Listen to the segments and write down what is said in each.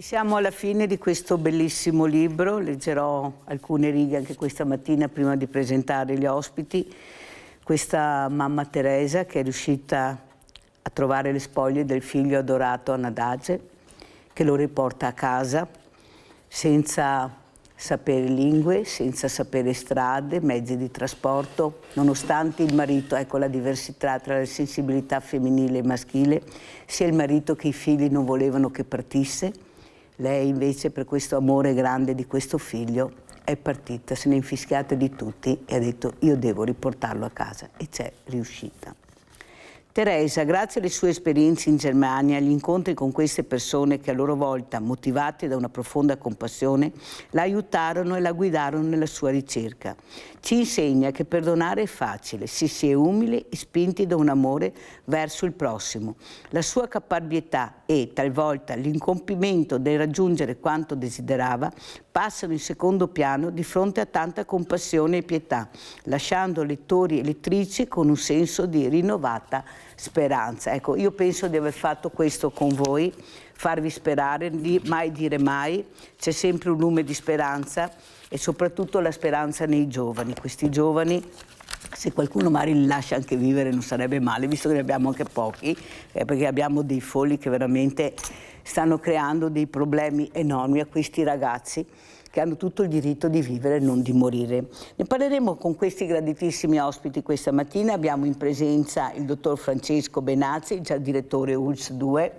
E siamo alla fine di questo bellissimo libro, leggerò alcune righe anche questa mattina prima di presentare gli ospiti. Questa mamma Teresa che è riuscita a trovare le spoglie del figlio adorato Anadage, che lo riporta a casa senza sapere lingue, senza sapere strade, mezzi di trasporto, nonostante il marito, ecco la diversità tra la sensibilità femminile e maschile, sia il marito che i figli non volevano che partisse. Lei invece, per questo amore grande di questo figlio, è partita, se ne è infischiata di tutti e ha detto io devo riportarlo a casa, e c'è riuscita. Teresa, grazie alle sue esperienze in Germania, agli incontri con queste persone che a loro volta, motivate da una profonda compassione, la aiutarono e la guidarono nella sua ricerca. Ci insegna che perdonare è facile, se si è umili e spinti da un amore verso il prossimo. La sua caparbietà e, talvolta, l'incompimento del raggiungere quanto desiderava passano in secondo piano di fronte a tanta compassione e pietà, lasciando lettori e lettrici con un senso di rinnovata speranza. Ecco, io penso di aver fatto questo con voi, farvi sperare, di mai dire mai, c'è sempre un lume di speranza e soprattutto la speranza nei giovani. Questi giovani, se qualcuno magari li lascia anche vivere non sarebbe male, visto che ne abbiamo anche pochi, perché abbiamo dei folli che veramente stanno creando dei problemi enormi a questi ragazzi che hanno tutto il diritto di vivere e non di morire. Ne parleremo con questi graditissimi ospiti questa mattina. Abbiamo in presenza il dottor Francesco Benazzi, già direttore ULSS 2,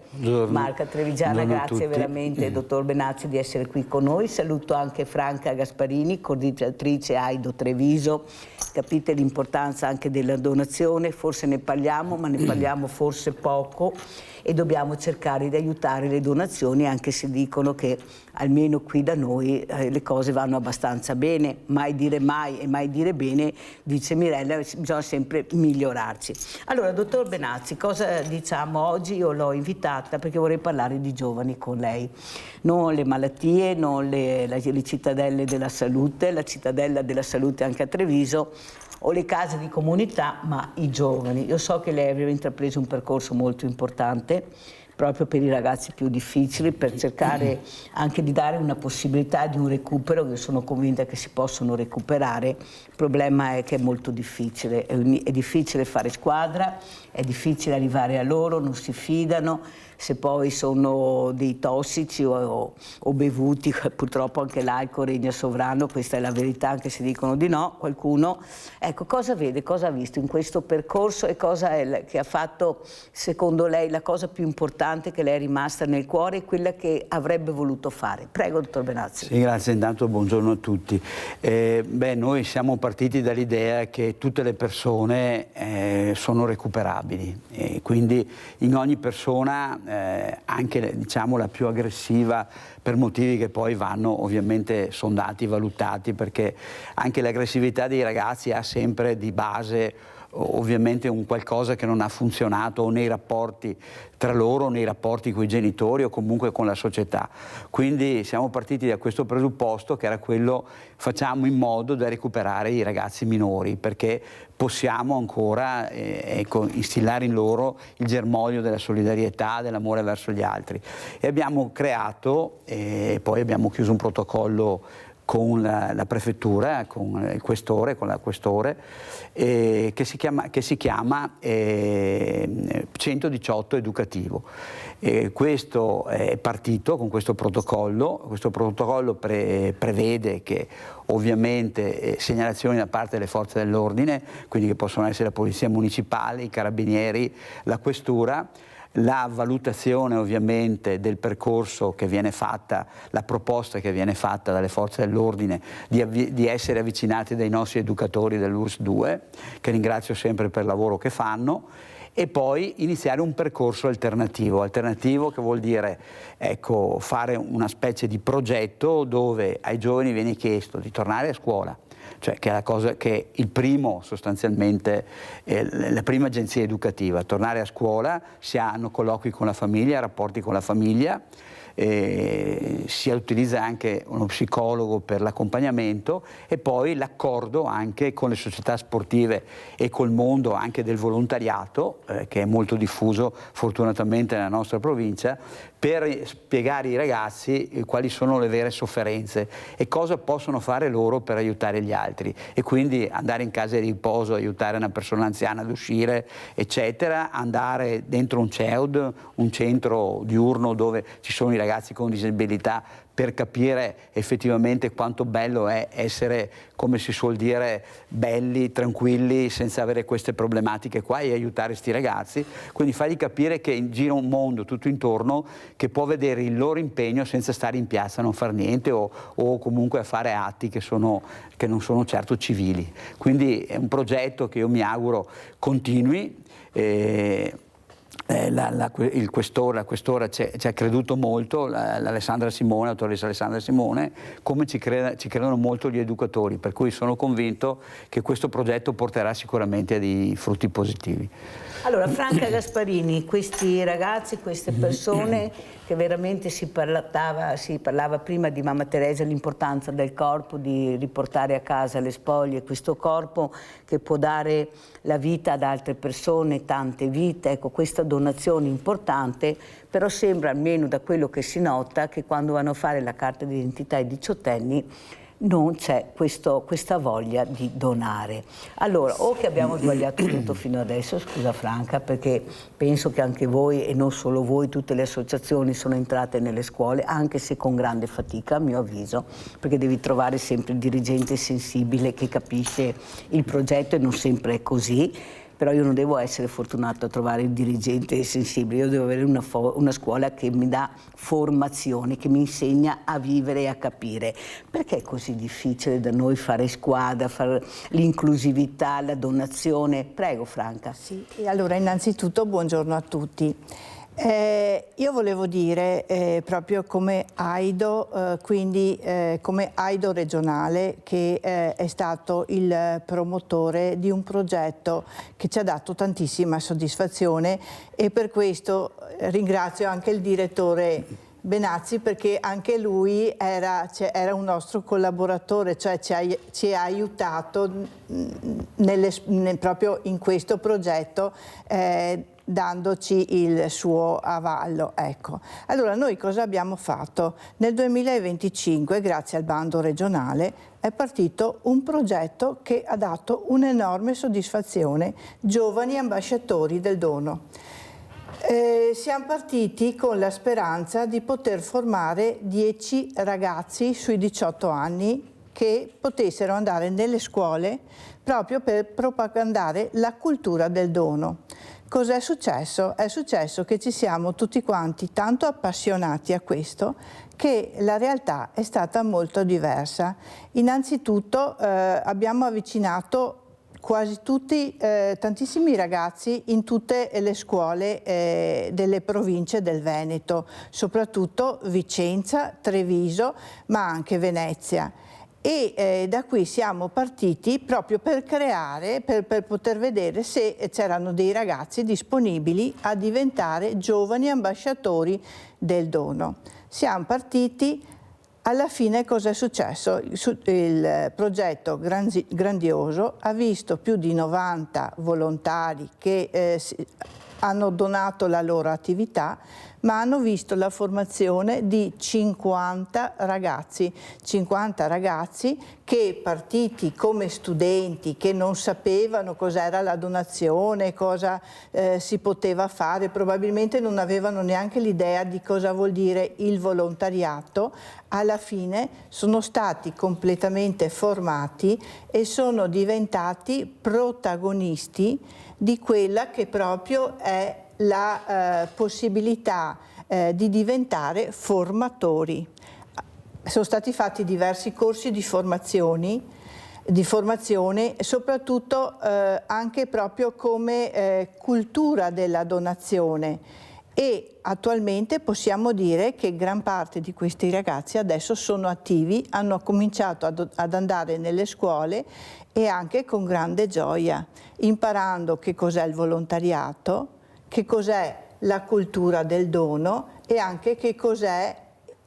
Marca Trevigiana. Grazie veramente, dottor Benazzi, di essere qui con noi. Saluto anche Franca Gasparini, coordinatrice AIDO Treviso. Capite l'importanza anche della donazione, forse ne parliamo, ma ne parliamo forse poco e dobbiamo cercare di aiutare le donazioni, anche se dicono che almeno qui da noi le cose vanno abbastanza bene. Mai dire mai e mai dire bene, dice Mirella, bisogna sempre migliorarci. Allora, dottor Benazzi, cosa diciamo oggi? Io l'ho invitata perché vorrei parlare di giovani con lei. Non le malattie, non le cittadelle della salute, la cittadella della salute anche a Treviso, o le case di comunità, ma i giovani. Io so che lei aveva intrapreso un percorso molto importante proprio per i ragazzi più difficili, per cercare anche di dare una possibilità di un recupero. Io sono convinta che si possono recuperare, il problema è che è molto difficile, è difficile fare squadra, è difficile arrivare a loro, non si fidano, se poi sono dei tossici o bevuti, purtroppo anche l'alcol regna sovrano, questa è la verità, anche se dicono di no, qualcuno. Ecco, cosa vede, cosa ha visto in questo percorso e cosa è che ha fatto, secondo lei, la cosa più importante che le è rimasta nel cuore e quella che avrebbe voluto fare? Prego, dottor Benazzi. Sì, grazie, intanto buongiorno a tutti. Noi siamo partiti dall'idea che tutte le persone sono recuperabili e quindi in ogni persona, anche diciamo la più aggressiva, per motivi che poi vanno ovviamente sondati, valutati, perché anche l'aggressività dei ragazzi ha sempre di base ovviamente un qualcosa che non ha funzionato nei rapporti tra loro, nei rapporti con i genitori o comunque con la società. Quindi siamo partiti da questo presupposto che era quello: facciamo in modo da recuperare i ragazzi minori, perché possiamo ancora instillare in loro il germoglio della solidarietà, dell'amore verso gli altri. E abbiamo creato e poi abbiamo chiuso un protocollo con la prefettura, con il questore, con la questore, che si chiama 118 educativo. Questo è partito con questo protocollo. Questo protocollo prevede che ovviamente segnalazioni da parte delle forze dell'ordine, quindi che possono essere la polizia municipale, i carabinieri, la questura, la valutazione ovviamente del percorso che viene fatta, la proposta che viene fatta dalle forze dell'ordine di essere avvicinati dai nostri educatori dell'ULSS 2, che ringrazio sempre per il lavoro che fanno, e poi iniziare un percorso alternativo che vuol dire fare una specie di progetto dove ai giovani viene chiesto di tornare a scuola, cioè che è la cosa che il primo sostanzialmente, la prima agenzia educativa, tornare a scuola, si hanno colloqui con la famiglia, rapporti con la famiglia, si utilizza anche uno psicologo per l'accompagnamento e poi l'accordo anche con le società sportive e col mondo anche del volontariato, che è molto diffuso fortunatamente nella nostra provincia, per spiegare ai ragazzi quali sono le vere sofferenze e cosa possono fare loro per aiutare gli altri, e quindi andare in casa di riposo, aiutare una persona anziana ad uscire, eccetera, andare dentro un CEUD, un centro diurno dove ci sono i ragazzi con disabilità, per capire effettivamente quanto bello è essere, come si suol dire, belli, tranquilli, senza avere queste problematiche qua, e aiutare sti ragazzi, quindi fargli capire che gira un mondo tutto intorno che può vedere il loro impegno senza stare in piazza a non fare niente o comunque a fare atti che non sono certo civili. Quindi è un progetto che io mi auguro continui. La questora ci ha creduto molto, l'Alessandra Simone, la dottoressa Alessandra Simone, come ci credono molto gli educatori, per cui sono convinto che questo progetto porterà sicuramente a dei frutti positivi. Allora, Franca Gasparini, questi ragazzi, queste persone che veramente si parlava prima di Mamma Teresa, l'importanza del corpo, di riportare a casa le spoglie, questo corpo che può dare la vita ad altre persone, tante vite, ecco, questa donazione importante, però sembra, almeno da quello che si nota, che quando vanno a fare la carta d'identità ai diciottenni non c'è questa voglia di donare. Allora, o che abbiamo sbagliato tutto fino adesso, scusa Franca, perché penso che anche voi, e non solo voi, tutte le associazioni sono entrate nelle scuole, anche se con grande fatica, a mio avviso, perché devi trovare sempre il dirigente sensibile che capisce il progetto, e non sempre è così. Però io non devo essere fortunato a trovare il dirigente sensibile, io devo avere una scuola che mi dà formazione, che mi insegna a vivere e a capire. Perché è così difficile da noi fare squadra, fare l'inclusività, la donazione? Prego Franca. Sì, allora innanzitutto buongiorno a tutti. Io volevo dire proprio come AIDO, quindi come AIDO regionale, che è stato il promotore di un progetto che ci ha dato tantissima soddisfazione, e per questo ringrazio anche il direttore Benazzi, perché anche lui era un nostro collaboratore, cioè ci ha aiutato proprio in questo progetto, dandoci il suo avallo. Ecco. Allora noi cosa abbiamo fatto? Nel 2025, grazie al bando regionale, è partito un progetto che ha dato un'enorme soddisfazione: Giovani Ambasciatori del Dono. Siamo partiti con la speranza di poter formare 10 ragazzi sui 18 anni che potessero andare nelle scuole proprio per propagandare la cultura del dono. Cos'è successo? È successo che ci siamo tutti quanti tanto appassionati a questo che la realtà è stata molto diversa. Innanzitutto abbiamo avvicinato quasi tutti, tantissimi ragazzi in tutte le scuole delle province del Veneto, soprattutto Vicenza, Treviso, ma anche Venezia. E da qui siamo partiti proprio per creare, per poter vedere se c'erano dei ragazzi disponibili a diventare giovani ambasciatori del dono. Siamo partiti, alla fine cosa è successo? Il progetto grandioso ha visto più di 90 volontari che hanno donato la loro attività, ma hanno visto la formazione di 50 ragazzi che, partiti come studenti, che non sapevano cos'era la donazione, cosa si poteva fare, probabilmente non avevano neanche l'idea di cosa vuol dire il volontariato, alla fine sono stati completamente formati e sono diventati protagonisti di quella che proprio è la possibilità di diventare formatori. Sono stati fatti diversi corsi di formazione, soprattutto anche proprio come cultura della donazione, e attualmente possiamo dire che gran parte di questi ragazzi adesso sono attivi, hanno cominciato ad andare nelle scuole, e anche con grande gioia, imparando che cos'è il volontariato, che cos'è la cultura del dono, e anche che cos'è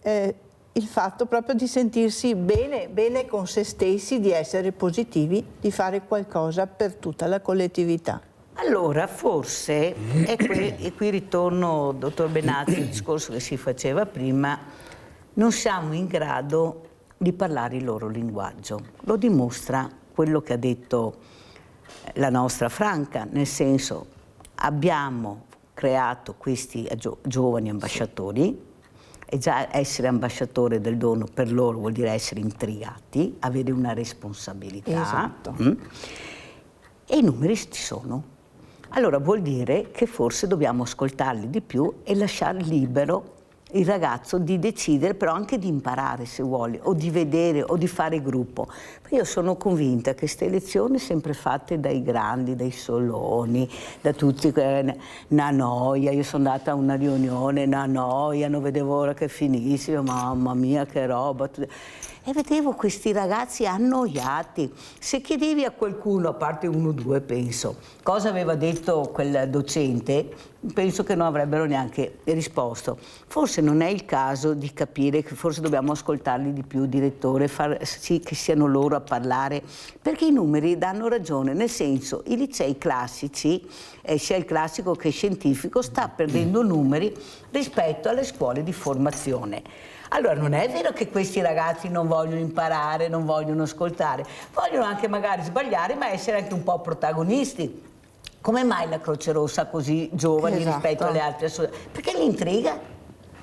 il fatto proprio di sentirsi bene con se stessi, di essere positivi, di fare qualcosa per tutta la collettività. Allora, forse, e qui ritorno, dottor Benazzi, al discorso che si faceva prima, non siamo in grado di parlare il loro linguaggio. Lo dimostra quello che ha detto la nostra Franca, nel senso, abbiamo creato questi giovani ambasciatori, e già essere ambasciatore del dono per loro vuol dire essere intrigati, avere una responsabilità. Esatto. E i numeri ci sono. Allora vuol dire che forse dobbiamo ascoltarli di più e lasciare libero il ragazzo di decidere, però anche di imparare se vuole, o di vedere, o di fare gruppo. Io sono convinta che queste lezioni sempre fatte dai grandi, dai soloni, da tutti, una noia. Io sono andata a una riunione, una noia, non vedevo ora che finisse, mamma mia che roba. E vedevo questi ragazzi annoiati. Se chiedevi a qualcuno, a parte uno o due penso, cosa aveva detto quel docente, penso che non avrebbero neanche risposto. Forse non è il caso di capire che forse dobbiamo ascoltarli di più, direttore, far sì che siano loro a parlare, perché i numeri danno ragione, nel senso i licei classici, sia il classico che il scientifico, sta perdendo numeri rispetto alle scuole di formazione. Allora non è vero che questi ragazzi non vogliono imparare, non vogliono ascoltare, vogliono anche magari sbagliare, ma essere anche un po' protagonisti. Come mai la Croce Rossa così giovani rispetto alle altre associazioni? Perché li intriga,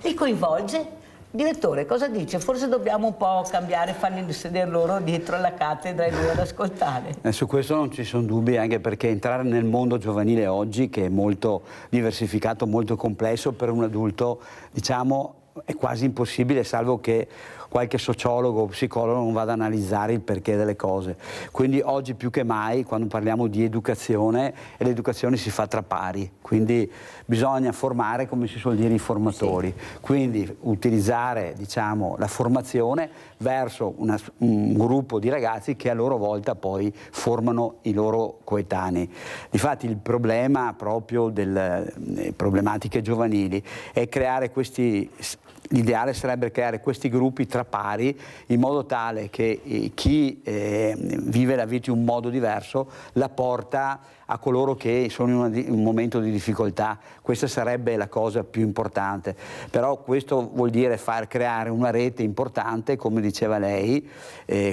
li coinvolge. Direttore, cosa dice? Forse dobbiamo un po' cambiare, farli sedere loro dietro alla cattedra e lui ad ascoltare. Su questo non ci sono dubbi, anche perché entrare nel mondo giovanile oggi, che è molto diversificato, molto complesso, per un adulto, diciamo, è quasi impossibile, salvo che qualche sociologo o psicologo non vada ad analizzare il perché delle cose. Quindi oggi più che mai, quando parliamo di educazione, l'educazione si fa tra pari, quindi bisogna formare, come si suol dire, i formatori. Sì. Quindi utilizzare, diciamo, la formazione verso un gruppo di ragazzi che a loro volta poi formano i loro coetanei. Difatti il problema proprio delle problematiche giovanili è creare questi. L'ideale sarebbe creare questi gruppi tra pari in modo tale che chi vive la vita in un modo diverso la porta a coloro che sono in un momento di difficoltà. Questa sarebbe la cosa più importante, però questo vuol dire creare una rete importante, come diceva lei,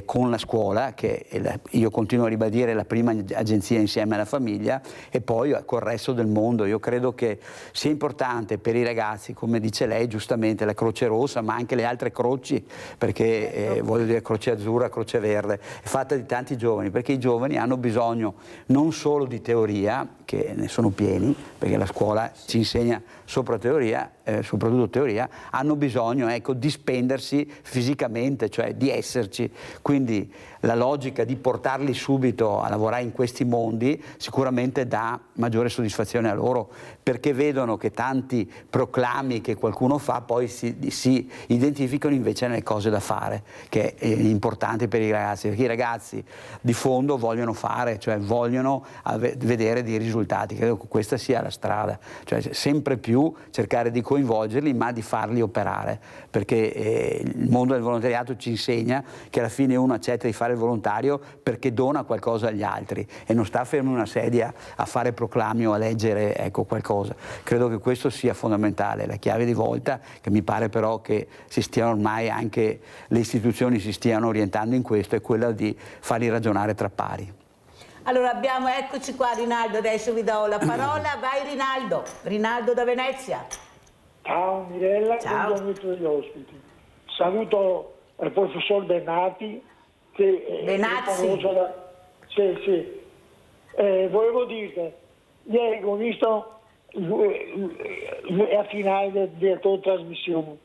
con la scuola, che io continuo a ribadire è la prima agenzia insieme alla famiglia, e poi col resto del mondo. Io credo che sia importante per i ragazzi, come dice lei giustamente, la Croce Rossa, ma anche le altre croci, perché voglio dire Croce Azzurra, Croce Verde, è fatta di tanti giovani, perché i giovani hanno bisogno non solo di teoria, che ne sono pieni, perché la scuola ci insegna soprattutto teoria, hanno bisogno, ecco, di spendersi fisicamente, cioè di esserci. Quindi la logica di portarli subito a lavorare in questi mondi sicuramente dà maggiore soddisfazione a loro, perché vedono che tanti proclami che qualcuno fa poi si identificano invece nelle cose da fare, che è importante per i ragazzi, perché i ragazzi di fondo vogliono fare, cioè vogliono vedere dei risultati. Credo che questa sia la strada, cioè sempre più cercare di coinvolgerli, ma di farli operare, perché il mondo del volontariato ci insegna che alla fine uno accetta di fare il volontario perché dona qualcosa agli altri e non sta fermo in una sedia a fare proclami o a leggere, ecco, qualcosa. Credo che questo sia fondamentale, la chiave di volta, che mi pare però che si stiano ormai anche le istituzioni si stiano orientando in questo, è quella di farli ragionare tra pari. Allora eccoci qua Rinaldo, adesso vi do la parola, vai Rinaldo, Rinaldo da Venezia. Ciao Mirella, ciao. Buongiorno a tutti gli ospiti. Saluto il professor Benazzi, che Benazzi. Sì. Volevo dire, ieri ho visto la finale della tua trasmissione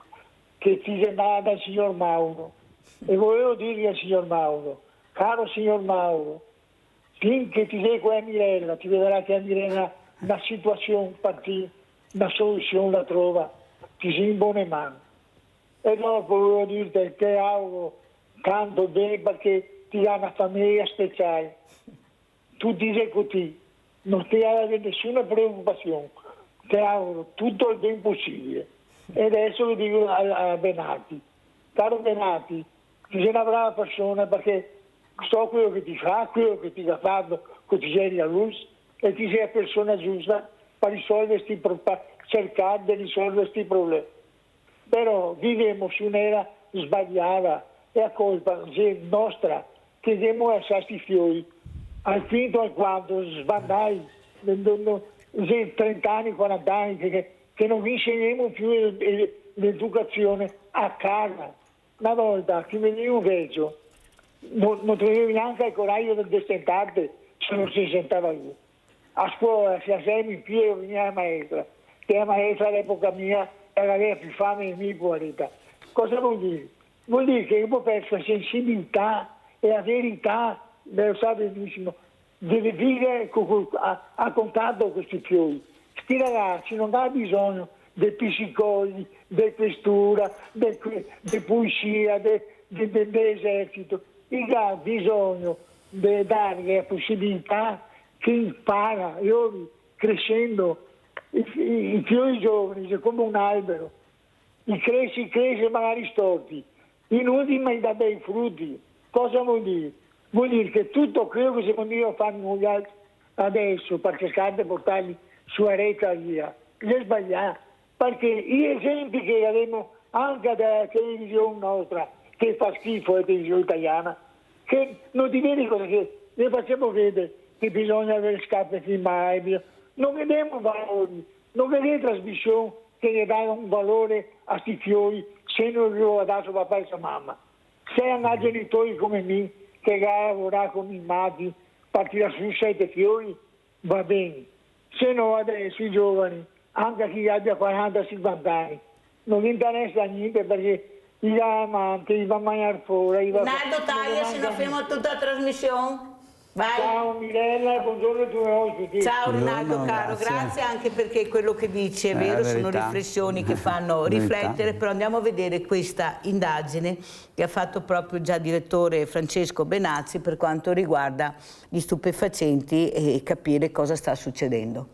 che ti sembrava dal signor Mauro, e volevo dirgli al signor Mauro, caro signor Mauro, finché ti sei con Mirella, ti vedrà che Mirella una situazione partì, una soluzione la trova, ti si in buone mani. E dopo volevo dirti che auguro tanto bene, perché ti dà una famiglia speciale. Tu ti sei così, non ti hai nessuna preoccupazione, ti auguro tutto il ben possibile. E adesso vi dico a Benati, caro Benati, tu sei una brava persona, perché so quello che ti fa, quello che ti ha fatto, che ti sei a lui, e chi sia la persona giusta per cercare di risolvere questi problemi. Però viviamo su un'era sbagliata e a colpa nostra che dobbiamo essere questi fiori. Al finito al quanto sbandai 30 anni, 40 anni che non insegniamo più l'educazione a casa. Una volta che venivo vecchio non trovevo neanche il coraggio di destentarti se non si sentava più. A scuola si assemi in piedi e veniva la maestra, che la maestra all'epoca mia aveva più fame di mia qualità. Cosa vuol dire? Vuol dire che io perso la sensibilità e la verità, lo sa benissimo, deve vivere a contatto con questi fiori. Questi ragazzi non hanno bisogno dei psicologi, di questura, di poesia, dell'esercito. Ha bisogno di dare la possibilità che impara, io crescendo, i fiori giovani sono come un albero, i cresce magari storti, inutili ma dà bei frutti. Cosa vuol dire? Vuol dire che tutto quello che secondo me fanno gli altri adesso per cercare di portarli sulla retta via, è sbagliato, perché gli esempi che avremo anche dalla televisione nostra, che fa schifo la televisione italiana, che non ti vedi cosa che ne facciamo vedere che bisogna avere scarpe firmabili, non vediamo valori, non vediamo trasmissioni che ne danno un valore a questi fiori se non lo ha dato papà e sua mamma. Se hanno genitori come me che lavorano con i matti per tirare su 7 fiori, va bene. Se no adesso i giovani, anche chi abbia 40-50 anni, non gli interessa niente perché gli amanti, gli va a mangiare fuori. Rinaldo, taglia, se no fermo tutta la trasmissione. Vai. Ciao Mirella, buongiorno ai tuoi ospiti. Ciao Rinaldo, Buongiorno, caro, grazie anche perché quello che dici è vero, la sono verità. riflessioni che fanno riflettere, però andiamo a vedere questa indagine che ha fatto proprio già direttore Francesco Benazzi per quanto riguarda gli stupefacenti e capire cosa sta succedendo.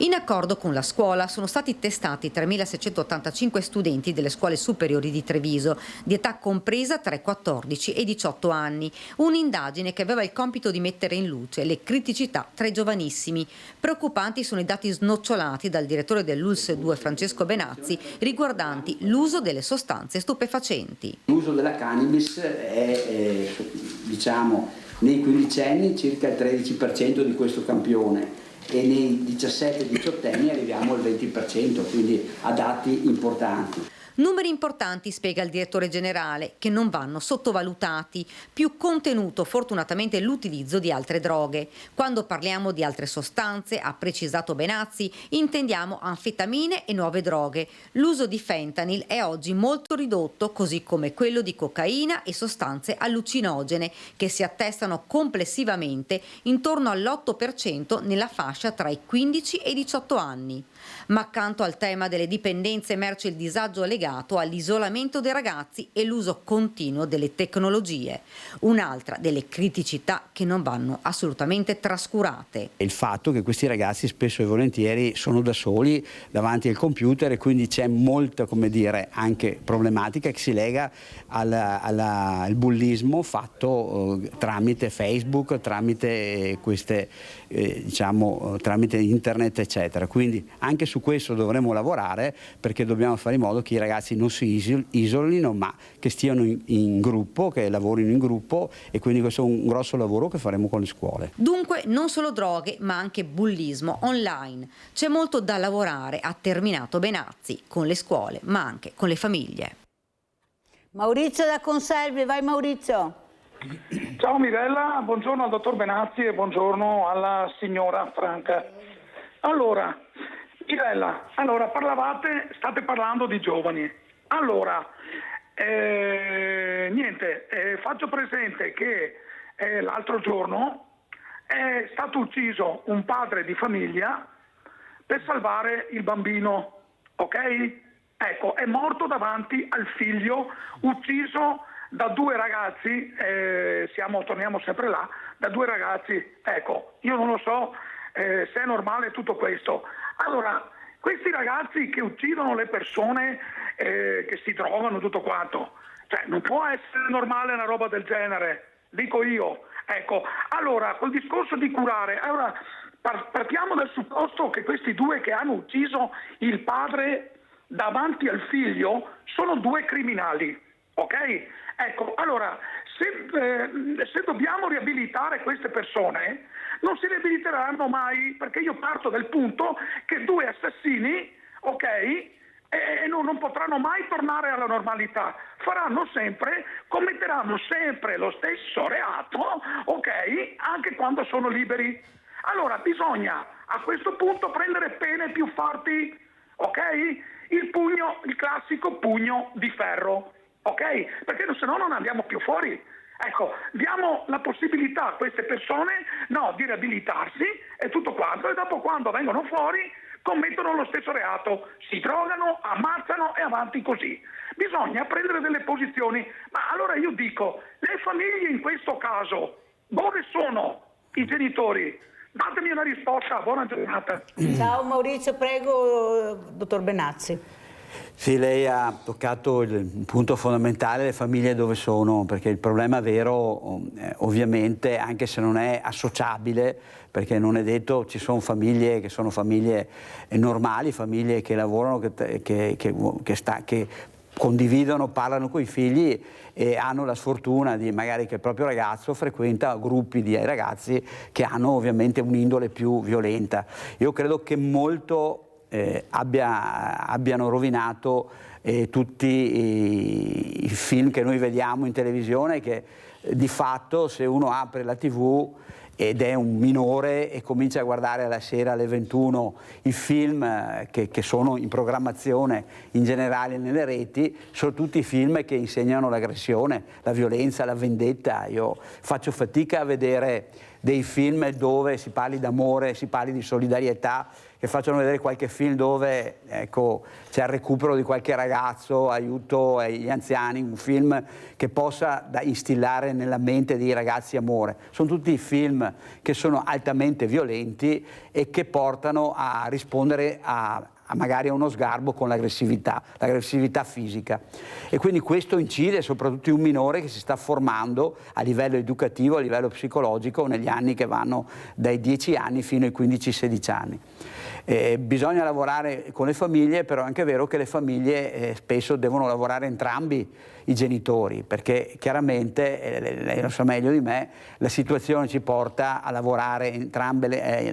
In accordo con la scuola sono stati testati 3.685 studenti delle scuole superiori di Treviso, di età compresa tra i 14 e i 18 anni. Un'indagine che aveva il compito di mettere in luce le criticità tra i giovanissimi. Preoccupanti sono i dati snocciolati dal direttore dell'ULSS 2 Francesco Benazzi riguardanti l'uso delle sostanze stupefacenti. L'uso della cannabis è diciamo, nei quindicenni circa il 13% di questo campione. E nei 17-18 anni arriviamo al 20%, quindi a dati importanti. Numeri importanti, spiega il direttore generale, che non vanno sottovalutati. Più contenuto fortunatamente l'utilizzo di altre droghe. Quando parliamo di altre sostanze, ha precisato Benazzi, intendiamo anfetamine e nuove droghe. L'uso di fentanyl è oggi molto ridotto, così come quello di cocaina e sostanze allucinogene, che si attestano complessivamente intorno all'8% nella fascia tra i 15 e i 18 anni. Ma accanto al tema delle dipendenze emerge il disagio legato all'isolamento dei ragazzi e l'uso continuo delle tecnologie, un'altra delle criticità che non vanno assolutamente trascurate. Il fatto che questi ragazzi spesso e volentieri sono da soli davanti al computer e quindi c'è molta, come dire, anche problematica che si lega al bullismo fatto tramite Facebook, tramite queste diciamo tramite internet eccetera, quindi anche su questo dovremo lavorare perché dobbiamo fare in modo che i ragazzi non si isolino ma che stiano in gruppo, che lavorino in gruppo e quindi questo è un grosso lavoro che faremo con le scuole. Dunque non solo droghe ma anche bullismo online, c'è molto da lavorare, ha terminato Benazzi, con le scuole ma anche con le famiglie. Maurizio da Conserve, vai Maurizio. Ciao Mirella, buongiorno al dottor Benazzi e buongiorno alla signora Franca. Allora, Mirella, state parlando di giovani. Allora, faccio presente che l'altro giorno è stato ucciso un padre di famiglia per salvare il bambino, ok? Ecco, è morto davanti al figlio, ucciso da due ragazzi, torniamo sempre là, da due ragazzi, ecco, io non lo so se è normale tutto questo. Allora, questi ragazzi che uccidono le persone, che si drogano, tutto quanto, cioè non può essere normale una roba del genere, dico io. Ecco, allora, col discorso di curare, allora, partiamo dal supposto che questi due che hanno ucciso il padre davanti al figlio sono due criminali, ok? Ecco, allora, se dobbiamo riabilitare queste persone, non si riabiliteranno mai, perché io parto dal punto che due assassini, ok, e non potranno mai tornare alla normalità, commetteranno sempre lo stesso reato, ok, anche quando sono liberi. Allora bisogna a questo punto prendere pene più forti, ok? Il classico pugno di ferro, ok? Perché se no non andiamo più fuori. Ecco, diamo la possibilità a queste persone, di riabilitarsi e tutto quanto, e dopo quando vengono fuori commettono lo stesso reato, si drogano, ammazzano e avanti così. Bisogna prendere delle posizioni, ma allora io dico, le famiglie in questo caso, dove sono i genitori? Datemi una risposta, buona giornata. Ciao Maurizio, prego, dottor Benazzi. Sì, lei ha toccato il punto fondamentale, le famiglie dove sono, perché il problema vero ovviamente, anche se non è associabile, perché non è detto, ci sono famiglie che sono famiglie normali, famiglie che lavorano, che condividono, parlano con i figli e hanno la sfortuna di magari che il proprio ragazzo frequenta gruppi di ragazzi che hanno ovviamente un'indole più violenta. Io credo che molto abbiano rovinato tutti i film che noi vediamo in televisione, che di fatto se uno apre la TV ed è un minore e comincia a guardare alla sera alle 21 i film che sono in programmazione in generale nelle reti, sono tutti film che insegnano l'aggressione, la violenza, la vendetta. Io faccio fatica a vedere dei film dove si parli d'amore, si parli di solidarietà, che facciano vedere qualche film dove c'è il recupero di qualche ragazzo, aiuto agli anziani, un film che possa instillare nella mente dei ragazzi amore. Sono tutti film che sono altamente violenti e che portano a rispondere magari a uno sgarbo con l'aggressività fisica, e quindi questo incide soprattutto in un minore che si sta formando a livello educativo, a livello psicologico negli anni che vanno dai 10 anni fino ai 15-16 anni. Bisogna lavorare con le famiglie, però è anche vero che le famiglie spesso devono lavorare entrambi i genitori, perché chiaramente, lei lo sa meglio di me, la situazione ci porta a lavorare entrambe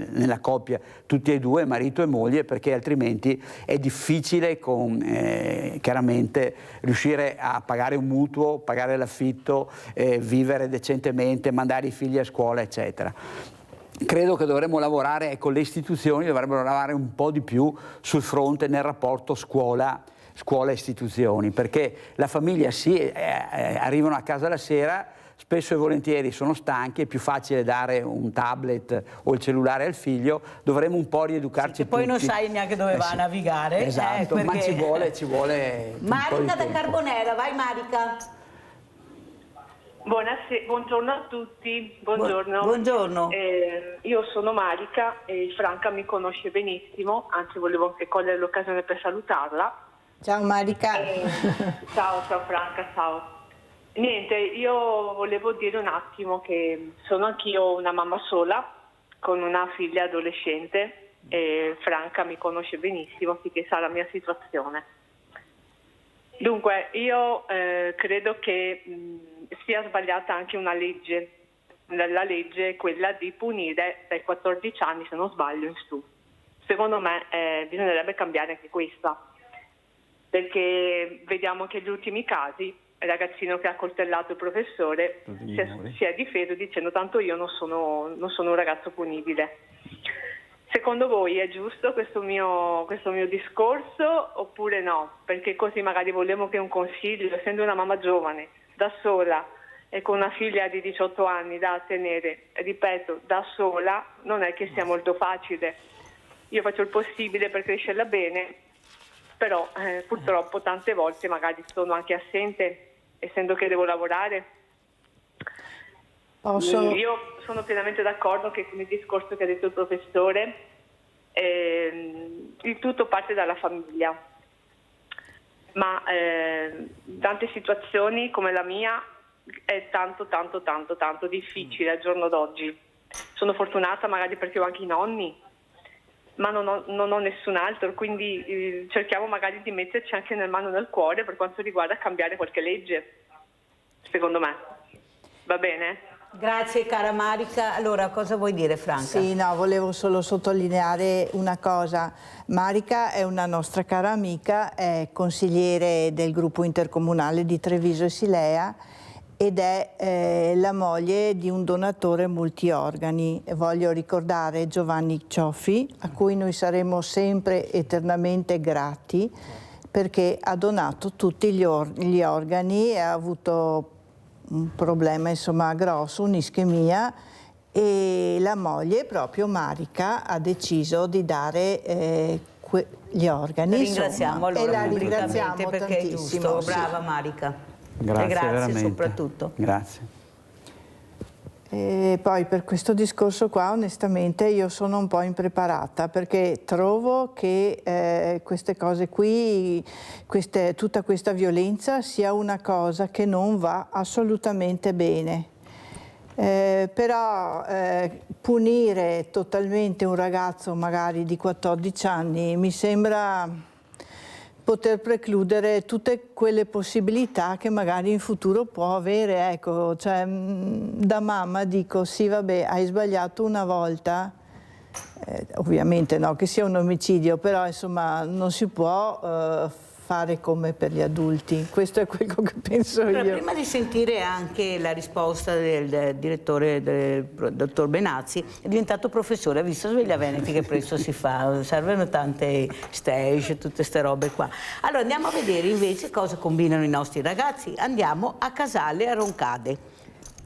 nella coppia, tutti e due, marito e moglie, perché altrimenti è difficile chiaramente riuscire a pagare un mutuo, pagare l'affitto, vivere decentemente, mandare i figli a scuola, eccetera. Credo che dovremmo lavorare, le istituzioni dovrebbero lavorare un po' di più sul fronte nel rapporto scuola e istituzioni, perché la famiglia arrivano a casa la sera, spesso e volentieri sono stanchi, è più facile dare un tablet o il cellulare al figlio, dovremmo un po' rieducarci tutti. Poi non sai neanche dove va a navigare. Esatto, perché... ma ci vuole Marica da Carbonera, vai Marica. Buongiorno a tutti, buongiorno. Buongiorno. Io sono Marica e Franca mi conosce benissimo, anzi volevo anche cogliere l'occasione per salutarla. Ciao Marica. Ciao Franca, ciao. Niente, io volevo dire un attimo che sono anch'io una mamma sola con una figlia adolescente e Franca mi conosce benissimo, finché sa la mia situazione. Dunque, io credo che sia sbagliata anche una legge. La legge è quella di punire dai 14 anni, se non sbaglio, in su. Secondo me bisognerebbe cambiare anche questa, perché vediamo che negli ultimi casi il ragazzino che ha coltellato il professore si è difeso dicendo tanto io non sono un ragazzo punibile. Secondo voi è giusto questo mio discorso oppure no? Perché così magari volevo che un consiglio, essendo una mamma giovane, da sola e con una figlia di 18 anni da tenere, ripeto, da sola, non è che sia molto facile. Io faccio il possibile per crescerla bene, però purtroppo tante volte magari sono anche assente, essendo che devo lavorare. Io sono pienamente d'accordo che con il discorso che ha detto il professore, il tutto parte dalla famiglia, ma tante situazioni come la mia è tanto difficile al giorno d'oggi. Sono fortunata magari perché ho anche i nonni, ma non ho nessun altro, quindi cerchiamo magari di metterci anche nel mano nel cuore per quanto riguarda cambiare qualche legge, secondo me. Va bene? Grazie cara Marica. Allora, cosa vuoi dire, Franca? Sì, no, volevo solo sottolineare una cosa. Marica è una nostra cara amica, è consigliere del gruppo intercomunale di Treviso e Silea ed è la moglie di un donatore multiorgani. Voglio ricordare Giovanni Cioffi, a cui noi saremo sempre eternamente grati, perché ha donato tutti gli organi e ha avuto un problema insomma grosso, un'ischemia, e la moglie, proprio Marica, ha deciso di dare gli organi. La ringraziamo allora, e la ringraziamo perché è giusto. sì. Brava Marica. Grazie, e grazie veramente. soprattutto. Grazie. E poi per questo discorso qua onestamente io sono un po' impreparata, perché trovo che queste cose qui, tutta questa violenza sia una cosa che non va assolutamente bene. Però punire totalmente un ragazzo magari di 14 anni mi sembra poter precludere tutte quelle possibilità che magari in futuro può avere. Ecco, cioè, da mamma dico sì, vabbè, hai sbagliato una volta, ovviamente no che sia un omicidio, però insomma non si può fare come per gli adulti. Questo è quello che penso io. Prima di sentire anche la risposta del direttore, del dottor Benazzi, è diventato professore, ha visto Sveglia Veneti che presto si fa, servono tante stage, tutte ste robe qua. Allora andiamo a vedere invece cosa combinano i nostri ragazzi. Andiamo a Casale, a Roncade.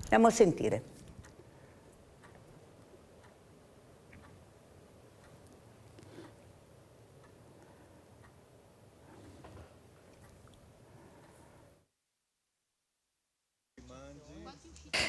Andiamo a sentire.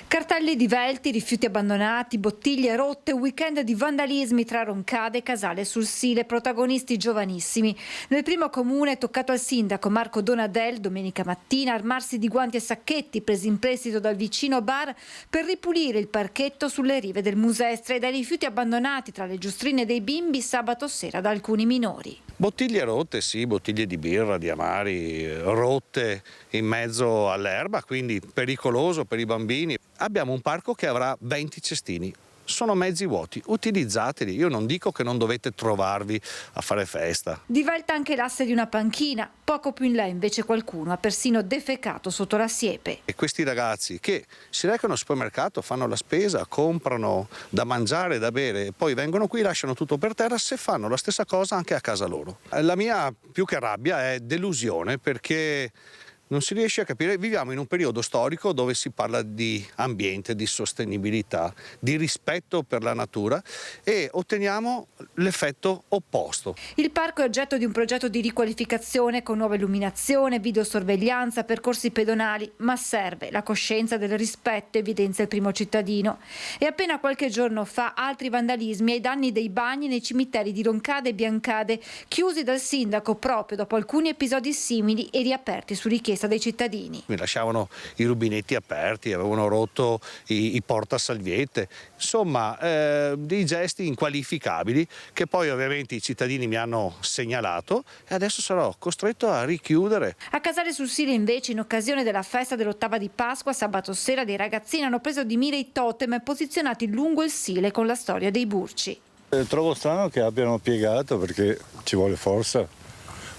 Cartelli divelti, rifiuti abbandonati, bottiglie rotte, weekend di vandalismi tra Roncade e Casale sul Sile, protagonisti giovanissimi. Nel primo comune è toccato al sindaco Marco Donadel domenica mattina armarsi di guanti e sacchetti presi in prestito dal vicino bar per ripulire il parchetto sulle rive del Musestre e dai rifiuti abbandonati tra le giostrine dei bimbi sabato sera da alcuni minori. Bottiglie rotte, sì, bottiglie di birra, di amari, rotte in mezzo all'erba, quindi pericoloso per i bambini. Abbiamo un parco che avrà 20 cestini, sono mezzi vuoti, utilizzateli, io non dico che non dovete trovarvi a fare festa. Divelta anche l'asse di una panchina, poco più in là invece qualcuno ha persino defecato sotto la siepe. E questi ragazzi che si recano al supermercato, fanno la spesa, comprano da mangiare, da bere, e poi vengono qui, lasciano tutto per terra, se fanno la stessa cosa anche a casa loro. La mia più che rabbia è delusione, perché non si riesce a capire, viviamo in un periodo storico dove si parla di ambiente, di sostenibilità, di rispetto per la natura e otteniamo l'effetto opposto. Il parco è oggetto di un progetto di riqualificazione con nuova illuminazione, videosorveglianza, percorsi pedonali, ma serve la coscienza del rispetto, evidenzia il primo cittadino. E appena qualche giorno fa altri vandalismi ai danni dei bagni nei cimiteri di Roncade e Biancade, chiusi dal sindaco proprio dopo alcuni episodi simili e riaperti su richiesta dei cittadini. Mi lasciavano i rubinetti aperti, avevano rotto i portasalviette, insomma dei gesti inqualificabili che poi ovviamente i cittadini mi hanno segnalato e adesso sarò costretto a richiudere. A Casale sul Sile invece, in occasione della festa dell'8ª di Pasqua, sabato sera dei ragazzini hanno preso di mira i totem posizionati lungo il Sile con la storia dei Burci. Trovo strano che abbiano piegato perché ci vuole forza.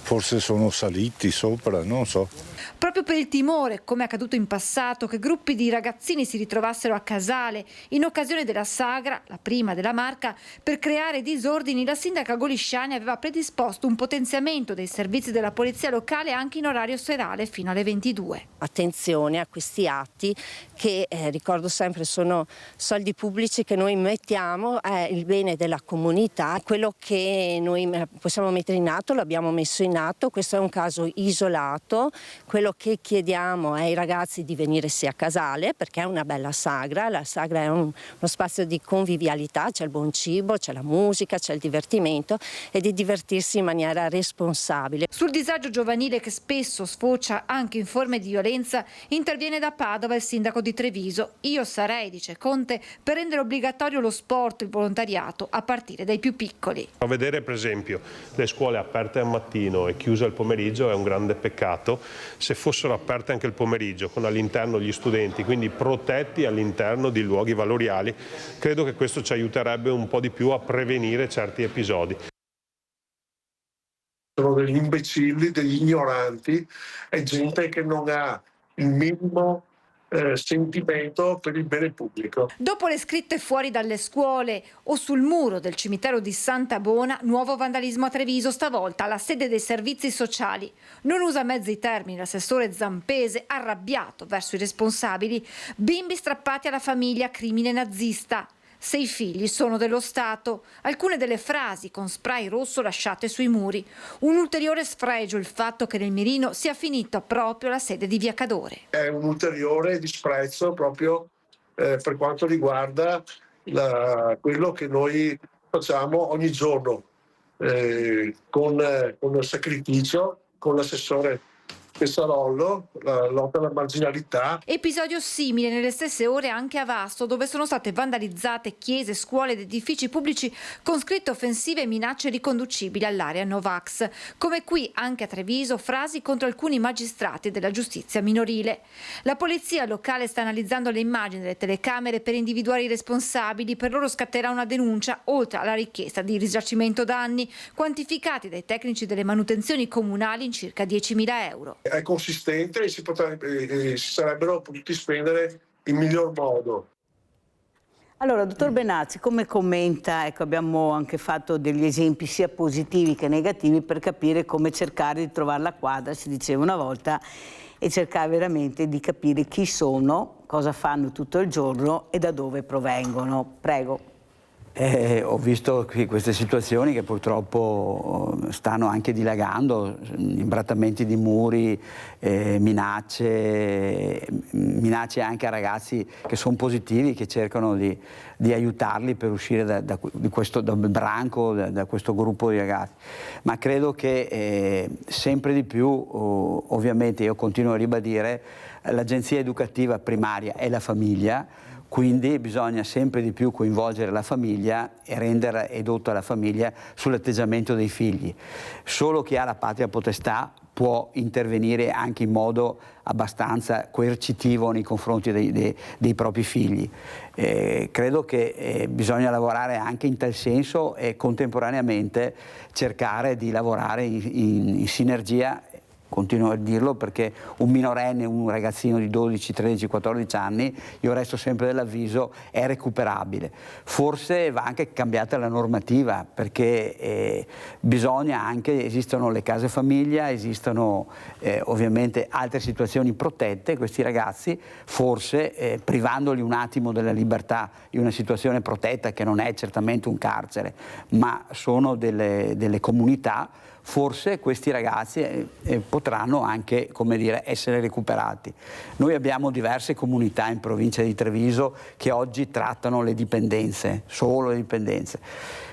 Forse sono saliti sopra, non so. Proprio per il timore, come accaduto in passato, che gruppi di ragazzini si ritrovassero a Casale in occasione della sagra, la prima della Marca, per creare disordini, la sindaca Golisciani aveva predisposto un potenziamento dei servizi della polizia locale anche in orario serale fino alle 22. Attenzione a questi atti che, ricordo sempre, sono soldi pubblici che noi mettiamo, è il bene della comunità. Quello che noi possiamo mettere in atto lo abbiamo messo in nato, questo è un caso isolato. Quello che chiediamo è ai ragazzi di venire sì a Casale, perché è una bella sagra, la sagra è uno spazio di convivialità, c'è il buon cibo, c'è la musica, c'è il divertimento, e di divertirsi in maniera responsabile. Sul disagio giovanile, che spesso sfocia anche in forme di violenza, interviene da Padova il sindaco di Treviso. Io sarei, dice Conte, per rendere obbligatorio lo sport e il volontariato a partire dai più piccoli. A vedere per esempio le scuole aperte al mattino e chiuse al pomeriggio è un grande peccato. Se fossero aperte anche il pomeriggio, con all'interno gli studenti, quindi protetti all'interno di luoghi valoriali, credo che questo ci aiuterebbe un po' di più a prevenire certi episodi. Sono degli imbecilli, degli ignoranti, è gente che non ha il minimo sentimento per il bene pubblico. Dopo le scritte fuori dalle scuole o sul muro del cimitero di Santa Bona, nuovo vandalismo a Treviso, stavolta alla sede dei servizi sociali. Non usa mezzi termini l'assessore Zampese, arrabbiato verso i responsabili. Bimbi strappati alla famiglia, crimine nazista. 6 figli sono dello Stato. Alcune delle frasi con spray rosso lasciate sui muri. Un ulteriore sfregio il fatto che nel mirino sia finita proprio la sede di Via Cadore. È un ulteriore disprezzo proprio per quanto riguarda quello che noi facciamo ogni giorno con il sacrificio, con l'assessore Pesarollo, la lotta alla marginalità. Episodio simile nelle stesse ore anche a Vasto, dove sono state vandalizzate chiese, scuole ed edifici pubblici con scritte offensive e minacce riconducibili all'area Novax. Come qui anche a Treviso, frasi contro alcuni magistrati della giustizia minorile. La polizia locale sta analizzando le immagini delle telecamere per individuare i responsabili. Per loro scatterà una denuncia, oltre alla richiesta di risarcimento danni, quantificati dai tecnici delle manutenzioni comunali in circa 10.000 euro. È consistente e si sarebbero potuti spendere in miglior modo. Allora, dottor Benazzi, come commenta? Ecco, abbiamo anche fatto degli esempi sia positivi che negativi per capire come cercare di trovare la quadra, si diceva una volta, e cercare veramente di capire chi sono, cosa fanno tutto il giorno e da dove provengono. Prego. Ho visto qui queste situazioni che purtroppo stanno anche dilagando, imbrattamenti di muri, minacce anche a ragazzi che sono positivi, che cercano di aiutarli per uscire dal branco, da questo gruppo di ragazzi. Ma credo che sempre di più, ovviamente io continuo a ribadire, l'agenzia educativa primaria è la famiglia. Quindi bisogna sempre di più coinvolgere la famiglia e rendere edotta la famiglia sull'atteggiamento dei figli. Solo chi ha la patria potestà può intervenire anche in modo abbastanza coercitivo nei confronti dei propri figli. Credo che bisogna lavorare anche in tal senso e contemporaneamente cercare di lavorare in sinergia. Continuo a dirlo perché un minorenne, un ragazzino di 12, 13, 14 anni, io resto sempre dell'avviso, è recuperabile. Forse va anche cambiata la normativa, perché bisogna anche, esistono le case famiglia, esistono ovviamente altre situazioni protette. Questi ragazzi, forse privandoli un attimo della libertà in una situazione protetta, che non è certamente un carcere, ma sono delle comunità, forse questi ragazzi potranno anche, come dire, essere recuperati. Noi abbiamo diverse comunità in provincia di Treviso che oggi trattano le dipendenze, solo le dipendenze.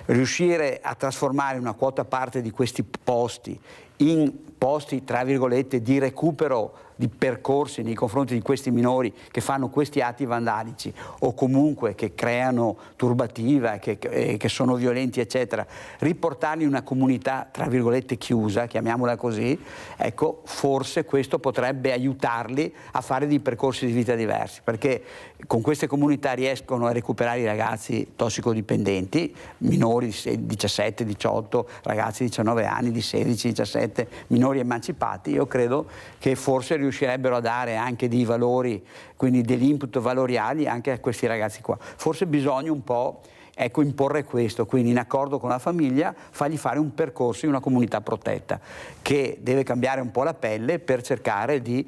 Riuscire a trasformare una quota parte di questi posti in posti, tra virgolette, di recupero di percorsi nei confronti di questi minori che fanno questi atti vandalici o comunque che creano turbativa, che sono violenti, eccetera, riportarli in una comunità, tra virgolette, chiusa, chiamiamola così, ecco, forse questo potrebbe aiutarli a fare dei percorsi di vita diversi, perché con queste comunità riescono a recuperare i ragazzi tossicodipendenti, minori di 17, 18, ragazzi di 19 anni, di 16, 17, minori emancipati. Io credo che forse riuscirebbero a dare anche dei valori, quindi degli input valoriali anche a questi ragazzi qua. Forse bisogna un po' ecco, imporre questo, quindi in accordo con la famiglia fargli fare un percorso in una comunità protetta che deve cambiare un po' la pelle per cercare di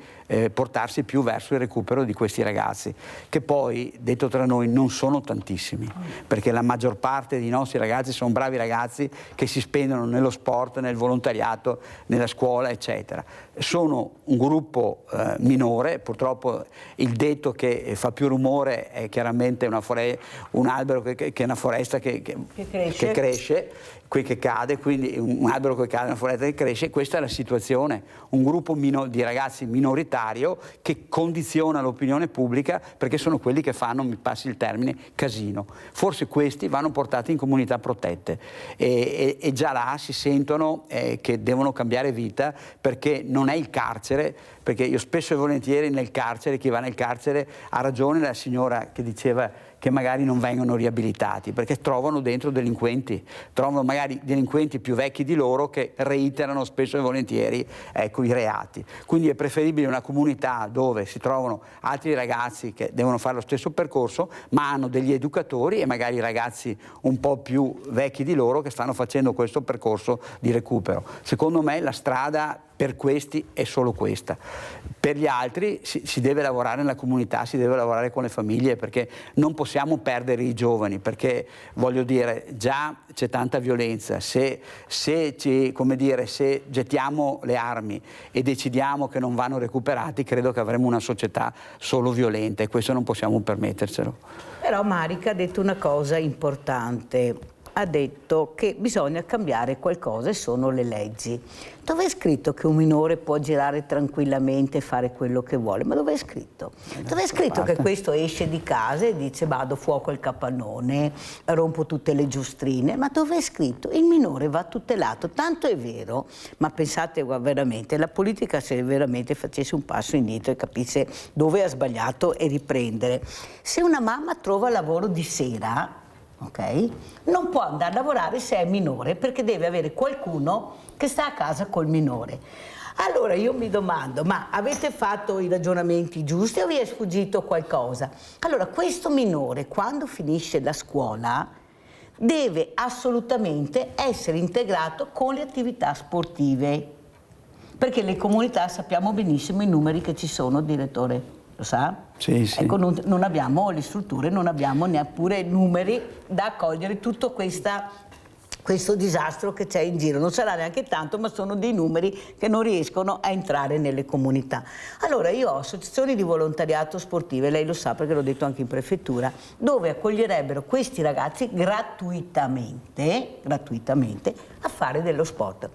portarsi più verso il recupero di questi ragazzi, che poi, detto tra noi, non sono tantissimi, perché la maggior parte dei nostri ragazzi sono bravi ragazzi che si spendono nello sport, nel volontariato, nella scuola, eccetera. Sono un gruppo minore, purtroppo il detto che fa più rumore è chiaramente un albero che è una foresta che cresce, che cade, quindi un albero che cade, una foresta che cresce. Questa è la situazione, un gruppo di ragazzi minoritario che condiziona l'opinione pubblica, perché sono quelli che fanno, mi passi il termine, casino. Forse questi vanno portati in comunità protette e già là si sentono che devono cambiare vita, perché non è il carcere, perché io spesso e volentieri nel carcere, chi va nel carcere, ha ragione la signora che diceva che magari non vengono riabilitati, perché trovano dentro delinquenti, trovano magari delinquenti più vecchi di loro che reiterano spesso e volentieri, ecco, i reati. Quindi è preferibile una comunità dove si trovano altri ragazzi che devono fare lo stesso percorso, ma hanno degli educatori e magari ragazzi un po' più vecchi di loro che stanno facendo questo percorso di recupero. Secondo me la strada per questi è solo questa. Per gli altri si deve lavorare nella comunità, si deve lavorare con le famiglie, perché non possiamo perdere i giovani, perché voglio dire, già c'è tanta violenza. Se gettiamo le armi e decidiamo che non vanno recuperati, credo che avremo una società solo violenta, e questo non possiamo permettercelo. Però Marica ha detto una cosa importante. Ha detto che bisogna cambiare qualcosa, e sono le leggi. Dove è scritto che un minore può girare tranquillamente e fare quello che vuole? Ma dove è scritto? Dove è scritto che questo esce di casa e dice vado fuoco al capannone, rompo tutte le giostrine? Ma dove è scritto? Il minore va tutelato, tanto è vero, ma pensate veramente, la politica, se veramente facesse un passo indietro e capisse dove ha sbagliato e riprendere. Se una mamma trova lavoro di sera, ok? Non può andare a lavorare se è minore, perché deve avere qualcuno che sta a casa col minore. Allora io mi domando, ma avete fatto i ragionamenti giusti o vi è sfuggito qualcosa? Allora questo minore, quando finisce la scuola, deve assolutamente essere integrato con le attività sportive, perché le comunità, sappiamo benissimo i numeri che ci sono, direttore. Lo sa? Sì, sì. Ecco, non abbiamo le strutture, non abbiamo neppure numeri da accogliere tutto questo disastro che c'è in giro. Non sarà neanche tanto, ma sono dei numeri che non riescono a entrare nelle comunità. Allora io ho associazioni di volontariato sportive, lei lo sa perché l'ho detto anche in prefettura, dove accoglierebbero questi ragazzi gratuitamente a fare dello sport.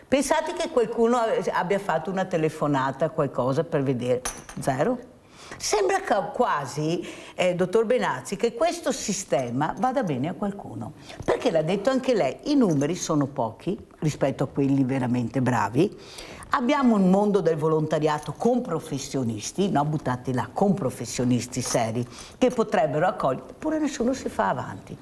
Pensate che qualcuno abbia fatto una telefonata, qualcosa per vedere? Zero. Sembra quasi, dottor Benazzi, che questo sistema vada bene a qualcuno, perché l'ha detto anche lei, i numeri sono pochi rispetto a quelli veramente bravi. Abbiamo un mondo del volontariato con professionisti, no, buttati là, con professionisti seri, che potrebbero accogliere, eppure nessuno si fa avanti.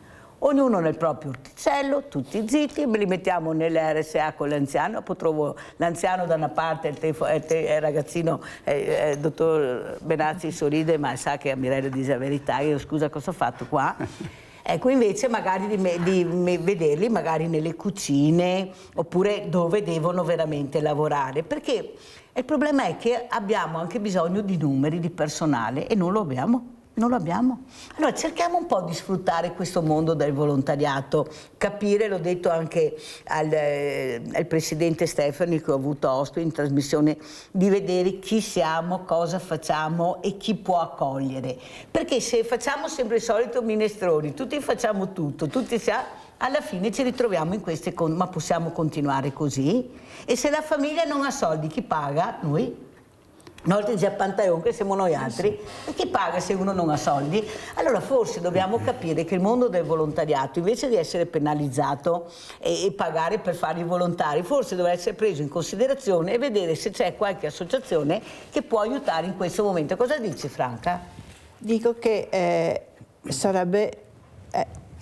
Ognuno nel proprio orticello, tutti zitti, me li mettiamo nelle RSA con l'anziano, poi trovo l'anziano da una parte, il ragazzino, dottor Benazzi sorride, ma sa che a Mirella dice la verità, io scusa cosa ho fatto qua? Ecco, invece magari di vederli magari nelle cucine, oppure dove devono veramente lavorare, perché il problema è che abbiamo anche bisogno di numeri, di personale, e non lo abbiamo. Non lo abbiamo. Allora cerchiamo un po' di sfruttare questo mondo del volontariato, capire, l'ho detto anche al presidente Stefani che ho avuto ospite in trasmissione, di vedere chi siamo, cosa facciamo e chi può accogliere. Perché se facciamo sempre il solito minestrone, tutti facciamo tutto, tutti siamo, alla fine ci ritroviamo in queste condizioni. Ma possiamo continuare così? E se la famiglia non ha soldi, chi paga? Noi? Noi già Pantaeon, che siamo noi altri, e chi paga se uno non ha soldi? Allora forse dobbiamo capire che il mondo del volontariato, invece di essere penalizzato e pagare per fare i volontari, forse dovrà essere preso in considerazione e vedere se c'è qualche associazione che può aiutare in questo momento. Cosa dici, Franca? Dico che sarebbe...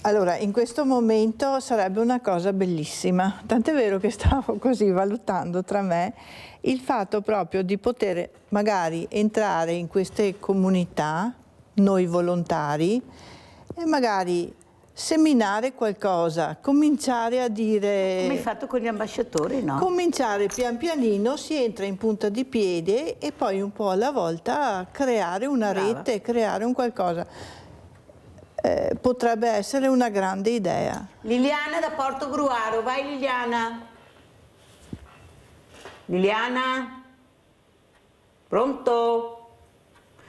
Allora, in questo momento sarebbe una cosa bellissima, tant'è vero che stavo così valutando tra me il fatto proprio di poter magari entrare in queste comunità, noi volontari, e magari seminare qualcosa, cominciare a dire... Come hai fatto con gli ambasciatori, no? Cominciare pian pianino, si entra in punta di piede e poi un po' alla volta creare una rete, creare un qualcosa. Potrebbe essere una grande idea. Liliana da Portogruaro, vai Liliana. Liliana? Pronto?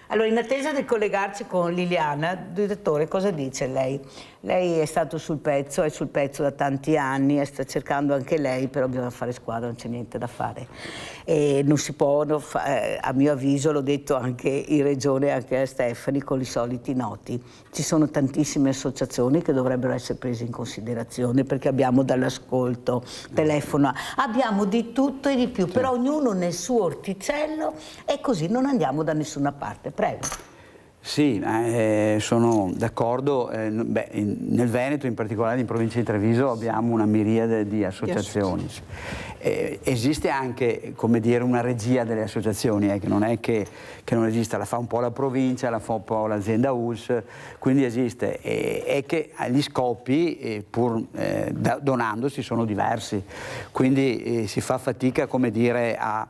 Allora, in attesa di collegarci con Liliana, direttore, cosa dice lei? Lei è stato sul pezzo, è sul pezzo da tanti anni e sta cercando anche lei, però bisogna fare squadra, non c'è niente da fare. E non si può, a mio avviso, l'ho detto anche in Regione, anche a Stefani, con i soliti noti. Ci sono tantissime associazioni che dovrebbero essere prese in considerazione, perché abbiamo dall'ascolto, telefono, abbiamo di tutto e di più, però ognuno nel suo orticello e così non andiamo da nessuna parte. Prego. Sì, sono d'accordo. Nel Veneto, in particolare in provincia di Treviso, abbiamo una miriade di associazioni. Esiste anche, come dire, una regia delle associazioni, che non è che non esista, la fa un po' la provincia, la fa un po' l'azienda US, quindi esiste. È che gli scopi, pur donandosi, sono diversi, quindi si fa fatica, come dire, a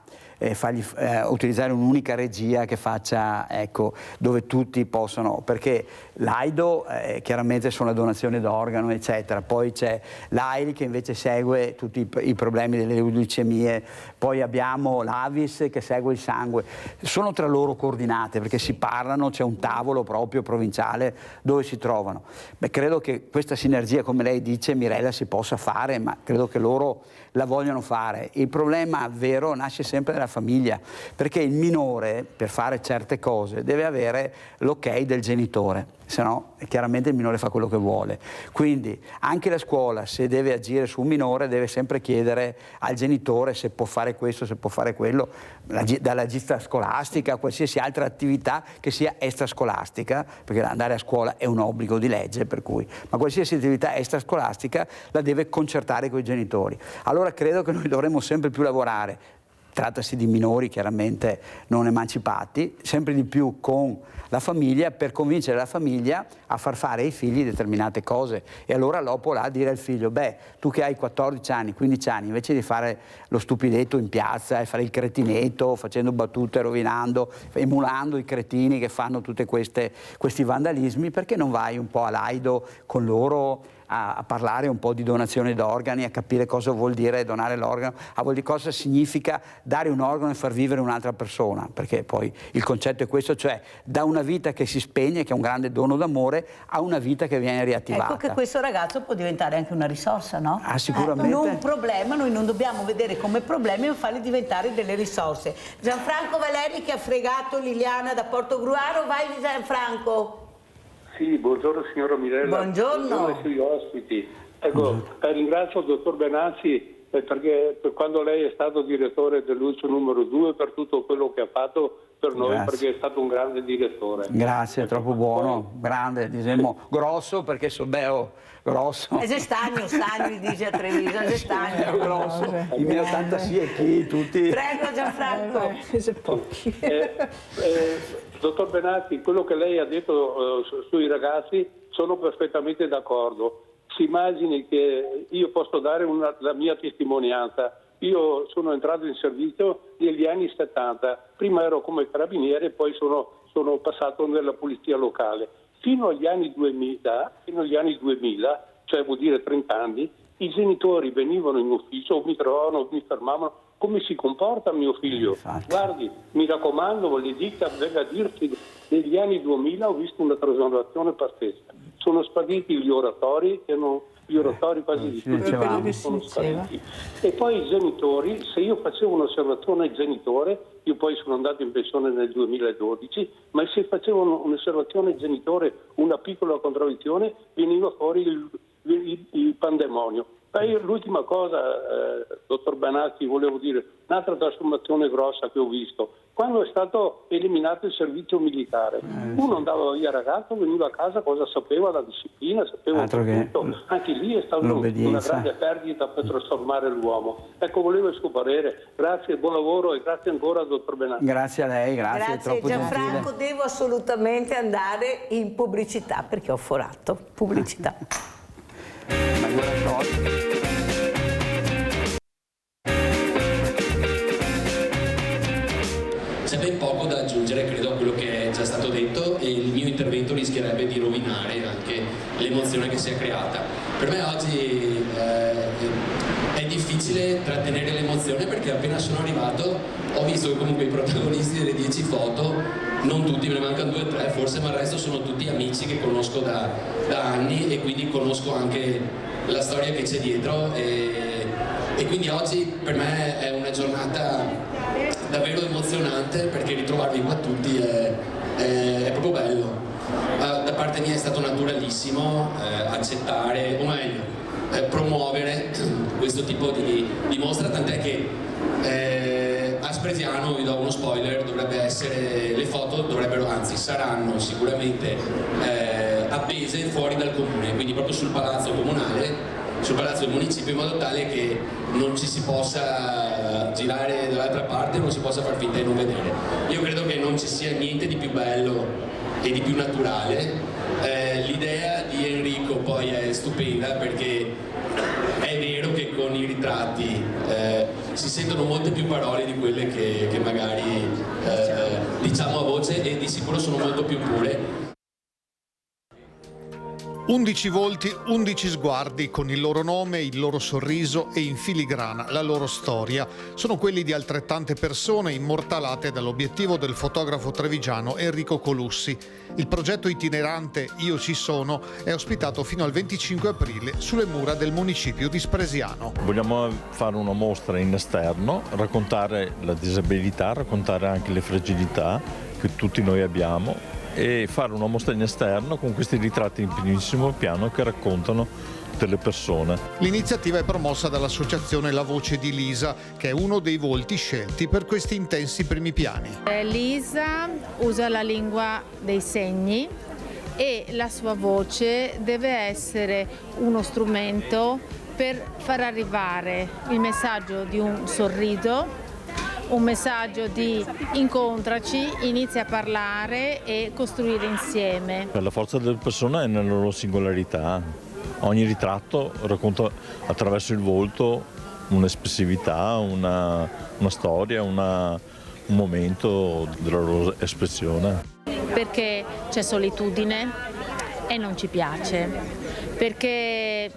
utilizzare un'unica regia che faccia, ecco, dove tutti possono, perché l'AIDO chiaramente sono le donazioni d'organo eccetera, poi c'è l'AIL che invece segue tutti i problemi delle leucemie, poi abbiamo l'AVIS che segue il sangue, sono tra loro coordinate perché si parlano, c'è un tavolo proprio provinciale dove si trovano. Credo che questa sinergia, come lei dice Mirella, si possa fare, ma credo che loro la vogliono fare. Il problema vero nasce sempre dalla famiglia, perché il minore, per fare certe cose, deve avere l'ok del genitore, se no chiaramente il minore fa quello che vuole. Quindi anche la scuola, se deve agire su un minore, deve sempre chiedere al genitore se può fare questo, se può fare quello, dalla gita scolastica a qualsiasi altra attività che sia extrascolastica, perché andare a scuola è un obbligo di legge, per cui, ma qualsiasi attività extrascolastica la deve concertare con i genitori. Allora credo che noi dovremmo sempre più lavorare, trattasi di minori chiaramente non emancipati, sempre di più con la famiglia, per convincere la famiglia a far fare ai figli determinate cose, e allora dopo là dire al figlio: beh, tu che hai 14 anni, 15 anni, invece di fare lo stupidetto in piazza e fare il cretinetto facendo battute, rovinando, emulando i cretini che fanno tutti questi vandalismi, perché non vai un po' all'AIDO con loro a parlare un po' di donazione d'organi, a capire cosa vuol dire donare l'organo, a vuol dire cosa significa dare un organo e far vivere un'altra persona, perché poi il concetto è questo, cioè da una vita che si spegne, che è un grande dono d'amore, a una vita che viene riattivata. Ecco che questo ragazzo può diventare anche una risorsa, no? Ah, sicuramente. Non un problema, noi non dobbiamo vedere come problemi, ma farli diventare delle risorse. Gianfranco Valeri che ha fregato Liliana da Portogruaro, vai Gianfranco. Sì, buongiorno signora Mirella. Buongiorno. Ai suoi ospiti. Ecco, ringrazio il dottor Benazzi perché per quando lei è stato direttore dell'UCO numero 2 per tutto quello che ha fatto per noi. Grazie. Perché è stato un grande direttore. Grazie, è troppo buono, grande, diciamo, grosso perché so bello grosso. È stagno, dice a Treviso, è stagno. Grosso, i miei 86 e chi, tutti. Prego Gianfranco. Dottor Benazzi, quello che lei ha detto sui ragazzi sono perfettamente d'accordo. Si immagini che io posso dare la mia testimonianza. Io sono entrato in servizio negli anni 70, prima ero come carabiniere, poi sono passato nella polizia locale. Fino agli anni 2000, cioè vuol dire 30 anni, i genitori venivano in ufficio, mi trovavano, mi fermavano: come si comporta mio figlio? Guardi, mi raccomando, le dica, venga a dirci, negli anni 2000 ho visto una trasformazione pazzesca. Sono spariti gli oratori, quasi di tutti sono spariti. E poi i genitori, se io facevo un'osservazione al genitore, io poi sono andato in pensione nel 2012, ma se facevo un'osservazione al genitore, una piccola contraddizione, veniva fuori il pandemonio. L'ultima cosa, dottor Benazzi, volevo dire, un'altra trasformazione grossa che ho visto. Quando è stato eliminato il servizio militare, uno andava via ragazzo, veniva a casa, cosa sapeva? La disciplina, sapeva tutto. Anche lì è stata una grande perdita per trasformare l'uomo. Ecco, volevo il suo parere. Grazie, buon lavoro e grazie ancora, dottor Benazzi. Grazie a lei, grazie. Grazie Gianfranco, devo assolutamente andare in pubblicità perché ho forato. Pubblicità. Ma buona sorte. C'è ben poco da aggiungere, credo, a quello che è già stato detto, e il mio intervento rischierebbe di rovinare anche l'emozione che si è creata. Per me oggi è difficile trattenere l'emozione, perché appena sono arrivato ho visto che comunque i protagonisti delle 10 foto, non tutti, me ne mancano 2 o 3 forse, ma il resto sono tutti amici che conosco da anni, e quindi conosco anche la storia che c'è dietro, e quindi oggi per me è una giornata davvero emozionante, perché ritrovarvi qua tutti è proprio bello. Da parte mia è stato naturalissimo accettare, o meglio, promuovere questo tipo di mostra, tant'è che a Spresiano, vi do uno spoiler, le foto dovrebbero, anzi saranno sicuramente appese fuori dal comune, quindi proprio sul palazzo comunale, sul palazzo del municipio, in modo tale che non ci si possa girare dall'altra parte, non si possa far finta di non vedere. Io credo che non ci sia niente di più bello e di più naturale. L'idea di Enrico poi è stupenda, perché è vero che con i ritratti si sentono molte più parole di quelle che magari diciamo a voce, e di sicuro sono molto più pure. 11 volti, 11 sguardi, con il loro nome, il loro sorriso e in filigrana la loro storia. Sono quelli di altrettante persone immortalate dall'obiettivo del fotografo trevigiano Enrico Colussi. Il progetto itinerante Io ci sono è ospitato fino al 25 aprile sulle mura del municipio di Spresiano. Vogliamo fare una mostra in esterno, raccontare la disabilità, raccontare anche le fragilità che tutti noi abbiamo, e fare una mostra in esterno con questi ritratti in primissimo piano che raccontano delle persone. L'iniziativa è promossa dall'associazione La Voce di Lisa, che è uno dei volti scelti per questi intensi primi piani. Lisa usa la lingua dei segni e la sua voce deve essere uno strumento per far arrivare il messaggio di un sorriso, un messaggio di incontraci, inizia a parlare e costruire insieme. La forza delle persone è nella loro singolarità. Ogni ritratto racconta attraverso il volto un'espressività, una storia, un momento della loro espressione. Perché c'è solitudine e non ci piace, perché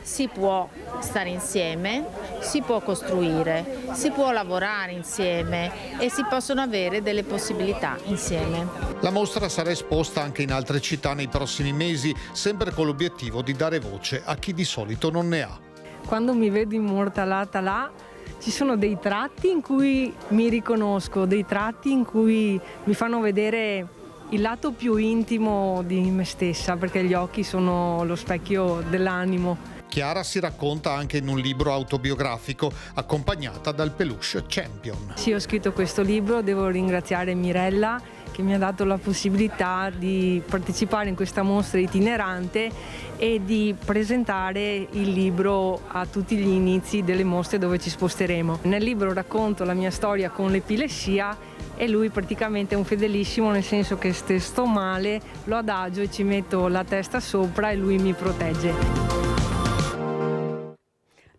si può stare insieme, si può costruire, si può lavorare insieme e si possono avere delle possibilità insieme. La mostra sarà esposta anche in altre città nei prossimi mesi, sempre con l'obiettivo di dare voce a chi di solito non ne ha. Quando mi vedo immortalata là, ci sono dei tratti in cui mi riconosco, dei tratti in cui mi fanno vedere il lato più intimo di me stessa, perché gli occhi sono lo specchio dell'animo. Chiara si racconta anche in un libro autobiografico, accompagnata dal peluche Champion. Sì, ho scritto questo libro, devo ringraziare Mirella che mi ha dato la possibilità di partecipare in questa mostra itinerante e di presentare il libro a tutti gli inizi delle mostre dove ci sposteremo. Nel libro racconto la mia storia con l'epilessia e lui praticamente è un fedelissimo, nel senso che se sto male lo adagio e ci metto la testa sopra e lui mi protegge.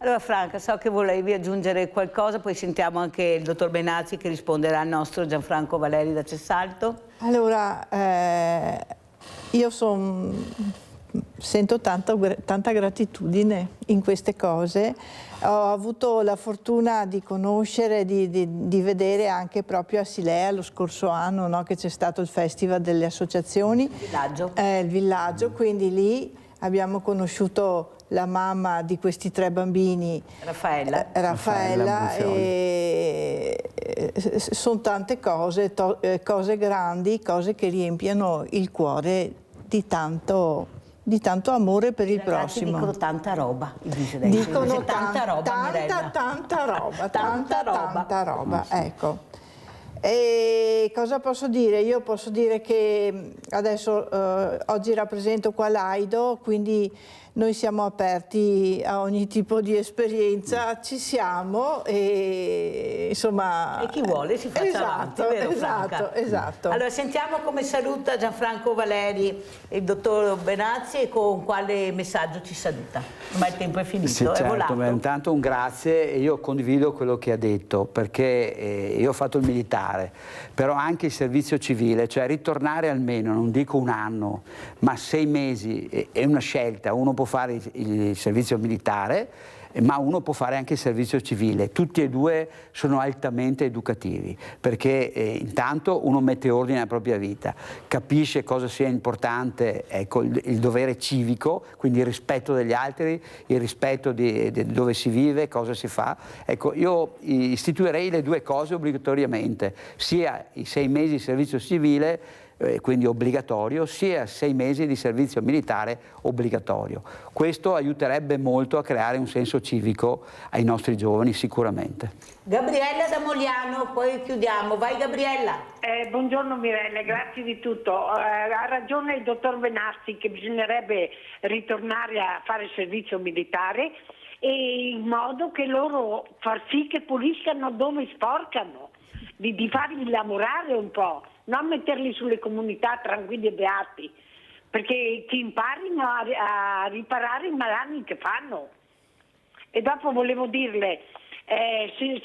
Allora Franca, so che volevi aggiungere qualcosa, poi sentiamo anche il dottor Benazzi che risponderà al nostro Gianfranco Valeri da Cessalto. Allora, io sento tanta gratitudine in queste cose. Ho avuto la fortuna di conoscere, di vedere anche proprio a Silea lo scorso anno, no, che c'è stato il Festival delle Associazioni. Il villaggio, quindi lì abbiamo conosciuto la mamma di questi 3 bambini, Raffaella, e sono tante cose, cose grandi, cose che riempiono il cuore di tanto amore per il prossimo. Dicono tanta roba, dicono tanta roba, ecco. E cosa posso dire? Io posso dire che adesso oggi rappresento qua l'Aido, quindi noi siamo aperti a ogni tipo di esperienza, ci siamo e insomma... E chi vuole si faccia avanti, vero Franca? Esatto. Allora sentiamo come saluta Gianfranco Valeri e il dottor Benazzi e con quale messaggio ci saluta. Ma il tempo è finito, sì, è certo, volato. Intanto un grazie, e io condivido quello che ha detto, perché io ho fatto il militare, però anche il servizio civile, cioè ritornare almeno, non dico un anno, ma 6 mesi è una scelta. Uno può fare il servizio militare, ma uno può fare anche il servizio civile. Tutti e due sono altamente educativi, perché intanto uno mette ordine alla propria vita, capisce cosa sia importante, ecco, il dovere civico, quindi il rispetto degli altri, il rispetto di dove si vive, cosa si fa. Ecco, io istituirei le due cose obbligatoriamente, sia i 6 mesi di servizio civile, quindi obbligatorio, sia 6 mesi di servizio militare obbligatorio. Questo aiuterebbe molto a creare un senso civico ai nostri giovani, sicuramente. Gabriella da Mogliano, poi chiudiamo. Vai Gabriella. Buongiorno Mirella, grazie di tutto. Ha ragione il dottor Benazzi che bisognerebbe ritornare a fare servizio militare e in modo che loro far sì che puliscano dove sporcano, di farli lavorare un po'. Non metterli sulle comunità tranquilli e beati, perché ti imparino a riparare i malanni che fanno. E dopo volevo dirle, se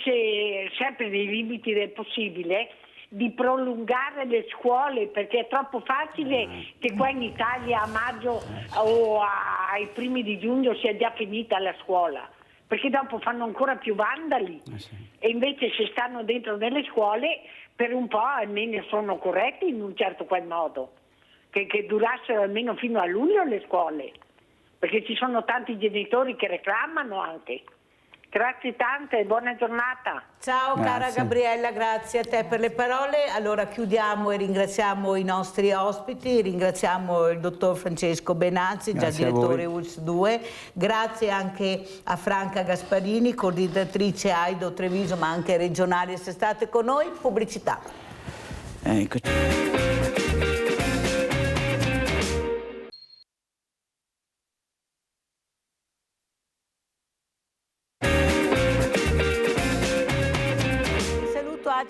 sempre nei limiti del possibile, di prolungare le scuole, perché è troppo facile che qua in Italia a maggio o ai primi di giugno sia già finita la scuola, perché dopo fanno ancora più vandali. E invece se stanno dentro nelle scuole per un po' almeno sono corretti in un certo qual modo, che durassero almeno fino a luglio le scuole, perché ci sono tanti genitori che reclamano anche. Grazie tante e buona giornata. Ciao cara Gabriella, grazie a te per le parole. Allora chiudiamo e ringraziamo i nostri ospiti, ringraziamo il dottor Francesco Benazzi, già direttore ULSS 2, grazie anche a Franca Gasparini, coordinatrice AIDO Treviso ma anche regionale, se state con noi. Pubblicità. Eccoci.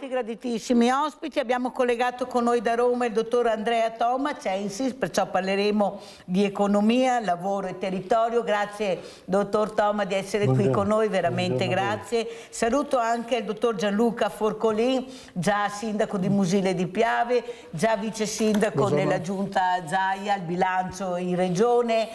Graditissimi ospiti, abbiamo collegato con noi da Roma il dottor Andrea Toma, Censis, perciò parleremo di economia, lavoro e territorio. Grazie dottor Toma di essere qui con noi, veramente grazie. Saluto anche il dottor Gianluca Forcolin, già sindaco di Musile di Piave, già vice sindaco nella giunta Zaia al bilancio in regione,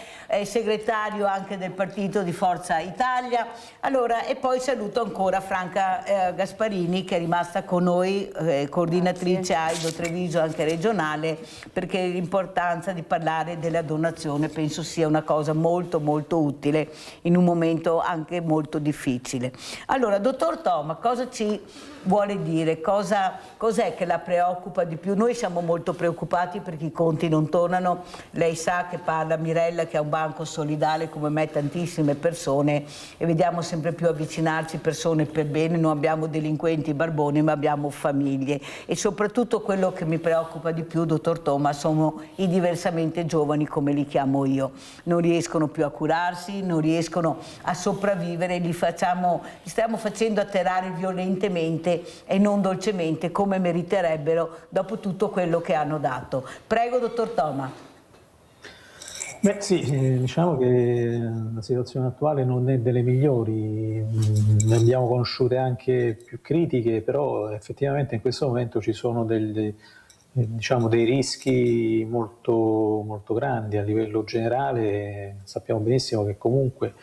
segretario anche del partito di Forza Italia. Allora, e poi saluto ancora Franca Gasparini che è rimasta con noi, coordinatrice AIDO Treviso anche regionale, perché l'importanza di parlare della donazione penso sia una cosa molto molto utile in un momento anche molto difficile. Allora, dottor Toma, cosa ci vuole dire? Cos'è che la preoccupa di più? Noi siamo molto preoccupati perché i conti non tornano. Lei sa che parla Mirella che ha un banco solidale come me, tantissime persone, e vediamo sempre più avvicinarci persone per bene. Non abbiamo delinquenti barboni ma abbiamo famiglie, e soprattutto quello che mi preoccupa di più, dottor Toma, sono i diversamente giovani, come li chiamo io. Non riescono più a curarsi, non riescono a sopravvivere, li stiamo facendo atterrare violentemente e non dolcemente come meriterebbero dopo tutto quello che hanno dato. Prego dottor Toma. Beh sì, diciamo che la situazione attuale non è delle migliori, ne abbiamo conosciute anche più critiche, però effettivamente in questo momento ci sono dei rischi molto, molto grandi a livello generale. Sappiamo benissimo che comunque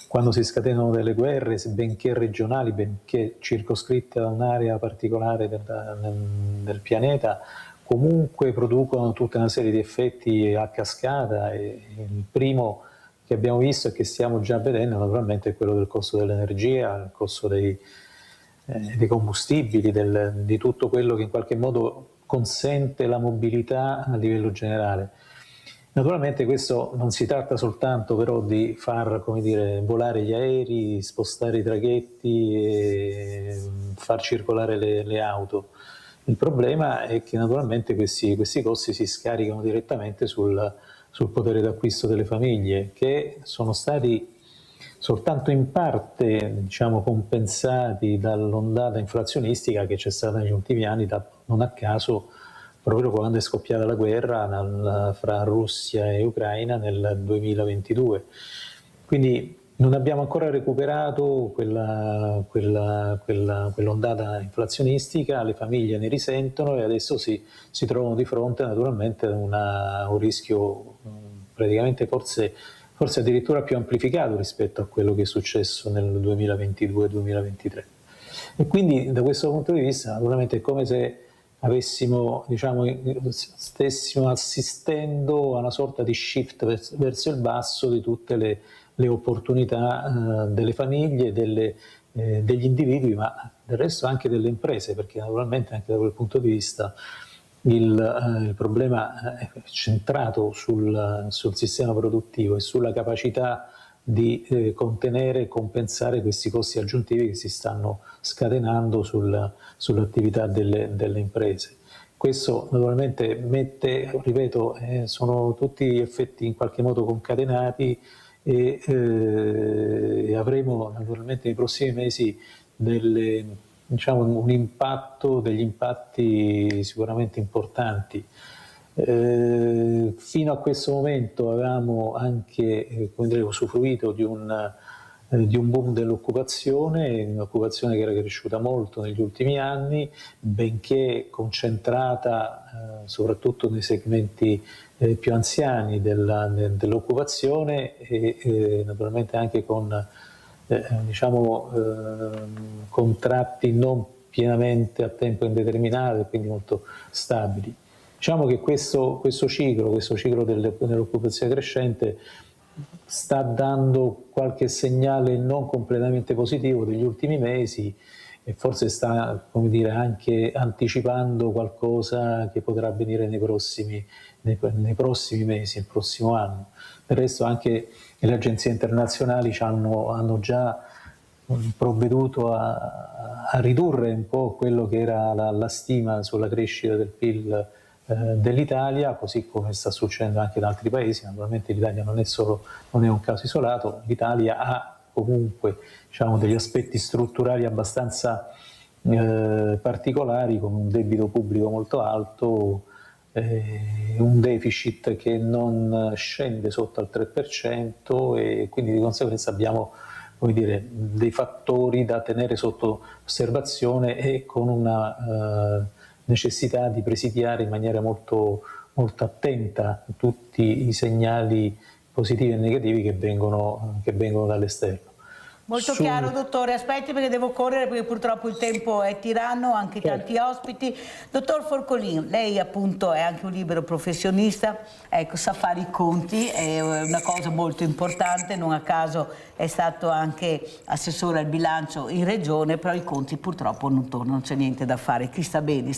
quando si scatenano delle guerre, benché regionali, benché circoscritte da un'area particolare del pianeta, comunque producono tutta una serie di effetti a cascata, e il primo che abbiamo visto e che stiamo già vedendo naturalmente è quello del costo dell'energia, il costo dei combustibili, di tutto quello che in qualche modo consente la mobilità a livello generale. Naturalmente questo non si tratta soltanto però di far, come dire, volare gli aerei, spostare i traghetti e far circolare le auto. Il problema è che naturalmente questi costi si scaricano direttamente sul sul potere d'acquisto delle famiglie, che sono stati soltanto in parte, diciamo, compensati dall'ondata inflazionistica che c'è stata negli ultimi anni, non a caso proprio quando è scoppiata la guerra fra Russia e Ucraina nel 2022. Quindi non abbiamo ancora recuperato quell'ondata inflazionistica, le famiglie ne risentono e adesso si trovano di fronte naturalmente a un rischio praticamente forse addirittura più amplificato rispetto a quello che è successo nel 2022-2023. E quindi da questo punto di vista naturalmente è come se stessimo assistendo a una sorta di shift verso il basso di tutte le opportunità delle famiglie, degli individui, ma del resto anche delle imprese, perché naturalmente anche da quel punto di vista il problema è centrato sul sistema produttivo e sulla capacità di contenere e compensare questi costi aggiuntivi che si stanno scatenando sull'attività delle imprese. Questo naturalmente ripeto, sono tutti effetti in qualche modo concatenati e avremo naturalmente nei prossimi mesi degli impatti sicuramente importanti. Fino a questo momento avevamo anche usufruito di un boom dell'occupazione, un'occupazione che era cresciuta molto negli ultimi anni, benché concentrata soprattutto nei segmenti più anziani dell'occupazione e naturalmente anche con contratti non pienamente a tempo indeterminato e quindi molto stabili. Diciamo che questo ciclo dell'occupazione crescente sta dando qualche segnale non completamente positivo degli ultimi mesi e forse sta, come dire, anche anticipando qualcosa che potrà avvenire nei prossimi mesi, il prossimo anno. Del resto anche le agenzie internazionali hanno già provveduto a ridurre un po' quello che era la stima sulla crescita del PIL dell'Italia, così come sta succedendo anche in altri paesi. Naturalmente l'Italia non è un caso isolato, l'Italia ha comunque degli aspetti strutturali abbastanza particolari, con un debito pubblico molto alto, un deficit che non scende sotto al 3% e quindi di conseguenza abbiamo dei fattori da tenere sotto osservazione e con una necessità di presidiare in maniera molto, molto attenta tutti i segnali positivi e negativi che vengono dall'esterno. Molto chiaro, dottore. Aspetti perché devo correre, perché purtroppo il tempo è tiranno, anche tanti ospiti. Dottor Forcolin, lei appunto è anche un libero professionista, ecco, sa fare i conti, è una cosa molto importante, non a caso è stato anche assessore al bilancio in regione, però i conti purtroppo non tornano, non c'è niente da fare. Chi sta bene,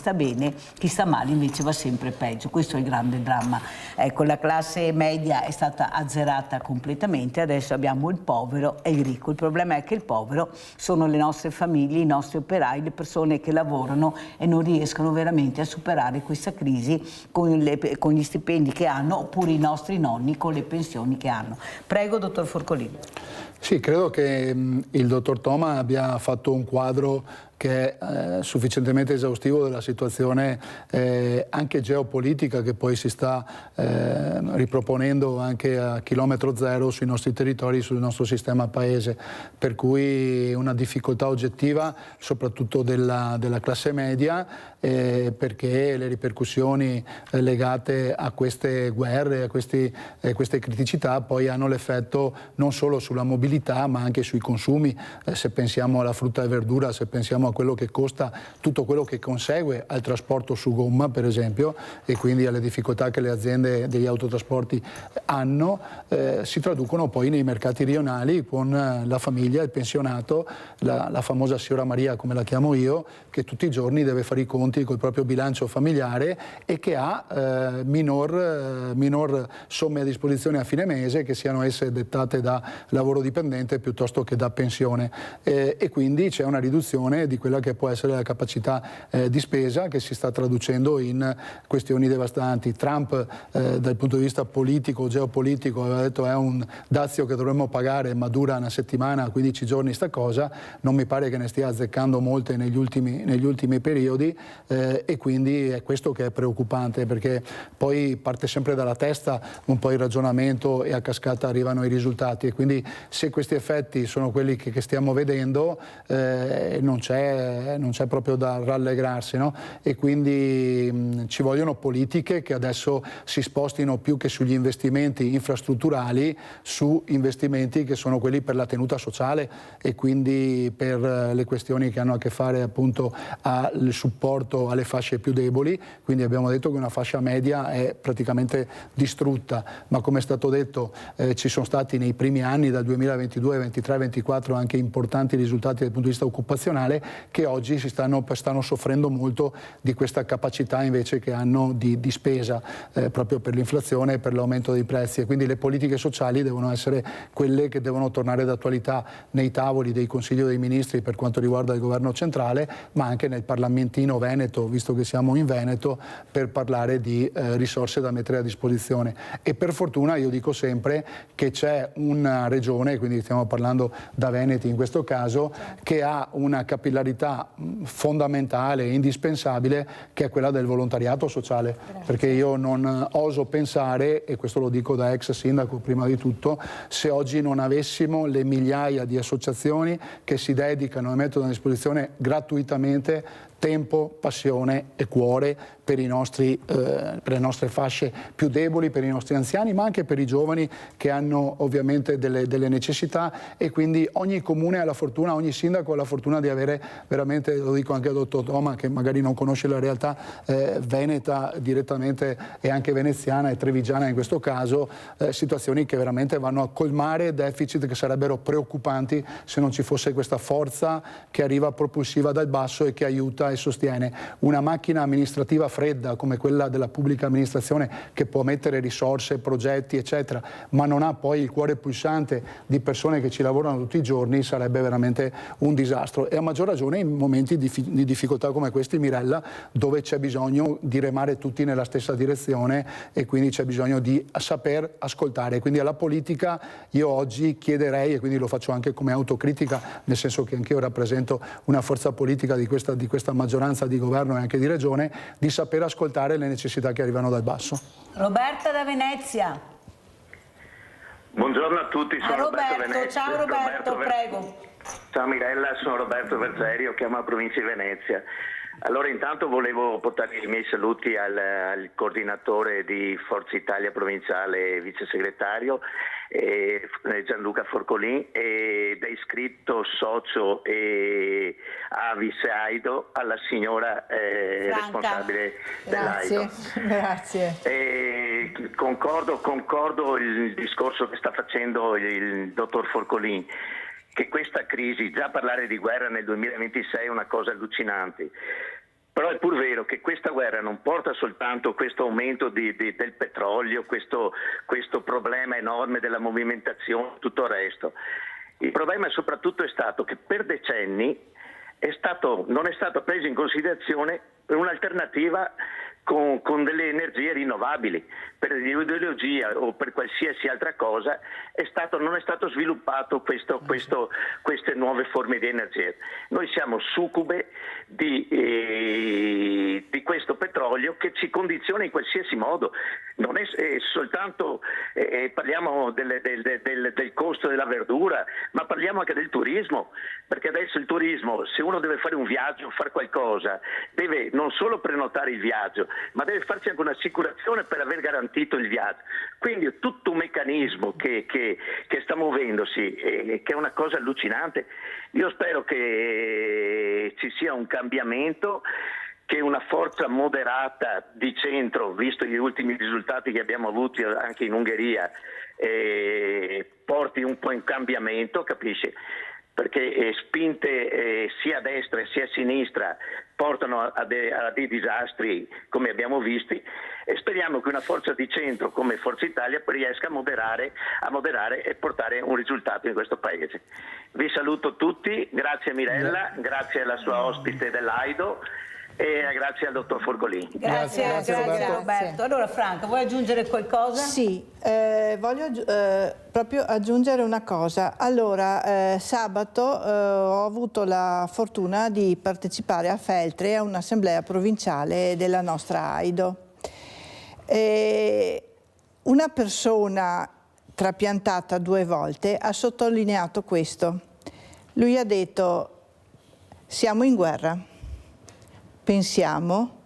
chi sta male invece va sempre peggio. Questo è il grande dramma. Ecco, la classe media è stata azzerata completamente, adesso abbiamo il povero e il ricco. Il problema è che il povero sono le nostre famiglie, i nostri operai, le persone che lavorano e non riescono veramente a superare questa crisi con gli stipendi che hanno, oppure i nostri nonni con le pensioni che hanno. Prego, dottor Forcolin. Sì, credo che il dottor Toma abbia fatto un quadro che è sufficientemente esaustivo della situazione anche geopolitica che poi si sta riproponendo anche a chilometro zero sui nostri territori, sul nostro sistema paese, per cui una difficoltà oggettiva soprattutto della classe media, perché le ripercussioni legate a queste guerre, a queste criticità poi hanno l'effetto non solo sulla mobilità ma anche sui consumi. Se pensiamo alla frutta e verdura, se pensiamo a quello che costa, tutto quello che consegue al trasporto su gomma per esempio, e quindi alle difficoltà che le aziende degli autotrasporti hanno, si traducono poi nei mercati rionali con la famiglia, il pensionato, la famosa signora Maria come la chiamo io, che tutti i giorni deve fare i conti col proprio bilancio familiare e che ha minor somme a disposizione a fine mese, che siano esse dettate da lavoro dipendente piuttosto che da pensione, e quindi c'è una riduzione di di quella che può essere la capacità di spesa, che si sta traducendo in questioni devastanti. Trump dal punto di vista politico, geopolitico, aveva detto è un dazio che dovremmo pagare, ma dura una settimana, 15 giorni sta cosa, non mi pare che ne stia azzeccando molte negli ultimi periodi, e quindi è questo che è preoccupante, perché poi parte sempre dalla testa un po' il ragionamento e a cascata arrivano i risultati, e quindi se questi effetti sono quelli che stiamo vedendo, non c'è proprio da rallegrarsi, no? E quindi ci vogliono politiche che adesso si spostino più che sugli investimenti infrastrutturali su investimenti che sono quelli per la tenuta sociale e quindi per le questioni che hanno a che fare appunto al supporto alle fasce più deboli. Quindi abbiamo detto che una fascia media è praticamente distrutta, ma come è stato detto ci sono stati nei primi anni dal 2022, 23, 24 anche importanti risultati dal punto di vista occupazionale, che oggi stanno soffrendo molto di questa capacità invece che hanno di spesa, proprio per l'inflazione e per l'aumento dei prezzi, e quindi le politiche sociali devono essere quelle che devono tornare d'attualità nei tavoli dei Consigli dei Ministri per quanto riguarda il governo centrale, ma anche nel Parlamentino veneto, visto che siamo in Veneto, per parlare di risorse da mettere a disposizione. E per fortuna io dico sempre che c'è una regione, quindi stiamo parlando da Veneti in questo caso, che ha una capillarità fondamentale e indispensabile, che è quella del volontariato sociale. Perché io non oso pensare, e questo lo dico da ex sindaco prima di tutto, se oggi non avessimo le migliaia di associazioni che si dedicano e mettono a disposizione gratuitamente tempo, passione e cuore per le nostre fasce più deboli, per i nostri anziani, ma anche per i giovani che hanno ovviamente delle necessità, e quindi ogni comune ha la fortuna, ogni sindaco ha la fortuna di avere veramente, lo dico anche al dottor Toma che magari non conosce la realtà veneta direttamente e anche veneziana e trevigiana in questo caso, situazioni che veramente vanno a colmare deficit che sarebbero preoccupanti se non ci fosse questa forza che arriva propulsiva dal basso e che aiuta e sostiene. Una macchina amministrativa fredda come quella della pubblica amministrazione, che può mettere risorse, progetti eccetera, ma non ha poi il cuore pulsante di persone che ci lavorano tutti i giorni, sarebbe veramente un disastro, e a maggior ragione in momenti di difficoltà come questi, Mirella, dove c'è bisogno di remare tutti nella stessa direzione e quindi c'è bisogno di saper ascoltare. Quindi alla politica io oggi chiederei, e quindi lo faccio anche come autocritica, nel senso che anch'io rappresento una forza politica di questa maggioranza di governo e anche di regione, di saper ascoltare le necessità che arrivano dal basso. Roberta da Venezia. Buongiorno a tutti, sono Roberto Venezia. Ciao Roberto, prego. Ciao Mirella, sono Roberto Verzerio, chiamo la provincia di Venezia. Allora intanto volevo portare i miei saluti al coordinatore di Forza Italia provinciale e vice segretario Gianluca Forcolin, ed è iscritto socio Avis Aido alla signora responsabile dell'Aido. Grazie. Concordo il discorso che sta facendo il dottor Forcolin, che questa crisi, già parlare di guerra nel 2026 è una cosa allucinante, però è pur vero che questa guerra non porta soltanto questo aumento del petrolio, questo problema enorme della movimentazione, tutto il resto. Il problema soprattutto è stato che per decenni non è stato preso in considerazione un'alternativa con delle energie rinnovabili. Per l'ideologia o per qualsiasi altra cosa non è stato sviluppato queste nuove forme di energia. Noi siamo succube di questo petrolio che ci condiziona in qualsiasi modo. Non è soltanto parliamo del costo della verdura, ma parliamo anche del turismo, perché adesso il turismo, se uno deve fare un viaggio, fare qualcosa, deve non solo prenotare il viaggio, ma deve farci anche un'assicurazione per aver garantito il viaggio. Quindi è tutto un meccanismo che sta muovendosi, che è una cosa allucinante. Io spero che ci sia un cambiamento, che una forza moderata di centro, visto gli ultimi risultati che abbiamo avuto anche in Ungheria, porti un po' in cambiamento, capisci? perché spinte sia a destra sia a sinistra portano a dei disastri come abbiamo visti, e speriamo che una forza di centro come Forza Italia riesca a moderare e portare un risultato in questo Paese. Vi saluto tutti, grazie a Mirella, grazie alla sua ospite dell'Aido e grazie al dottor Forcolini. Grazie Roberto. Allora Franca, vuoi aggiungere qualcosa? Sì, voglio proprio aggiungere una cosa. Allora, sabato ho avuto la fortuna di partecipare a Feltre a un'assemblea provinciale della nostra Aido. Una persona trapiantata 2 volte ha sottolineato questo. Lui ha detto: siamo in guerra. Pensiamo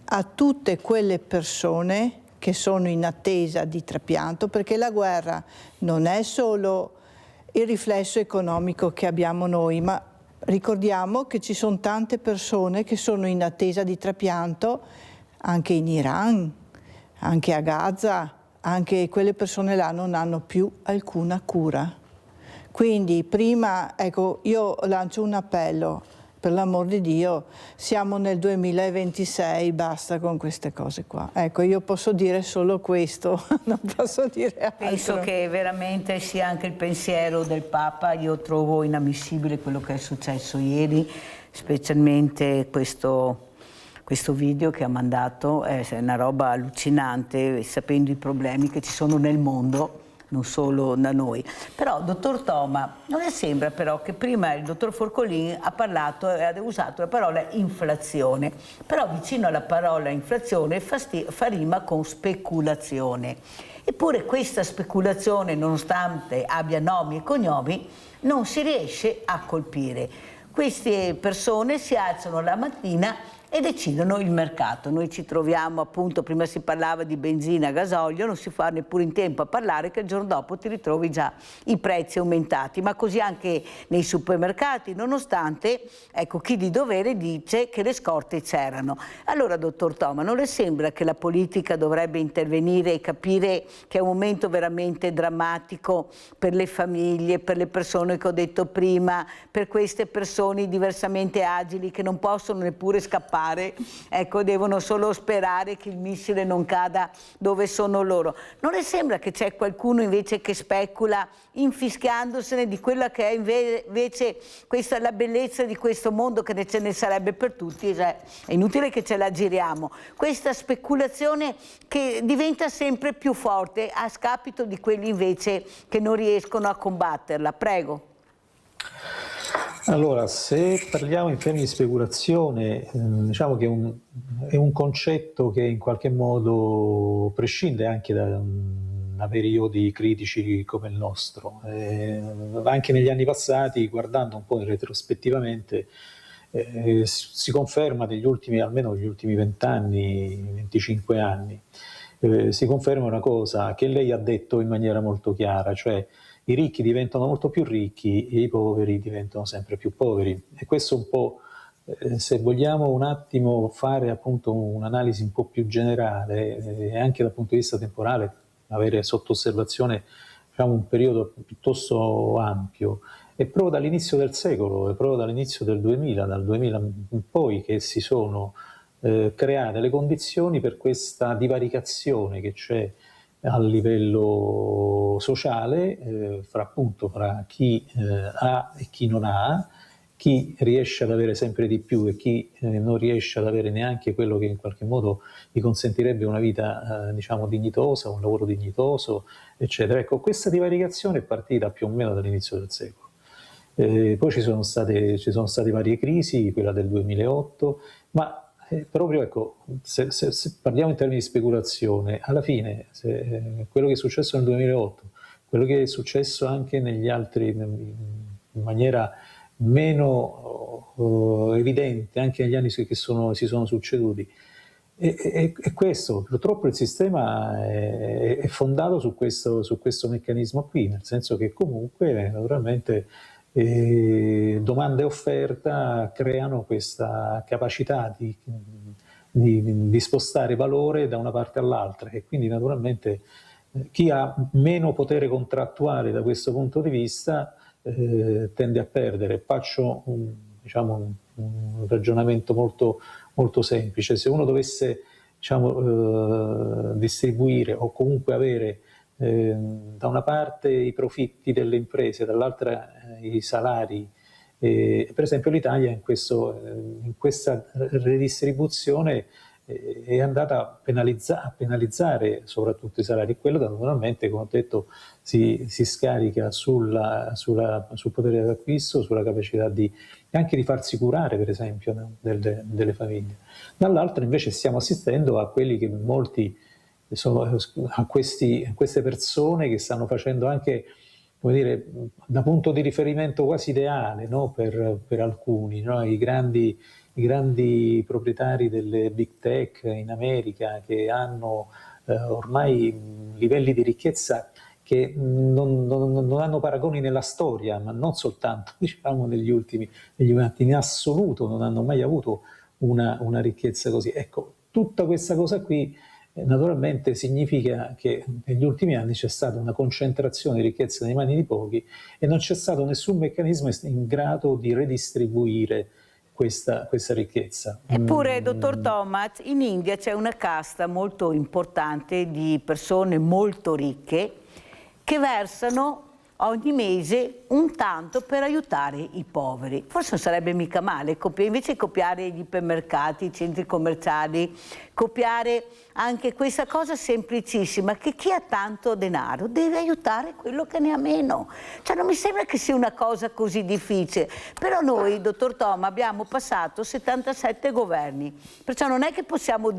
a tutte quelle persone che sono in attesa di trapianto, perché la guerra non è solo il riflesso economico che abbiamo noi, ma ricordiamo che ci sono tante persone che sono in attesa di trapianto anche in Iran, anche a Gaza, anche quelle persone là non hanno più alcuna cura. Quindi prima, ecco, io lancio un appello. Per l'amor di Dio, siamo nel 2026, basta con queste cose qua. Ecco, io posso dire solo questo, non posso dire altro. Penso che veramente sia anche il pensiero del Papa. Io trovo inammissibile quello che è successo ieri, specialmente questo video che ha mandato, è una roba allucinante, sapendo i problemi che ci sono nel mondo, non solo da noi. Però, dottor Toma, non le sembra però che prima il dottor Forcolin ha parlato e ha usato la parola inflazione, però vicino alla parola inflazione fa rima con speculazione. Eppure questa speculazione, nonostante abbia nomi e cognomi, non si riesce a colpire. Queste persone si alzano la mattina e decidono il mercato. Noi ci troviamo, appunto, prima si parlava di benzina, gasolio, non si fa neppure in tempo a parlare che il giorno dopo ti ritrovi già i prezzi aumentati, ma così anche nei supermercati, nonostante, ecco, chi di dovere dice che le scorte c'erano. Allora, dottor Toma, non le sembra che la politica dovrebbe intervenire e capire che è un momento veramente drammatico per le famiglie, per le persone che ho detto prima, per queste persone diversamente agili che non possono neppure scappare, ecco, devono solo sperare che il missile non cada dove sono loro. Non le sembra che c'è qualcuno invece che specula infischiandosene di quella che è invece questa la bellezza di questo mondo, che ce ne sarebbe per tutti, cioè, è inutile che ce la giriamo. Questa speculazione che diventa sempre più forte a scapito di quelli invece che non riescono a combatterla. Prego. Allora, se parliamo in termini di speculazione, diciamo che è un concetto che in qualche modo prescinde anche da periodi critici come il nostro. Anche negli anni passati, guardando un po' retrospettivamente, si conferma almeno negli ultimi 20 anni, 25 anni, si conferma una cosa che lei ha detto in maniera molto chiara, cioè i ricchi diventano molto più ricchi e i poveri diventano sempre più poveri. E questo un po', se vogliamo un attimo fare appunto un'analisi un po' più generale, e anche dal punto di vista temporale, avere sotto osservazione, diciamo, un periodo piuttosto ampio, è proprio dall'inizio del secolo, è proprio dall'inizio del 2000, dal 2000 in poi, che si sono create le condizioni per questa divaricazione che c'è a livello sociale, fra chi ha e chi non ha, chi riesce ad avere sempre di più e chi non riesce ad avere neanche quello che in qualche modo gli consentirebbe una vita diciamo dignitosa, un lavoro dignitoso, eccetera. Ecco, questa divaricazione è partita più o meno dall'inizio del secolo. Poi ci sono state varie crisi, quella del 2008, ma proprio, ecco, se parliamo in termini di speculazione, alla fine quello che è successo nel 2008, quello che è successo anche negli altri, in maniera meno evidente, anche negli anni che si sono succeduti, è questo. Purtroppo il sistema è fondato su questo meccanismo qui, nel senso che comunque naturalmente domanda e offerta creano questa capacità di spostare valore da una parte all'altra, e quindi naturalmente chi ha meno potere contrattuale da questo punto di vista tende a perdere. Faccio un ragionamento molto, molto semplice. Se uno dovesse distribuire o comunque avere da una parte i profitti delle imprese, dall'altra i salari, per esempio l'Italia in questa redistribuzione è andata a penalizzare soprattutto i salari, quello naturalmente, come ho detto, si scarica sul potere d'acquisto, sulla capacità anche di farsi curare, per esempio, delle famiglie. Dall'altro invece stiamo assistendo a quelli che molti a queste persone che stanno facendo anche, come dire, da punto di riferimento quasi ideale, no? per alcuni, no? I grandi proprietari delle big tech in America, che hanno ormai livelli di ricchezza che non hanno paragoni nella storia, ma non soltanto negli ultimi anni, in assoluto non hanno mai avuto una ricchezza così. Ecco, tutta questa cosa qui naturalmente significa che negli ultimi anni c'è stata una concentrazione di ricchezza nelle mani di pochi e non c'è stato nessun meccanismo in grado di redistribuire questa ricchezza. Eppure, dottor Thomas, in India c'è una casta molto importante di persone molto ricche che versano ogni mese un tanto per aiutare i poveri. Forse non sarebbe mica male, invece di copiare gli ipermercati, i centri commerciali, copiare anche questa cosa semplicissima, che chi ha tanto denaro deve aiutare quello che ne ha meno. Cioè non mi sembra che sia una cosa così difficile, però noi, dottor Thomas, abbiamo passato 77 governi, perciò non è che possiamo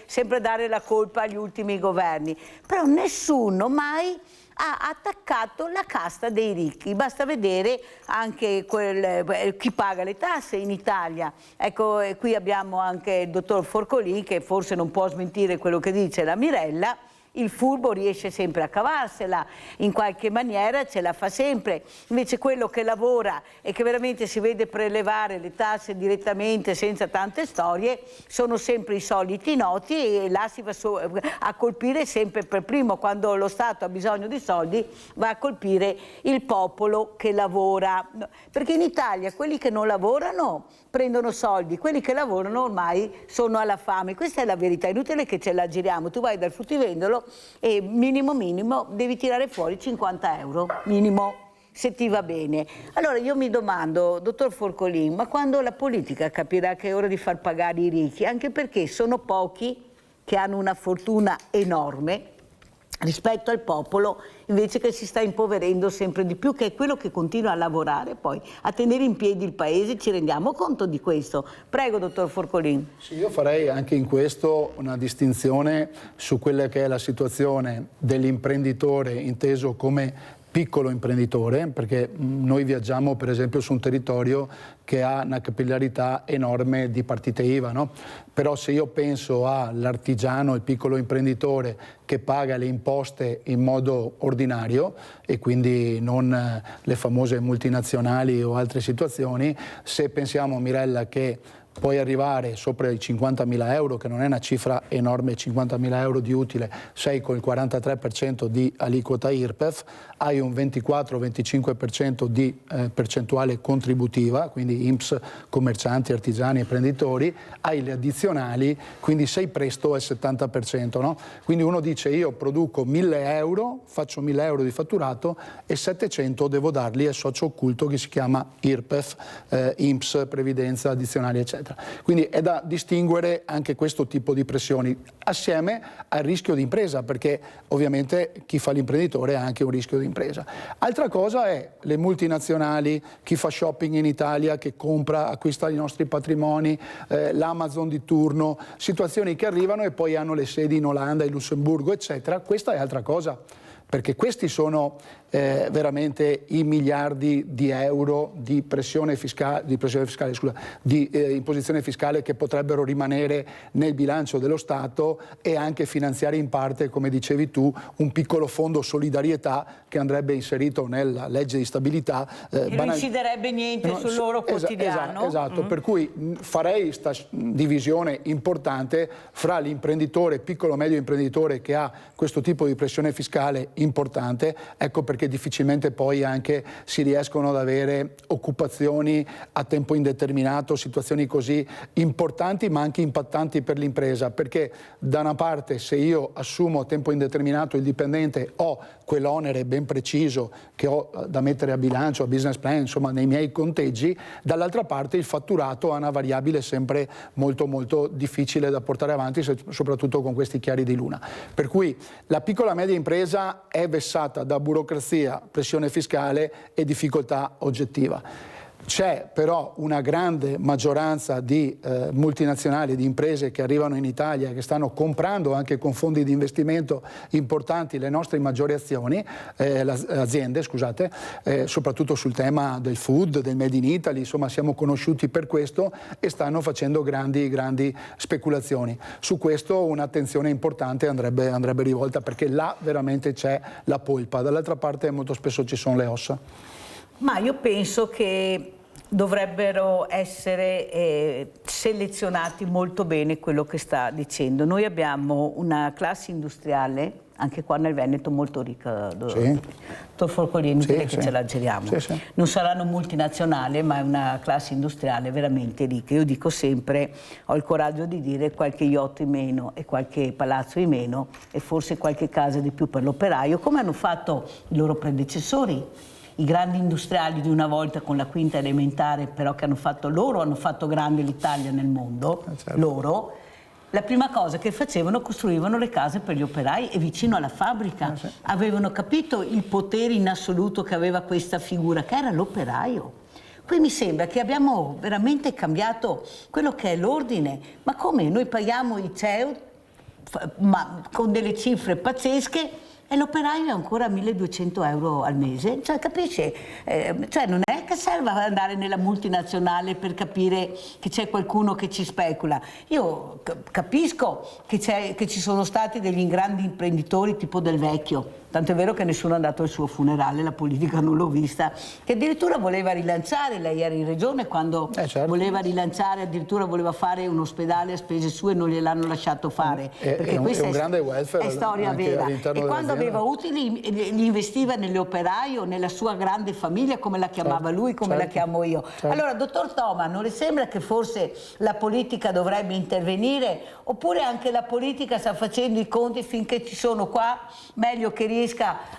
sempre dare la colpa agli ultimi governi, però nessuno mai ha attaccato la casta dei ricchi. Basta vedere anche chi paga le tasse in Italia. Ecco, qui abbiamo anche il dottor Forcolin, che forse non può smentire quello che dice la Mirella. Il furbo riesce sempre a cavarsela, in qualche maniera ce la fa sempre. Invece quello che lavora e che veramente si vede prelevare le tasse direttamente senza tante storie sono sempre i soliti noti, e là si va a colpire sempre per primo. Quando lo Stato ha bisogno di soldi va a colpire il popolo che lavora. Perché in Italia quelli che non lavorano prendono soldi, quelli che lavorano ormai sono alla fame. Questa è la verità, è inutile che ce la giriamo. Tu vai dal fruttivendolo e minimo devi tirare fuori 50 euro, minimo, se ti va bene. Allora io mi domando, dottor Forcolin, ma quando la politica capirà che è ora di far pagare i ricchi, anche perché sono pochi che hanno una fortuna enorme rispetto al popolo invece che si sta impoverendo sempre di più, che è quello che continua a lavorare poi a tenere in piedi il paese. Ci rendiamo conto di questo? Prego, dottor Forcolin. Sì, io farei anche in questo una distinzione su quella che è la situazione dell'imprenditore inteso come piccolo imprenditore, perché noi viaggiamo per esempio su un territorio che ha una capillarità enorme di partite IVA, no? Però se io penso all'artigiano, il piccolo imprenditore che paga le imposte in modo ordinario e quindi non le famose multinazionali o altre situazioni, se pensiamo, Mirella, che puoi arrivare sopra i 50.000 euro, che non è una cifra enorme, 50.000 euro di utile, sei con il 43% di aliquota IRPEF, hai un 24-25% di percentuale contributiva, quindi INPS, commercianti, artigiani, imprenditori, hai le addizionali, quindi sei presto al 70%. No? Quindi uno dice io produco 1.000 euro, faccio 1.000 euro di fatturato e 700 devo darli al socio occulto che si chiama IRPEF, INPS, previdenza, addizionali, eccetera. Quindi è da distinguere anche questo tipo di pressioni assieme al rischio di impresa, perché ovviamente chi fa l'imprenditore ha anche un rischio di impresa. Altra cosa è le multinazionali, chi fa shopping in Italia, che compra, acquista i nostri patrimoni, l'Amazon di turno, situazioni che arrivano e poi hanno le sedi in Olanda, in Lussemburgo, eccetera. Questa è altra cosa, perché questi sono veramente i miliardi di euro di imposizione fiscale che potrebbero rimanere nel bilancio dello Stato e anche finanziare in parte, come dicevi tu, un piccolo fondo solidarietà che andrebbe inserito nella legge di stabilità. Non inciderebbe niente sul loro quotidiano. Esatto, per cui farei questa divisione importante fra l'imprenditore, piccolo medio imprenditore che ha questo tipo di pressione fiscale importante, ecco perché difficilmente poi anche si riescono ad avere occupazioni a tempo indeterminato, situazioni così importanti ma anche impattanti per l'impresa, perché da una parte se io assumo a tempo indeterminato il dipendente ho quell'onere ben preciso che ho da mettere a bilancio, a business plan, insomma nei miei conteggi, dall'altra parte il fatturato ha una variabile sempre molto molto difficile da portare avanti, soprattutto con questi chiari di luna. Per cui la piccola e media impresa è vessata da burocrazia, pressione fiscale e difficoltà oggettiva. C'è però una grande maggioranza di multinazionali, di imprese che arrivano in Italia, che stanno comprando anche con fondi di investimento importanti le nostre maggiori aziende, scusate, soprattutto sul tema del food, del Made in Italy, insomma siamo conosciuti per questo e stanno facendo grandi speculazioni. Su questo un'attenzione importante andrebbe rivolta, perché là veramente c'è la polpa, dall'altra parte molto spesso ci sono le ossa. Ma io penso che dovrebbero essere selezionati molto bene quello che sta dicendo. Noi abbiamo una classe industriale, anche qua nel Veneto, molto ricca. Dottor Forcolini, inutile che ce la giriamo. Non saranno multinazionali, ma è una classe industriale veramente ricca. Io dico sempre, ho il coraggio di dire qualche yacht in meno e qualche palazzo in meno e forse qualche casa di più per l'operaio, come hanno fatto i loro predecessori. I grandi industriali di una volta con la quinta elementare, però che hanno fatto grande l'Italia nel mondo, loro, la prima cosa che facevano, costruivano le case per gli operai e vicino alla fabbrica. Avevano capito il potere in assoluto che aveva questa figura, che era l'operaio. Qui mi sembra che abbiamo veramente cambiato quello che è l'ordine. Ma come? Noi paghiamo i CEU ma con delle cifre pazzesche, e l'operaio è ancora 1.200 euro al mese, cioè capisce? Cioè non è che serva andare nella multinazionale per capire che c'è qualcuno che ci specula. Io capisco che ci sono stati degli grandi imprenditori tipo Del Vecchio, tanto è vero che nessuno è andato al suo funerale, la politica non l'ho vista, che addirittura voleva rilanciare, lei era in regione quando voleva rilanciare, addirittura voleva fare un ospedale a spese sue e non gliel'hanno lasciato fare, perché questa è un grande welfare, è storia vera. E quando aveva utili li investiva nell'operaio, nella sua grande famiglia, come la chiamava lui, come la chiamo io. Allora, dottor Toma, non le sembra che forse la politica dovrebbe intervenire, oppure anche la politica sta facendo i conti finché ci sono qua, meglio che riesca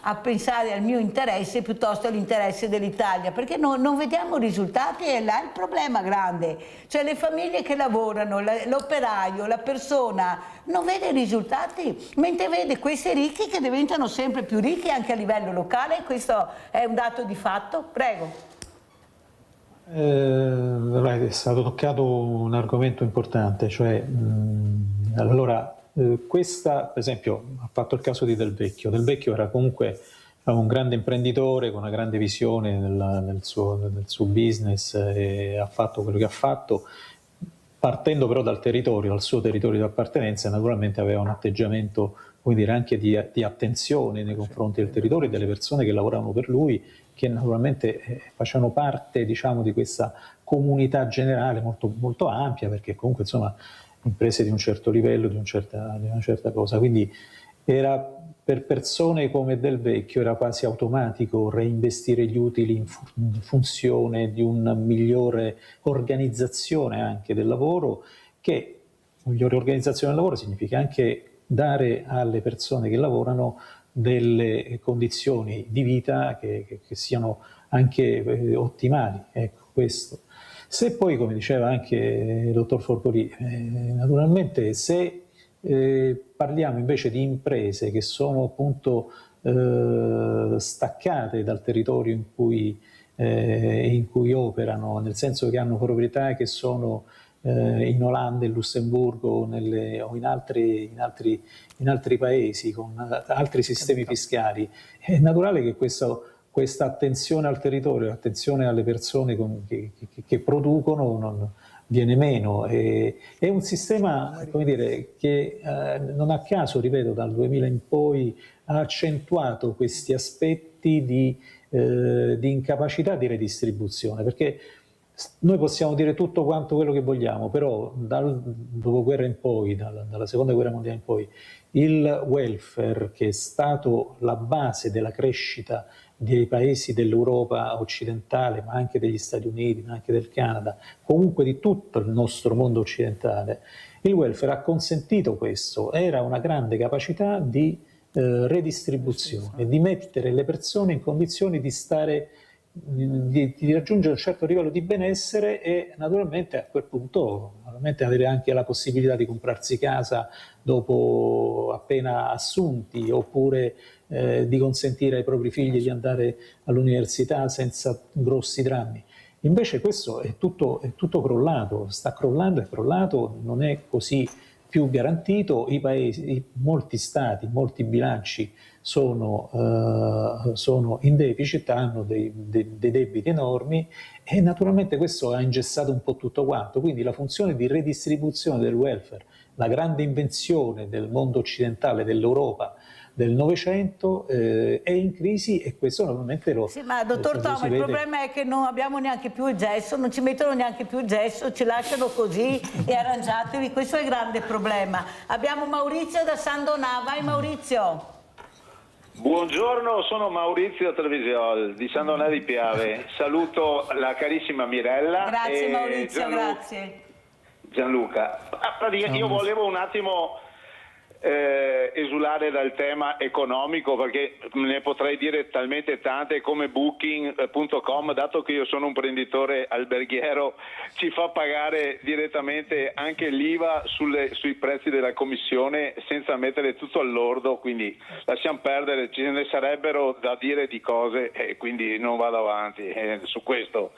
a pensare al mio interesse piuttosto all'interesse dell'Italia, perché non vediamo risultati, e là è il problema grande, cioè le famiglie che lavorano, l'operaio, la persona non vede risultati, mentre vede questi ricchi che diventano sempre più ricchi anche a livello locale. Questo è un dato di fatto. Prego. È stato toccato un argomento importante, cioè questa, per esempio, ha fatto il caso di Del Vecchio. Del Vecchio era comunque un grande imprenditore con una grande visione nel suo business, e ha fatto quello che ha fatto, partendo però dal suo territorio di appartenenza. Naturalmente aveva un atteggiamento, come dire, anche di attenzione nei confronti del territorio e delle persone che lavoravano per lui, che naturalmente facevano parte, diciamo, di questa comunità generale molto, molto ampia, perché comunque insomma imprese di un certo livello, di una certa cosa. Quindi era, per persone come Del Vecchio, era quasi automatico reinvestire gli utili in funzione di una migliore organizzazione anche del lavoro, che migliore organizzazione del lavoro significa anche dare alle persone che lavorano delle condizioni di vita che siano anche ottimali. Ecco, questo. Se poi, come diceva anche il dottor Forcolini, naturalmente se parliamo invece di imprese che sono appunto staccate dal territorio in cui operano, nel senso che hanno proprietà che sono in Olanda, in Lussemburgo o in altri paesi con altri sistemi fiscali, è naturale che questa attenzione al territorio, attenzione alle persone che producono non viene meno. È un sistema, come dire, che non a caso, ripeto, dal 2000 in poi ha accentuato questi aspetti di incapacità di redistribuzione, perché Noi possiamo dire tutto quanto quello che vogliamo, però dal dopoguerra in poi, dalla seconda guerra mondiale in poi, il welfare, che è stato la base della crescita dei paesi dell'Europa occidentale, ma anche degli Stati Uniti, ma anche del Canada, comunque di tutto il nostro mondo occidentale, il welfare ha consentito questo, era una grande capacità di redistribuzione, di mettere le persone in condizioni di stare, di raggiungere un certo livello di benessere e naturalmente a quel punto avere anche la possibilità di comprarsi casa dopo appena assunti, oppure di consentire ai propri figli di andare all'università senza grossi drammi. Invece questo è tutto crollato, sta crollando, è crollato, non è così più garantito. I paesi, molti stati, molti bilanci sono in deficit, hanno dei debiti enormi e naturalmente questo ha ingessato un po' tutto quanto. Quindi la funzione di redistribuzione del welfare, la grande invenzione del mondo occidentale, dell'Europa del Novecento, è in crisi, e questo normalmente lo... Sì, ma dottor Toma, il problema è che non abbiamo neanche più il gesso, non ci mettono neanche più il gesso, ci lasciano così e arrangiatevi, questo è il grande problema. Abbiamo Maurizio da San Donà, vai Maurizio. Buongiorno, sono Maurizio Trevisiol di San Donà di Piave, saluto la carissima Mirella. Grazie Maurizio, grazie. Gianluca, io volevo un attimo esulare dal tema economico, perché ne potrei dire talmente tante, come Booking.com, dato che io sono un imprenditore alberghiero, ci fa pagare direttamente anche l'IVA sui prezzi della commissione senza mettere tutto al lordo, quindi lasciamo perdere, ce ne sarebbero da dire di cose e quindi non vado avanti su questo.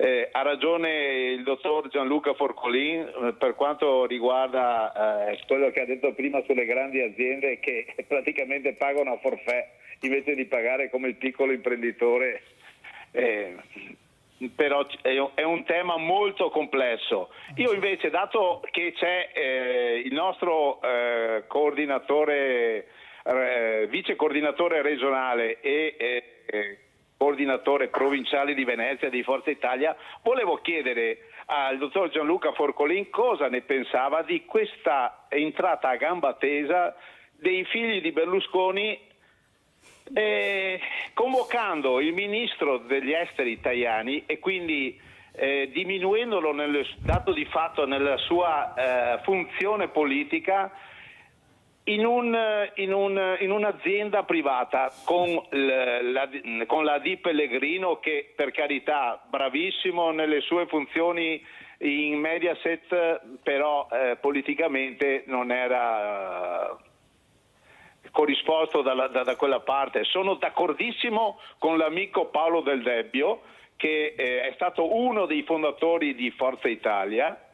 Ha ragione il dottor Gianluca Forcolin per quanto riguarda quello che ha detto prima sulle grandi aziende che praticamente pagano a forfait invece di pagare come il piccolo imprenditore, però è un tema molto complesso. Io invece, dato che c'è il nostro vice coordinatore regionale e coordinatore provinciale di Venezia di Forza Italia, volevo chiedere al dottor Gianluca Forcolin cosa ne pensava di questa entrata a gamba tesa dei figli di Berlusconi, convocando il ministro degli esteri Tajani e quindi diminuendolo dato di fatto nella sua funzione politica in un'azienda privata con la Di Pellegrino, che per carità bravissimo nelle sue funzioni in Mediaset, però politicamente non era corrisposto da quella parte. Sono d'accordissimo con l'amico Paolo Del Debbio, che è stato uno dei fondatori di Forza Italia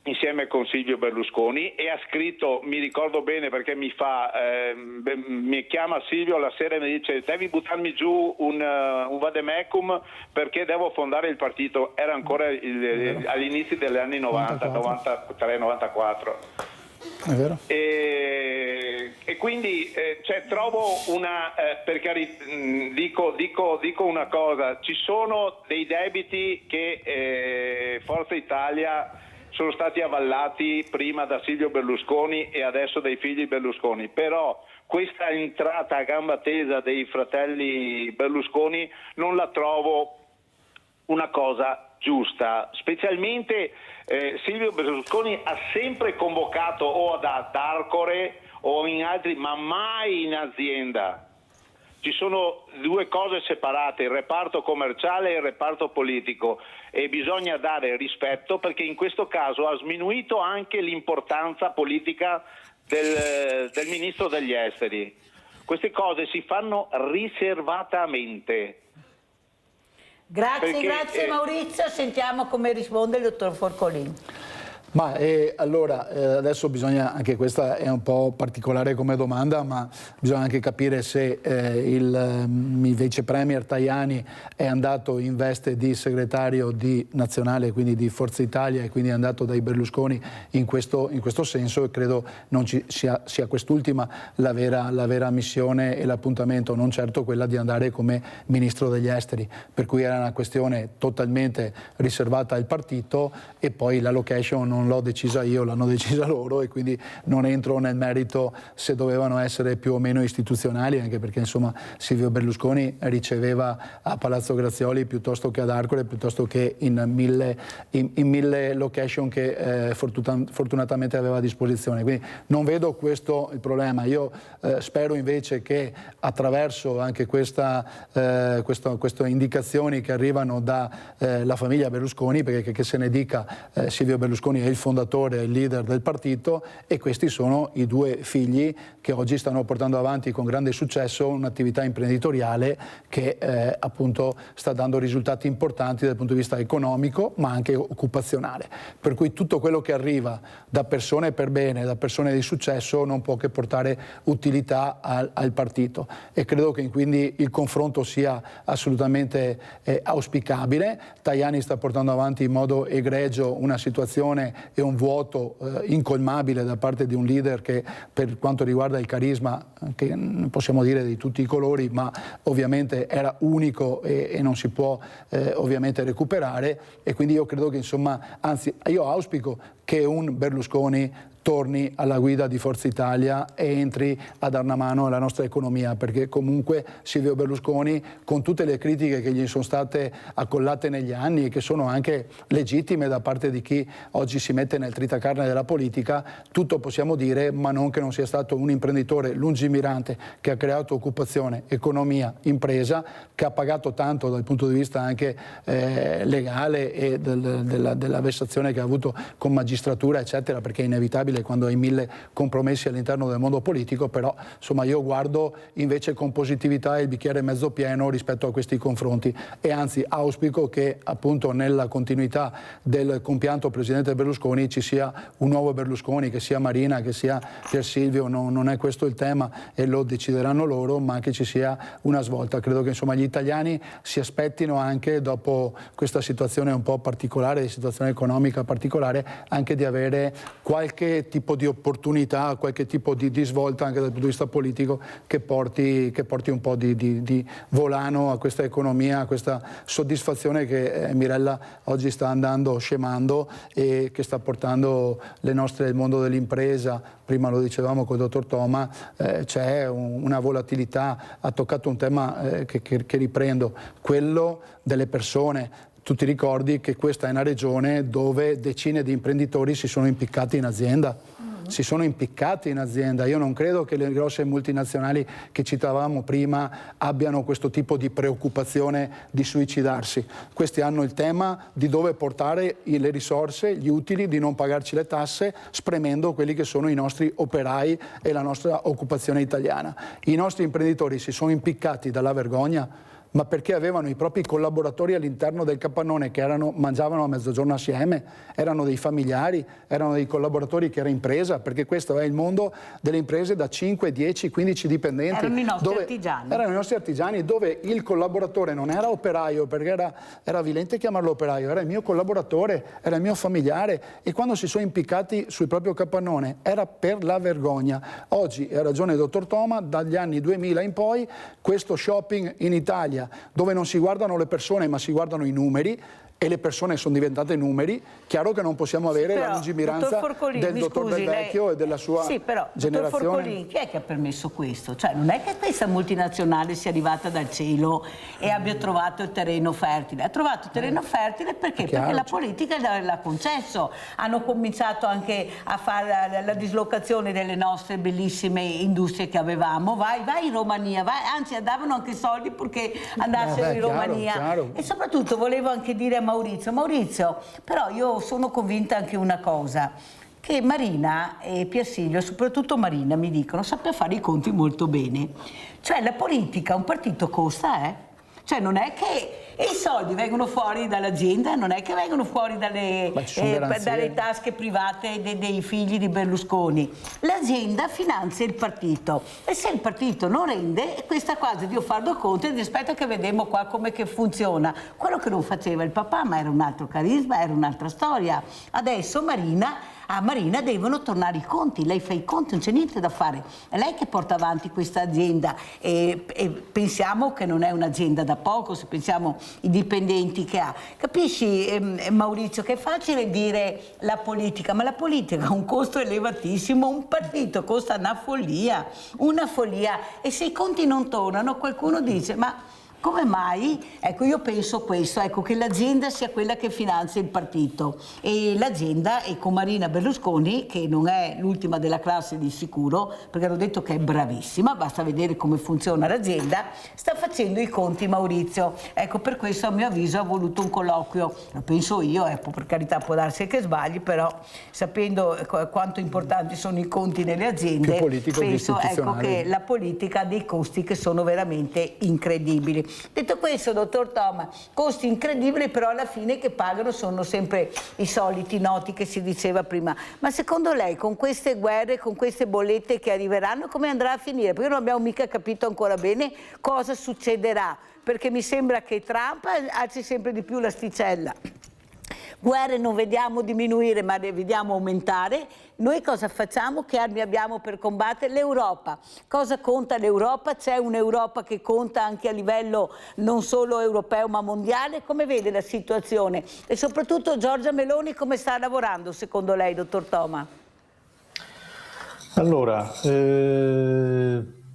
insieme con Silvio Berlusconi, e ha scritto, mi ricordo bene perché mi chiama Silvio la sera e mi dice: devi buttarmi giù un vademecum perché devo fondare il partito. Era ancora all'inizio degli anni 90, 93, 94. È vero? E quindi trovo una dico una cosa: ci sono dei debiti che Forza Italia sono stati avallati prima da Silvio Berlusconi e adesso dai figli Berlusconi, però questa entrata a gamba tesa dei fratelli Berlusconi non la trovo una cosa giusta, specialmente Silvio Berlusconi ha sempre convocato o ad Arcore o in altri, ma mai in azienda. Ci sono due cose separate, il reparto commerciale e il reparto politico, e bisogna dare rispetto, perché in questo caso ha sminuito anche l'importanza politica del ministro degli esteri. Queste cose si fanno riservatamente. Grazie Maurizio, sentiamo come risponde il dottor Forcolin. Ma allora adesso bisogna, anche questa è un po' particolare come domanda, ma bisogna anche capire se il vice premier Tajani è andato in veste di segretario di nazionale, quindi di Forza Italia, e quindi è andato dai Berlusconi in questo senso, e credo non sia quest'ultima la vera missione e l'appuntamento, non certo quella di andare come ministro degli esteri, per cui era una questione totalmente riservata al partito, e poi la location non l'ho decisa io, l'hanno decisa loro, e quindi non entro nel merito se dovevano essere più o meno istituzionali, anche perché insomma Silvio Berlusconi riceveva a Palazzo Grazioli piuttosto che ad Arcore, piuttosto che in mille location che fortunatamente aveva a disposizione. Quindi non vedo questo il problema. Io spero invece che attraverso anche queste indicazioni che arrivano dalla famiglia Berlusconi, perché che se ne dica, Silvio Berlusconi è il fondatore e il leader del partito, e questi sono i due figli che oggi stanno portando avanti con grande successo un'attività imprenditoriale che appunto sta dando risultati importanti dal punto di vista economico ma anche occupazionale, per cui tutto quello che arriva da persone per bene, da persone di successo, non può che portare utilità al partito, e credo che quindi il confronto sia assolutamente auspicabile. Tajani sta portando avanti in modo egregio una situazione e un vuoto incolmabile da parte di un leader che, per quanto riguarda il carisma, che possiamo dire di tutti i colori, ma ovviamente era unico e non si può ovviamente recuperare, e quindi io credo che insomma, anzi io auspico che un Berlusconi torni alla guida di Forza Italia e entri a dare una mano alla nostra economia, perché comunque Silvio Berlusconi, con tutte le critiche che gli sono state accollate negli anni e che sono anche legittime da parte di chi oggi si mette nel tritacarne della politica, tutto possiamo dire, ma non che non sia stato un imprenditore lungimirante che ha creato occupazione, economia, impresa, che ha pagato tanto dal punto di vista anche legale e della vessazione che ha avuto con magistratura eccetera, perché è inevitabile quando hai 1000 compromessi all'interno del mondo politico, però insomma io guardo invece con positività il bicchiere mezzo pieno rispetto a questi confronti, e anzi auspico che appunto nella continuità del compianto presidente Berlusconi ci sia un nuovo Berlusconi, che sia Marina, che sia Pier Silvio, non è questo il tema e lo decideranno loro, ma che ci sia una svolta. Credo che insomma gli italiani si aspettino, anche dopo questa situazione un po' particolare, situazione economica particolare, anche di avere qualche tipo di opportunità, qualche tipo di svolta anche dal punto di vista politico che porti un po' di volano a questa economia, a questa soddisfazione che Mirella oggi sta andando scemando e che sta portando il mondo dell'impresa. Prima lo dicevamo col dottor Toma, c'è una volatilità, ha toccato un tema che riprendo, quello delle persone. Tu ti ricordi che questa è una regione dove decine di imprenditori si sono impiccati in azienda. Si sono impiccati in azienda. Io non credo che le grosse multinazionali che citavamo prima abbiano questo tipo di preoccupazione di suicidarsi. Questi hanno il tema di dove portare le risorse, gli utili, di non pagarci le tasse, spremendo quelli che sono i nostri operai e la nostra occupazione italiana. I nostri imprenditori si sono impiccati dalla vergogna, ma perché avevano i propri collaboratori all'interno del capannone che mangiavano a mezzogiorno assieme, erano dei familiari, erano dei collaboratori che era impresa, perché questo è il mondo delle imprese da 5, 10, 15 dipendenti. Erano i nostri artigiani. Erano i nostri artigiani, dove il collaboratore non era operaio, perché era avvilente chiamarlo operaio, era il mio collaboratore, era il mio familiare, e quando si sono impiccati sul proprio capannone era per la vergogna. Oggi, ha ragione il dottor Toma, dagli anni 2000 in poi questo shopping in Italia, dove non si guardano le persone ma si guardano i numeri, e le persone sono diventate numeri, chiaro che non possiamo avere la lungimiranza del dottor Del Vecchio e della sua generazione. Dottor Forcolin, chi è che ha permesso questo? Cioè non è che questa multinazionale sia arrivata dal cielo e abbia trovato il terreno fertile, ha trovato terreno fertile perché la politica l'ha concesso. Hanno cominciato anche a fare la dislocazione delle nostre bellissime industrie che avevamo, vai in Romania, vai, anzi davano anche soldi purché andassero in Romania. Chiaro. E soprattutto volevo anche dire a Maurizio, però io sono convinta anche una cosa, che Marina e Pier Silvio, soprattutto Marina, mi dicono, sappia fare i conti molto bene. Cioè la politica, un partito costa, Cioè non è che i soldi vengono fuori dall'azienda, non è che vengono fuori dalle tasche private dei figli di Berlusconi. L'azienda finanzia il partito e se il partito non rende, questa cosa Dio fardo conto ed aspetta che vediamo qua come che funziona. Quello che non faceva il papà, ma era un altro carisma, era un'altra storia. Adesso a Marina devono tornare i conti, lei fa i conti, non c'è niente da fare, è lei che porta avanti questa azienda e pensiamo che non è un'azienda da poco, se pensiamo ai dipendenti che ha. Capisci Maurizio che è facile dire la politica, ma la politica ha un costo elevatissimo, un partito costa una follia e se i conti non tornano qualcuno dice ma come mai? Ecco, io penso questo, ecco, che l'azienda sia quella che finanzia il partito e l'azienda, e con Marina Berlusconi, che non è l'ultima della classe di sicuro, perché hanno detto che è bravissima, basta vedere come funziona l'azienda, sta facendo i conti Maurizio. Ecco, per questo a mio avviso ha voluto un colloquio, lo penso io, per carità può darsi che sbagli, però sapendo quanto importanti sono i conti nelle aziende, penso che la politica ha dei costi che sono veramente incredibili. Detto questo, dottor Toma, costi incredibili, però alla fine che pagano sono sempre i soliti noti che si diceva prima. Ma secondo lei con queste guerre, con queste bollette che arriveranno, come andrà a finire? Perché non abbiamo mica capito ancora bene cosa succederà, perché mi sembra che Trump alzi sempre di più l'asticella. Guerre non vediamo diminuire ma le vediamo aumentare. Noi cosa facciamo? Che armi abbiamo per combattere? L'Europa. Cosa conta l'Europa? C'è un'Europa che conta anche a livello non solo europeo ma mondiale? Come vede la situazione? E soprattutto Giorgia Meloni come sta lavorando secondo lei, dottor Toma? Allora,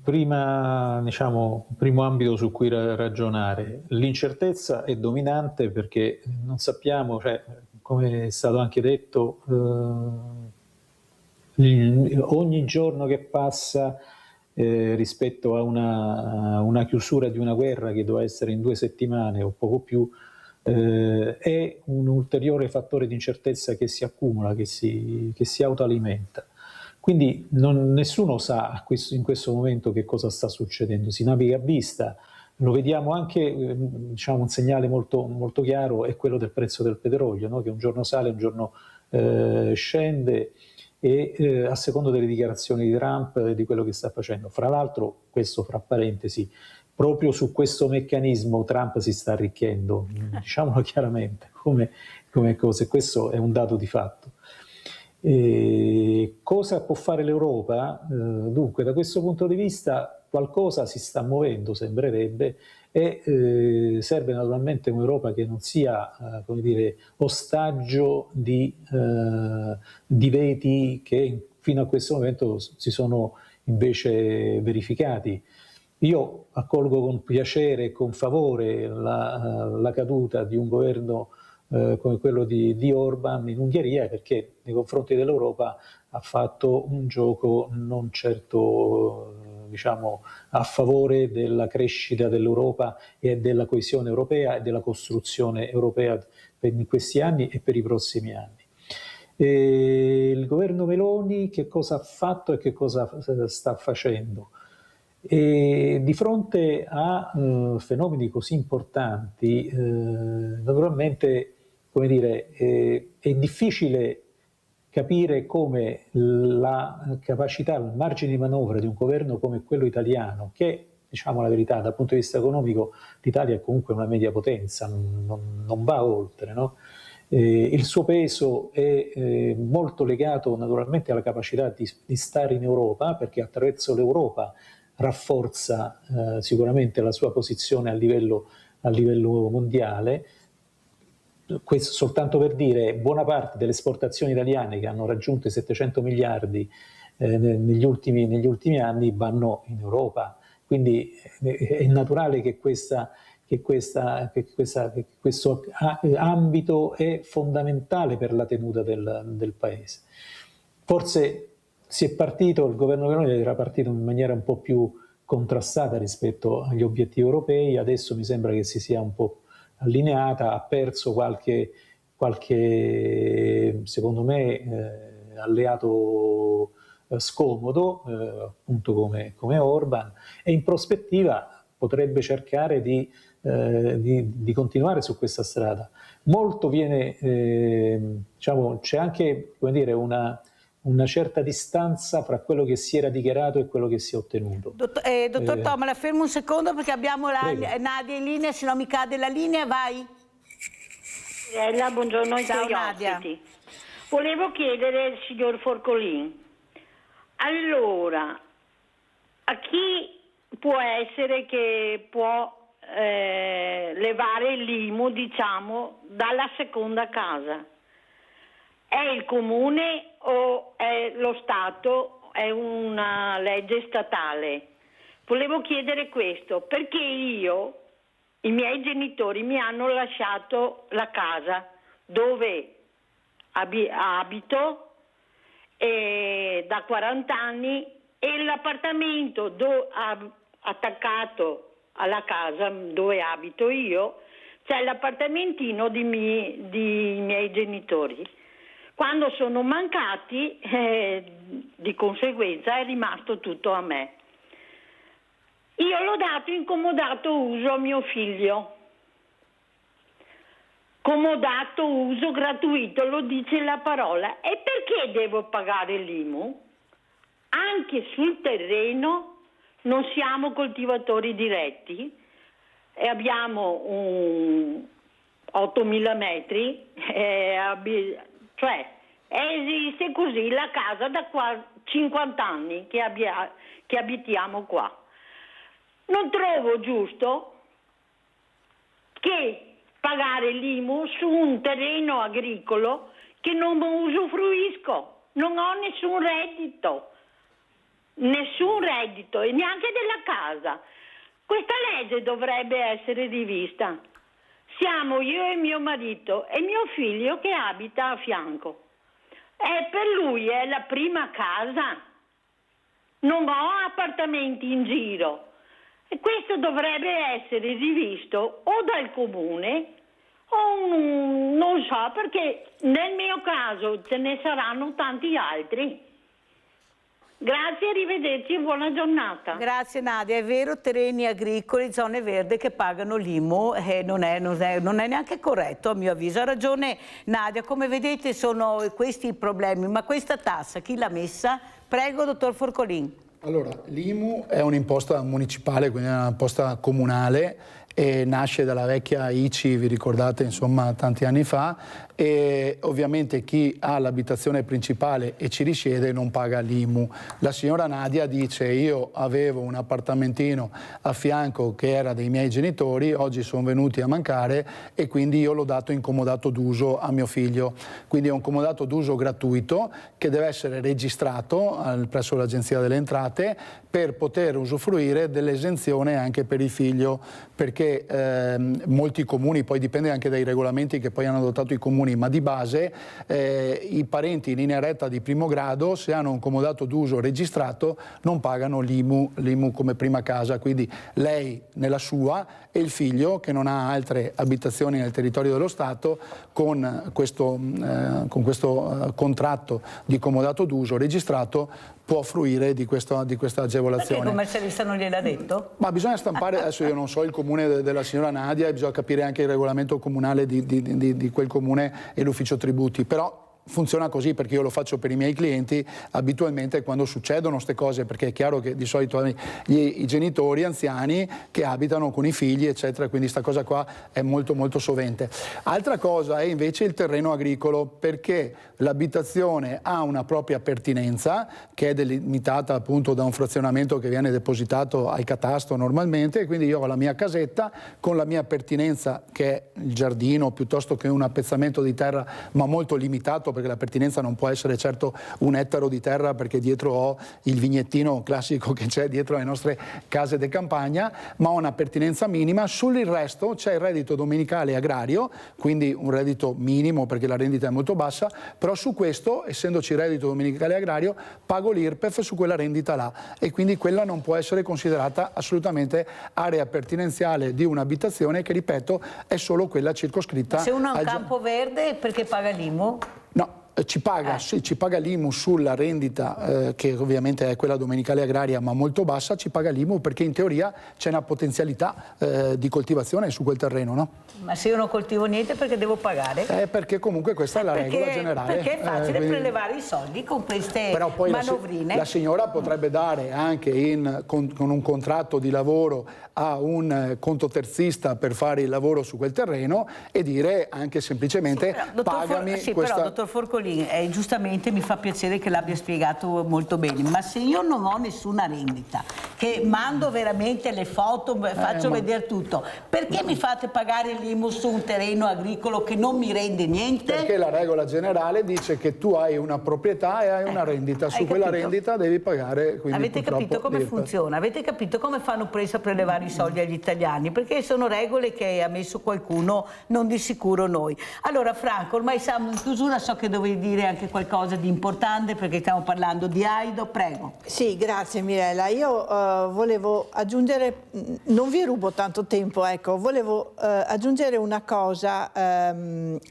primo ambito su cui ragionare, l'incertezza è dominante perché non sappiamo, come è stato anche detto, ogni giorno che passa rispetto a una chiusura di una guerra che doveva essere in 2 settimane o poco più, è un ulteriore fattore di incertezza che si accumula, che si autoalimenta. Quindi nessuno sa in questo momento che cosa sta succedendo, si naviga a vista, lo vediamo anche, un segnale molto, molto chiaro è quello del prezzo del petrolio, no? Che un giorno sale, un giorno scende e a seconda delle dichiarazioni di Trump e di quello che sta facendo. Fra l'altro, questo fra parentesi, proprio su questo meccanismo Trump si sta arricchendo, diciamolo chiaramente, come cose, questo è un dato di fatto. Cosa può fare l'Europa? Dunque, da questo punto di vista qualcosa si sta muovendo, sembrerebbe, e serve naturalmente un'Europa che non sia ostaggio di veti che fino a questo momento si sono invece verificati. Io accolgo con piacere e con favore la caduta di un governo come quello di Orban in Ungheria, perché nei confronti dell'Europa ha fatto un gioco non certo a favore della crescita dell'Europa e della coesione europea e della costruzione europea in questi anni e per i prossimi anni. Il governo Meloni che cosa ha fatto e che cosa sta facendo? E di fronte a fenomeni così importanti, naturalmente, è difficile capire come la capacità, il margine di manovra di un governo come quello italiano, che, diciamo la verità, dal punto di vista economico l'Italia è comunque una media potenza, non va oltre, no? Il suo peso è molto legato naturalmente alla capacità di stare in Europa, perché attraverso l'Europa rafforza sicuramente la sua posizione a livello mondiale. Questo soltanto per dire, buona parte delle esportazioni italiane che hanno raggiunto i 700 miliardi negli ultimi anni vanno in Europa, quindi è naturale che questo ambito è fondamentale per la tenuta del Paese. Forse il governo Meloni era partito in maniera un po' più contrastata rispetto agli obiettivi europei, adesso mi sembra che si sia un po' allineata, ha perso qualche secondo me alleato scomodo, appunto come Orban, e in prospettiva potrebbe cercare di di continuare su questa strada. Molto viene, diciamo, c'è anche, come dire, una certa distanza fra quello che si era dichiarato e quello che si è ottenuto. Dottor Toma, la fermo un secondo perché abbiamo Nadia in linea, se no mi cade la linea, vai. Buongiorno ai Ciao, tuoi ospiti. Volevo chiedere al signor Forcolin, allora, a chi può essere che può levare l'IMU, diciamo, dalla seconda casa? È il comune o è lo Stato? È una legge statale? Volevo chiedere questo perché i miei genitori mi hanno lasciato la casa dove abito da 40 anni e l'appartamento attaccato alla casa dove abito io, c'è l'appartamentino di miei genitori. Quando sono mancati, di conseguenza è rimasto tutto a me. Io l'ho dato in comodato uso a mio figlio. Comodato uso gratuito, lo dice la parola. E perché devo pagare l'IMU? Anche sul terreno non siamo coltivatori diretti e abbiamo 8.000 metri, cioè esiste così la casa da 50 anni che abitiamo qua. Non trovo giusto che pagare l'IMU su un terreno agricolo che non usufruisco, non ho nessun reddito e neanche della casa. Questa legge dovrebbe essere rivista. Siamo io e mio marito e mio figlio che abita a fianco. E per lui è la prima casa. Non ho appartamenti in giro. E questo dovrebbe essere rivisto o dal comune o non so, perché nel mio caso ce ne saranno tanti altri. Grazie, arrivederci e buona giornata. Grazie Nadia, è vero, terreni agricoli, zone verdi che pagano l'IMU, non è neanche corretto a mio avviso. Ha ragione Nadia, come vedete sono questi i problemi, ma questa tassa chi l'ha messa? Prego, dottor Forcolin. Allora, l'IMU è un'imposta municipale, quindi è un'imposta comunale e nasce dalla vecchia ICI, vi ricordate, insomma, tanti anni fa, e ovviamente chi ha l'abitazione principale e ci risiede non paga l'IMU. La signora Nadia dice: io avevo un appartamentino a fianco che era dei miei genitori, oggi sono venuti a mancare e quindi io l'ho dato in comodato d'uso a mio figlio. Quindi è un comodato d'uso gratuito che deve essere registrato presso l'Agenzia delle Entrate per poter usufruire dell'esenzione anche per il figlio, perché molti comuni, poi dipende anche dai regolamenti che poi hanno adottato i comuni, ma di base i parenti in linea retta di primo grado, se hanno un comodato d'uso registrato, non pagano l'IMU come prima casa, quindi lei nella sua e il figlio che non ha altre abitazioni nel territorio dello Stato con questo contratto di comodato d'uso registrato può fruire di questa agevolazione. Perché il commercialista non gliel'ha detto? Ma bisogna stampare, adesso io non so il comune della signora Nadia e bisogna capire anche il regolamento comunale di quel comune e l'ufficio tributi, però funziona così perché io lo faccio per i miei clienti abitualmente quando succedono queste cose, perché è chiaro che di solito i genitori anziani che abitano con i figli eccetera, quindi sta cosa qua è molto molto sovente. Altra cosa è invece il terreno agricolo, perché l'abitazione ha una propria pertinenza che è delimitata appunto da un frazionamento che viene depositato al catasto normalmente, e quindi io ho la mia casetta con la mia pertinenza che è il giardino piuttosto che un appezzamento di terra, ma molto limitato, perché la pertinenza non può essere certo un ettaro di terra, perché dietro ho il vignettino classico che c'è dietro le nostre case de campagna, ma ho una pertinenza minima. Sul resto c'è il reddito domenicale agrario, quindi un reddito minimo perché la rendita è molto bassa, però su questo, essendoci reddito domenicale agrario, pago l'IRPEF su quella rendita là, e quindi quella non può essere considerata assolutamente area pertinenziale di un'abitazione che, ripeto, è solo quella circoscritta. Se uno ha un campo verde, perché paga l'IMU? No, ci paga l'IMU sulla rendita, che ovviamente è quella domenicale agraria ma molto bassa, ci paga l'IMU perché in teoria c'è una potenzialità di coltivazione su quel terreno, no? Ma se io non coltivo niente perché devo pagare? Perché comunque questa è la regola generale. Perché è facile prelevare i soldi con queste però poi manovrine. La signora potrebbe dare anche con un contratto di lavoro a un conto terzista per fare il lavoro su quel terreno e dire anche semplicemente pagami questa... Però, dottor Forcolin, giustamente mi fa piacere che l'abbia spiegato molto bene, ma se io non ho nessuna rendita, che mando veramente le foto, faccio vedere tutto, perché mi fate pagare l'IMU su un terreno agricolo che non mi rende niente? Perché la regola generale dice che tu hai una proprietà e hai una rendita, su quella rendita devi pagare. Avete capito come funziona? Avete capito come fanno presa a prelevare i soldi agli italiani? Perché sono regole che ha messo qualcuno, non di sicuro noi. Allora Franco, ormai siamo in chiusura, so che dovevi dire anche qualcosa di importante perché stiamo parlando di Aido, prego. Sì, grazie Mirella. Io volevo aggiungere, non vi rubo tanto tempo, ecco, volevo aggiungere una cosa.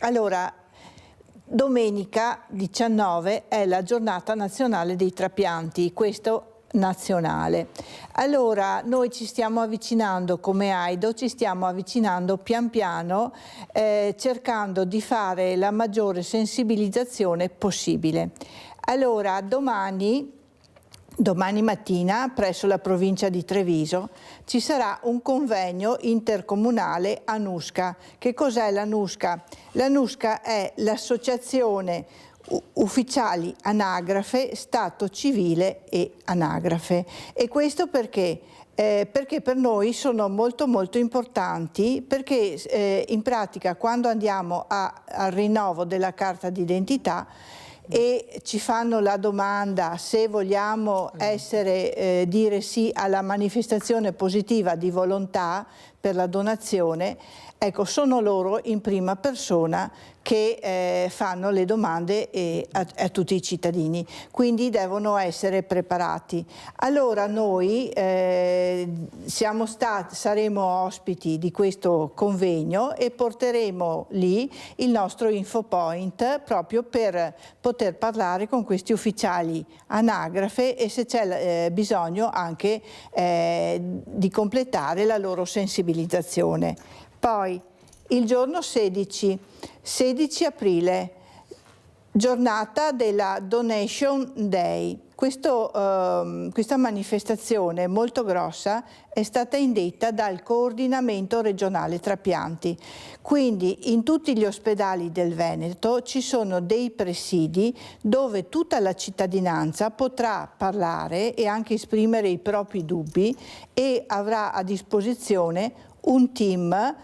Allora, domenica 19 è la giornata nazionale dei trapianti, questo nazionale. Allora noi ci stiamo avvicinando come Aido, ci stiamo avvicinando pian piano cercando di fare la maggiore sensibilizzazione possibile. Allora domani mattina presso la provincia di Treviso ci sarà un convegno intercomunale ANUSCA. Che cos'è l'ANUSCA? L'ANUSCA è l'associazione ufficiali anagrafe, stato civile e anagrafe. E questo perché? Perché per noi sono molto importanti, perché in pratica quando andiamo al rinnovo della carta d'identità e ci fanno la domanda se vogliamo dire sì alla manifestazione positiva di volontà per la donazione, ecco, sono loro in prima persona che fanno le domande a tutti i cittadini, quindi devono essere preparati. Allora noi saremo ospiti di questo convegno e porteremo lì il nostro infopoint proprio per poter parlare con questi ufficiali anagrafe e se c'è bisogno anche di completare la loro sensibilizzazione. Poi il giorno 16 aprile, giornata della Donation Day. Questa manifestazione molto grossa è stata indetta dal Coordinamento Regionale Trapianti. Quindi in tutti gli ospedali del Veneto ci sono dei presidi dove tutta la cittadinanza potrà parlare e anche esprimere i propri dubbi e avrà a disposizione un team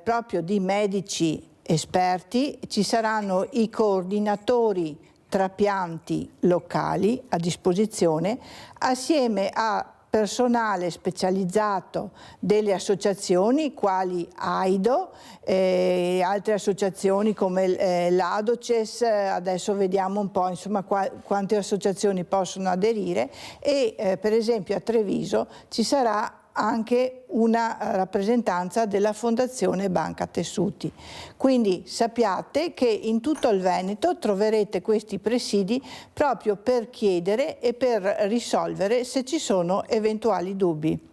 proprio di medici esperti, ci saranno i coordinatori trapianti locali a disposizione assieme a personale specializzato delle associazioni quali Aido, altre associazioni come l'Adoces, adesso vediamo un po' insomma quante associazioni possono aderire e per esempio a Treviso ci sarà anche una rappresentanza della Fondazione Banca Tessuti. Quindi sappiate che in tutto il Veneto troverete questi presidi proprio per chiedere e per risolvere se ci sono eventuali dubbi.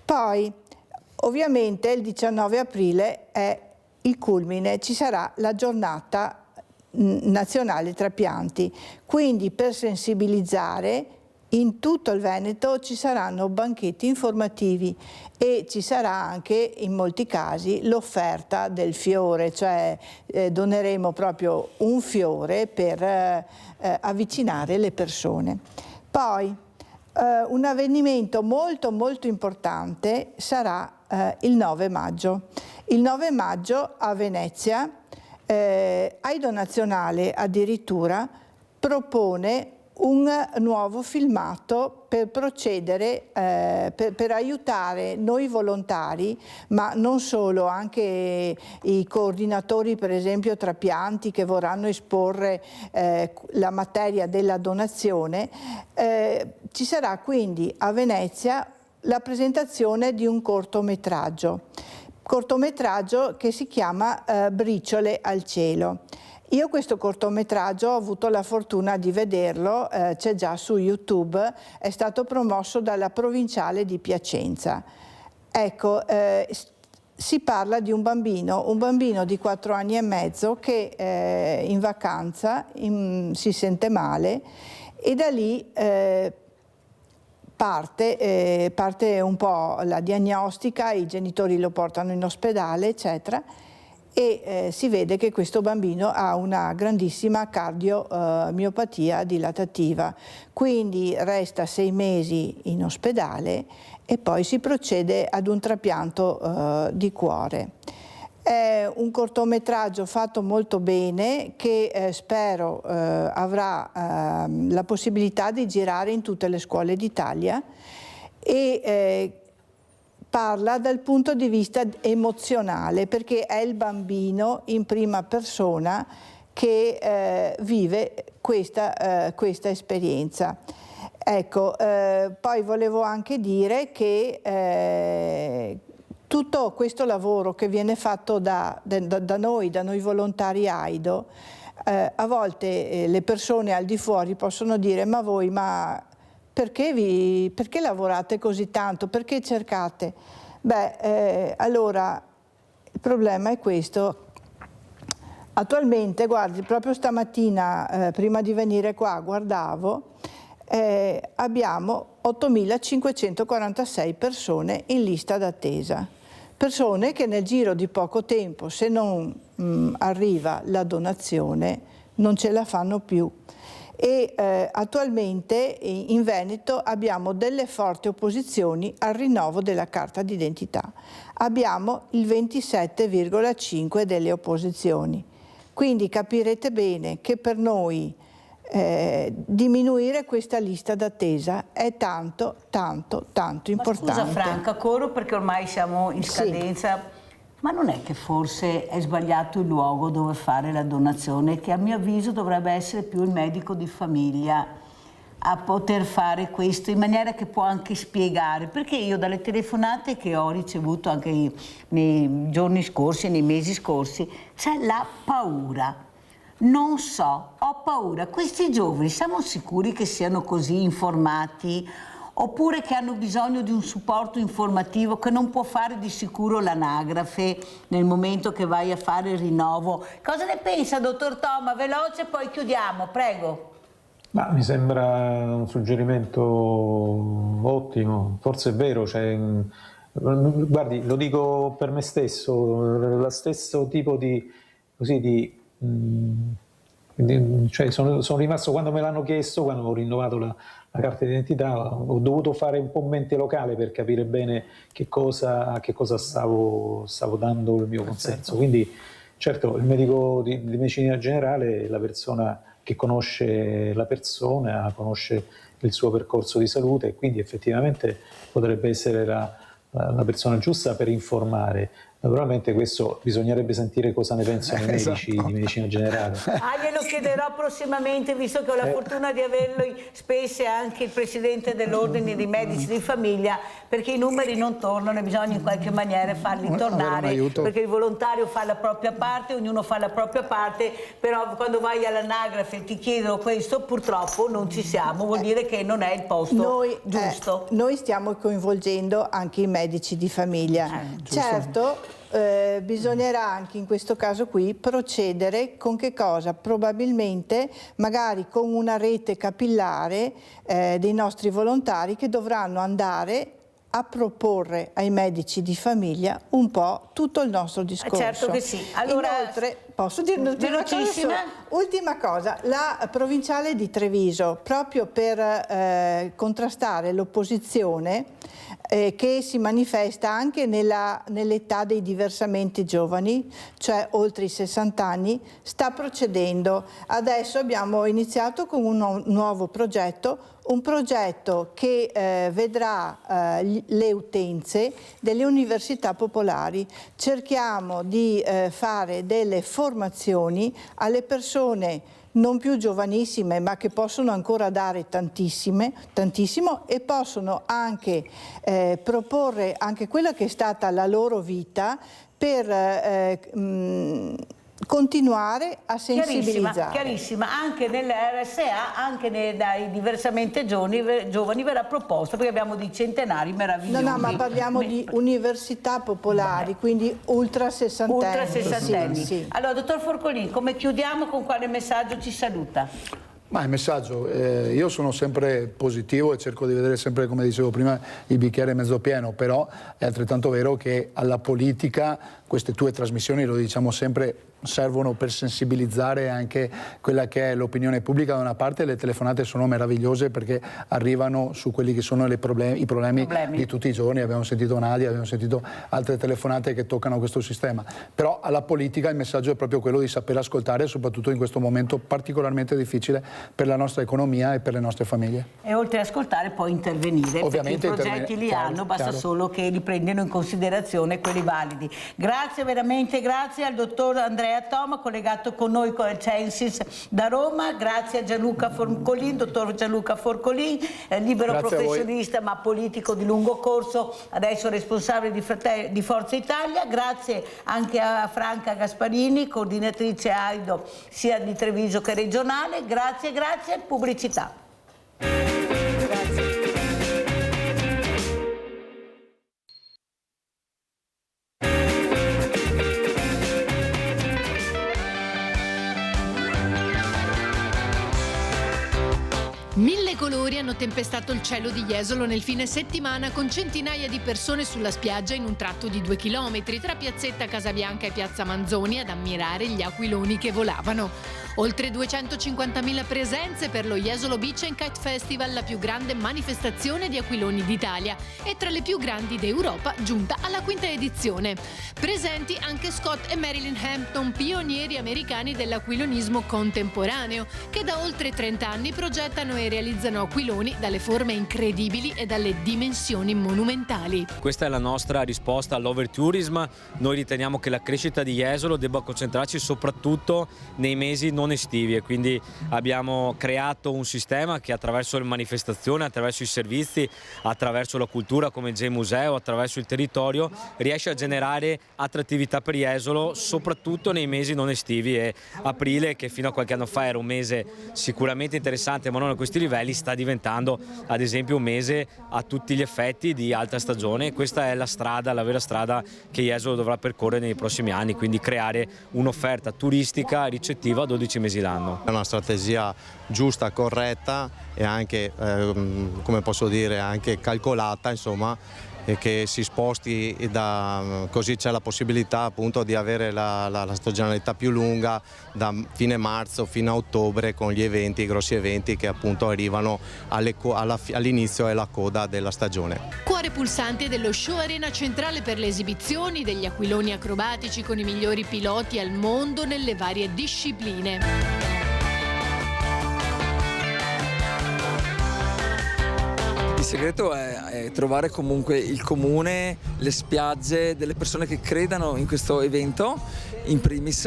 Poi ovviamente il 19 aprile è il culmine, ci sarà la giornata nazionale trapianti, quindi per sensibilizzare in tutto il Veneto ci saranno banchetti informativi e ci sarà anche in molti casi l'offerta del fiore, cioè doneremo proprio un fiore per avvicinare le persone. Poi un avvenimento molto importante sarà il 9 maggio. Il 9 maggio a Venezia Aido Nazionale addirittura propone un nuovo filmato per procedere, per aiutare noi volontari, ma non solo, anche i coordinatori per esempio trapianti che vorranno esporre la materia della donazione. Ci sarà quindi a Venezia la presentazione di un cortometraggio che si chiama Briciole al cielo. Io questo cortometraggio ho avuto la fortuna di vederlo, c'è già su YouTube, è stato promosso dalla Provinciale di Piacenza. Ecco, si parla di un bambino di 4 anni e mezzo che in vacanza si sente male e da lì parte un po' la diagnostica, i genitori lo portano in ospedale, eccetera, e si vede che questo bambino ha una grandissima cardiomiopatia dilatativa, quindi resta 6 mesi in ospedale e poi si procede ad un trapianto di cuore. È un cortometraggio fatto molto bene che spero avrà la possibilità di girare in tutte le scuole d'Italia e parla dal punto di vista emozionale, perché è il bambino in prima persona che vive questa esperienza. Ecco, poi volevo anche dire che tutto questo lavoro che viene fatto da noi volontari AIDO, a volte le persone al di fuori possono dire: ma voi, perché lavorate così tanto? Perché cercate? Allora, il problema è questo. Attualmente, guardi, proprio stamattina, prima di venire qua, guardavo, abbiamo 8.546 persone in lista d'attesa. Persone che nel giro di poco tempo, se non arriva la donazione, non ce la fanno più. E attualmente in Veneto abbiamo delle forti opposizioni al rinnovo della carta d'identità. Abbiamo il 27,5% delle opposizioni. Quindi capirete bene che per noi diminuire questa lista d'attesa è tanto importante. Scusa Franca, corro perché ormai siamo in scadenza. Sì. Ma non è che forse è sbagliato il luogo dove fare la donazione, che a mio avviso dovrebbe essere più il medico di famiglia a poter fare questo in maniera che può anche spiegare? Perché io dalle telefonate che ho ricevuto anche nei giorni scorsi e nei mesi scorsi c'è la paura. Non so, ho paura. Questi giovani siamo sicuri che siano così informati? Oppure che hanno bisogno di un supporto informativo che non può fare di sicuro l'anagrafe nel momento che vai a fare il rinnovo? Cosa ne pensa, dottor Toma? Veloce, poi chiudiamo, prego. Ma mi sembra un suggerimento ottimo, forse è vero, guardi, lo dico per me stesso, lo stesso tipo sono rimasto, quando me l'hanno chiesto, quando ho rinnovato la carta d'identità, ho dovuto fare un po' mente locale per capire bene a che cosa stavo dando il mio consenso. Quindi certo, il medico di medicina generale è la persona che conosce la persona, conosce il suo percorso di salute e quindi effettivamente potrebbe essere la persona giusta per informare. Naturalmente questo bisognerebbe sentire cosa ne pensano i medici di medicina generale. Glielo chiederò prossimamente, visto che ho la fortuna di averlo spesso anche il presidente dell'ordine dei medici di famiglia, perché i numeri non tornano e bisogna in qualche maniera farli tornare, perché il volontario fa la propria parte, ognuno fa la propria parte, però quando vai all'anagrafe e ti chiedono questo, purtroppo non ci siamo, vuol dire che non è il posto giusto. Noi stiamo coinvolgendo anche i medici di famiglia. Certo, bisognerà anche in questo caso qui procedere con che cosa? Probabilmente magari con una rete capillare dei nostri volontari che dovranno andare a proporre ai medici di famiglia un po' tutto il nostro discorso. Certo che sì. Allora, inoltre, posso dire una cosa sola? Ultima cosa, la provinciale di Treviso, proprio per contrastare l'opposizione che si manifesta anche nell'età dei diversamente giovani, cioè oltre i 60 anni, sta procedendo. Adesso abbiamo iniziato con un nuovo progetto, un progetto che vedrà le utenze delle università popolari. Cerchiamo di fare delle formazioni alle persone non più giovanissime, ma che possono ancora dare tantissimo e possono anche proporre anche quella che è stata la loro vita per continuare a sensibilizzare. Chiarissima, anche nelle RSA, anche dai diversamente giovani verrà proposta, perché abbiamo dei centenari meravigliosi. No, ma parliamo di università popolari, quindi ultra sessantenni. Ultra sessantenni. Sì. Allora, dottor Forcolin, come chiudiamo, con quale messaggio ci saluta? Ma il messaggio, io sono sempre positivo e cerco di vedere sempre, come dicevo prima, il bicchiere mezzo pieno, però è altrettanto vero che alla politica queste tue trasmissioni, lo diciamo sempre, servono per sensibilizzare anche quella che è l'opinione pubblica. Da una parte le telefonate sono meravigliose perché arrivano su quelli che sono i problemi di tutti i giorni. Abbiamo sentito Nadia, abbiamo sentito altre telefonate che toccano questo sistema, però alla politica il messaggio è proprio quello di saper ascoltare, soprattutto in questo momento particolarmente difficile per la nostra economia e per le nostre famiglie. E oltre ad ascoltare poi intervenire, ovviamente, perché i progetti li hanno, basta solo che li prendano in considerazione quelli validi. Grazie veramente, grazie al dottor Andrea Toma, collegato con noi con il Censis da Roma, grazie a Gianluca Forcolin, dottor Gianluca Forcolin, libero professionista ma politico di lungo corso, adesso responsabile di Forza Italia. Grazie anche a Franca Gasparini, coordinatrice AIDO sia di Treviso che regionale. Grazie, pubblicità. Grazie. Mille colori hanno tempestato il cielo di Jesolo nel fine settimana, con centinaia di persone sulla spiaggia in un tratto di 2 chilometri tra Piazzetta Casabianca e Piazza Manzoni ad ammirare gli aquiloni che volavano. Oltre 250.000 presenze per lo Jesolo Beach and Kite Festival, la più grande manifestazione di aquiloni d'Italia e tra le più grandi d'Europa, giunta alla 5ª edizione. Presenti anche Scott e Marilyn Hampton, pionieri americani dell'aquilonismo contemporaneo, che da oltre 30 anni progettano e realizzano aquiloni dalle forme incredibili e dalle dimensioni monumentali. Questa è la nostra risposta all'overtourism. Noi riteniamo che la crescita di Jesolo debba concentrarsi soprattutto nei mesi non estivi, e quindi abbiamo creato un sistema che attraverso le manifestazioni, attraverso i servizi, attraverso la cultura come J-Museo, attraverso il territorio, riesce a generare attrattività per Jesolo soprattutto nei mesi non estivi, e aprile, che fino a qualche anno fa era un mese sicuramente interessante ma non a questi livelli, sta diventando ad esempio un mese a tutti gli effetti di alta stagione. Questa è la strada, la vera strada che Jesolo dovrà percorrere nei prossimi anni, quindi creare un'offerta turistica ricettiva a 12 mesi l'anno. È una strategia giusta, corretta e anche, come posso dire, anche calcolata, insomma, e che si sposti così c'è la possibilità appunto di avere la stagionalità più lunga da fine marzo fino a ottobre, con gli eventi, i grossi eventi che appunto arrivano all'inizio e alla coda della stagione. Cuore pulsante dello show arena centrale per le esibizioni degli aquiloni acrobatici con i migliori piloti al mondo nelle varie discipline. Il segreto è trovare comunque il comune, le spiagge, delle persone che credano in questo evento in primis,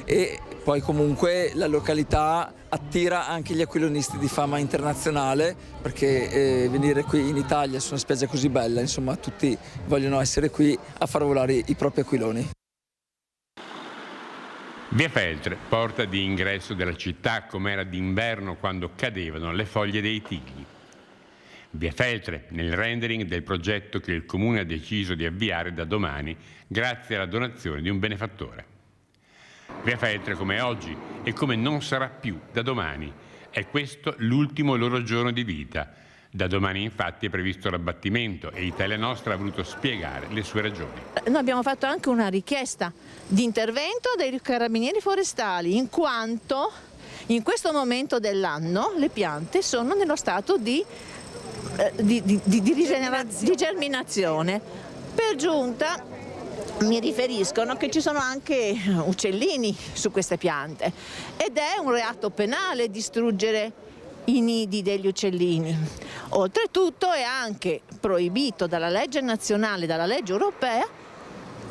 e poi comunque la località attira anche gli aquilonisti di fama internazionale, perché venire qui in Italia su una spiaggia così bella, insomma tutti vogliono essere qui a far volare i propri aquiloni. Via Feltre, porta di ingresso della città com'era d'inverno quando cadevano le foglie dei tigli. Via Feltre, nel rendering del progetto che il Comune ha deciso di avviare da domani grazie alla donazione di un benefattore. Via Feltre come è oggi e come non sarà più da domani. È questo l'ultimo loro giorno di vita. Da domani infatti è previsto l'abbattimento e Italia Nostra ha voluto spiegare le sue ragioni. Noi abbiamo fatto anche una richiesta di intervento dei carabinieri forestali, in quanto in questo momento dell'anno le piante sono nello stato di germinazione. Per giunta mi riferiscono che ci sono anche uccellini su queste piante ed è un reato penale distruggere i nidi degli uccellini. Oltretutto è anche proibito dalla legge nazionale e dalla legge europea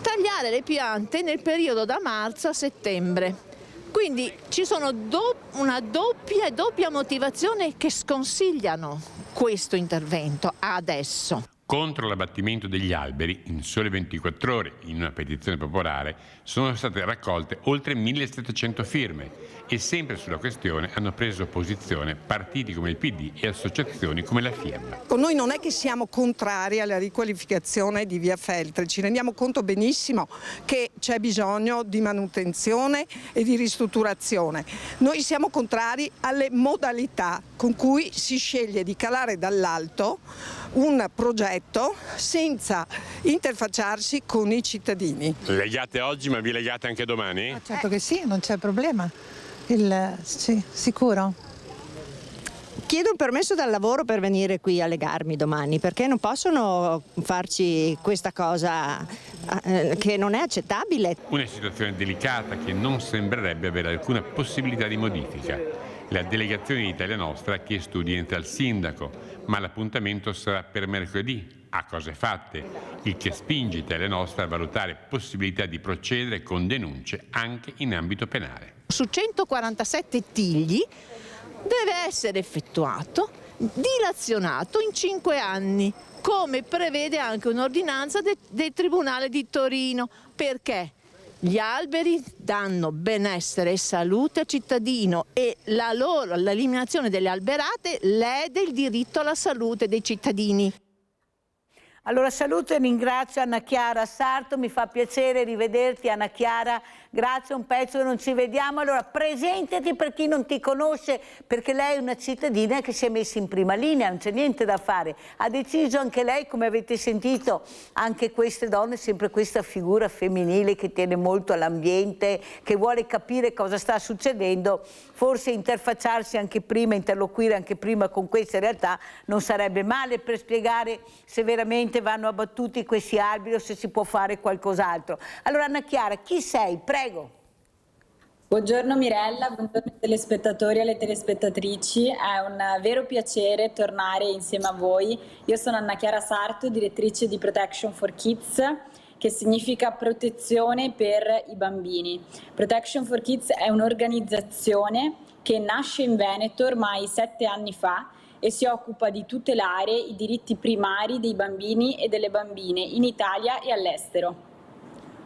tagliare le piante nel periodo da marzo a settembre. Quindi ci sono una doppia motivazione che sconsigliano questo intervento adesso. Contro l'abbattimento degli alberi, in sole 24 ore, in una petizione popolare, sono state raccolte oltre 1700 firme e sempre sulla questione hanno preso posizione partiti come il PD e associazioni come la FIAB. Noi non è che siamo contrari alla riqualificazione di via Feltre, ci rendiamo conto benissimo che c'è bisogno di manutenzione e di ristrutturazione. Noi siamo contrari alle modalità con cui si sceglie di calare dall'alto un progetto senza interfacciarsi con i cittadini. Legate oggi, ma vi legate anche domani? Certo che sì, non c'è problema. Sì, sicuro. Chiedo un permesso dal lavoro per venire qui a legarmi domani, perché non possono farci questa cosa che non è accettabile. Una situazione delicata che non sembrerebbe avere alcuna possibilità di modifica. La delegazione di Italia Nostra ha chiesto udienza al sindaco, ma l'appuntamento sarà per mercoledì, a cose fatte, il che spinge Italia Nostra a valutare possibilità di procedere con denunce anche in ambito penale. Su 147 tigli deve essere effettuato, dilazionato in 5 anni, come prevede anche un'ordinanza del Tribunale di Torino. Perché? Gli alberi danno benessere e salute al cittadino e l'eliminazione delle alberate lede il diritto alla salute dei cittadini. Allora saluto e ringrazio Anna Chiara Sarto, mi fa piacere rivederti Anna Chiara, grazie, un pezzo che non ci vediamo. Allora presentati per chi non ti conosce, perché lei è una cittadina che si è messa in prima linea, non c'è niente da fare, ha deciso anche lei, come avete sentito, anche queste donne, sempre questa figura femminile che tiene molto all'ambiente, che vuole capire cosa sta succedendo, forse interfacciarsi anche prima, interloquire anche prima con queste realtà non sarebbe male per spiegare se veramente vanno abbattuti questi alberi o se si può fare qualcos'altro. Allora Anna Chiara, chi sei? Prego. Buongiorno Mirella, buongiorno ai telespettatori e alle telespettatrici, è un vero piacere tornare insieme a voi. Io sono Anna Chiara Sarto, direttrice di Protection for Kids, che significa protezione per i bambini. Protection for Kids è un'organizzazione che nasce in Veneto ormai 7 anni fa e si occupa di tutelare i diritti primari dei bambini e delle bambine in Italia e all'estero.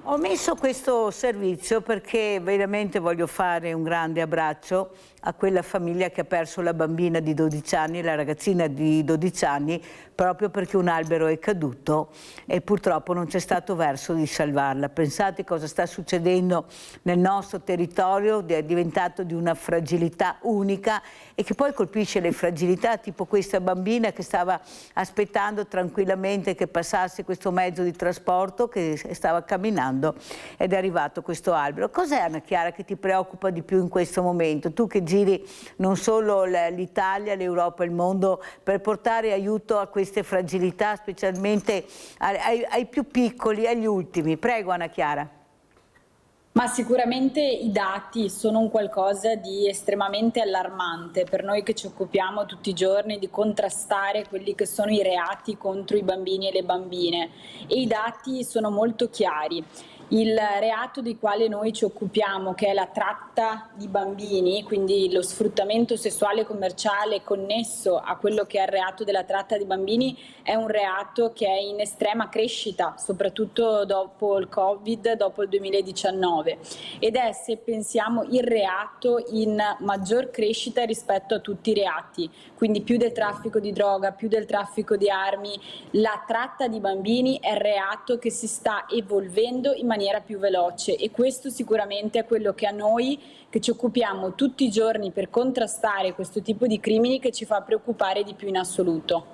Ho messo questo servizio perché veramente voglio fare un grande abbraccio a quella famiglia che ha perso la bambina di 12 anni, la ragazzina di 12 anni, proprio perché un albero è caduto e purtroppo non c'è stato verso di salvarla. Pensate cosa sta succedendo nel nostro territorio, è diventato di una fragilità unica e che poi colpisce le fragilità, tipo questa bambina che stava aspettando tranquillamente che passasse questo mezzo di trasporto, che stava camminando ed è arrivato questo albero. Cos'è, Anna Chiara, che ti preoccupa di più in questo momento? Tu che giri non solo l'Italia, l'Europa e il mondo per portare aiuto a queste fragilità, specialmente ai più piccoli, agli ultimi. Prego Anna Chiara. Ma sicuramente i dati sono un qualcosa di estremamente allarmante per noi che ci occupiamo tutti i giorni di contrastare quelli che sono i reati contro i bambini e le bambine, e i dati sono molto chiari. Il reato di quale noi ci occupiamo, che è la tratta di bambini, quindi lo sfruttamento sessuale commerciale connesso a quello che è il reato della tratta di bambini, è un reato che è in estrema crescita, soprattutto dopo il Covid, dopo il 2019, ed è, se pensiamo, il reato in maggior crescita rispetto a tutti i reati, quindi più del traffico di droga, più del traffico di armi. La tratta di bambini è il reato che si sta evolvendo in maniera più veloce, e questo sicuramente è quello che a noi che ci occupiamo tutti i giorni per contrastare questo tipo di crimini che ci fa preoccupare di più in assoluto.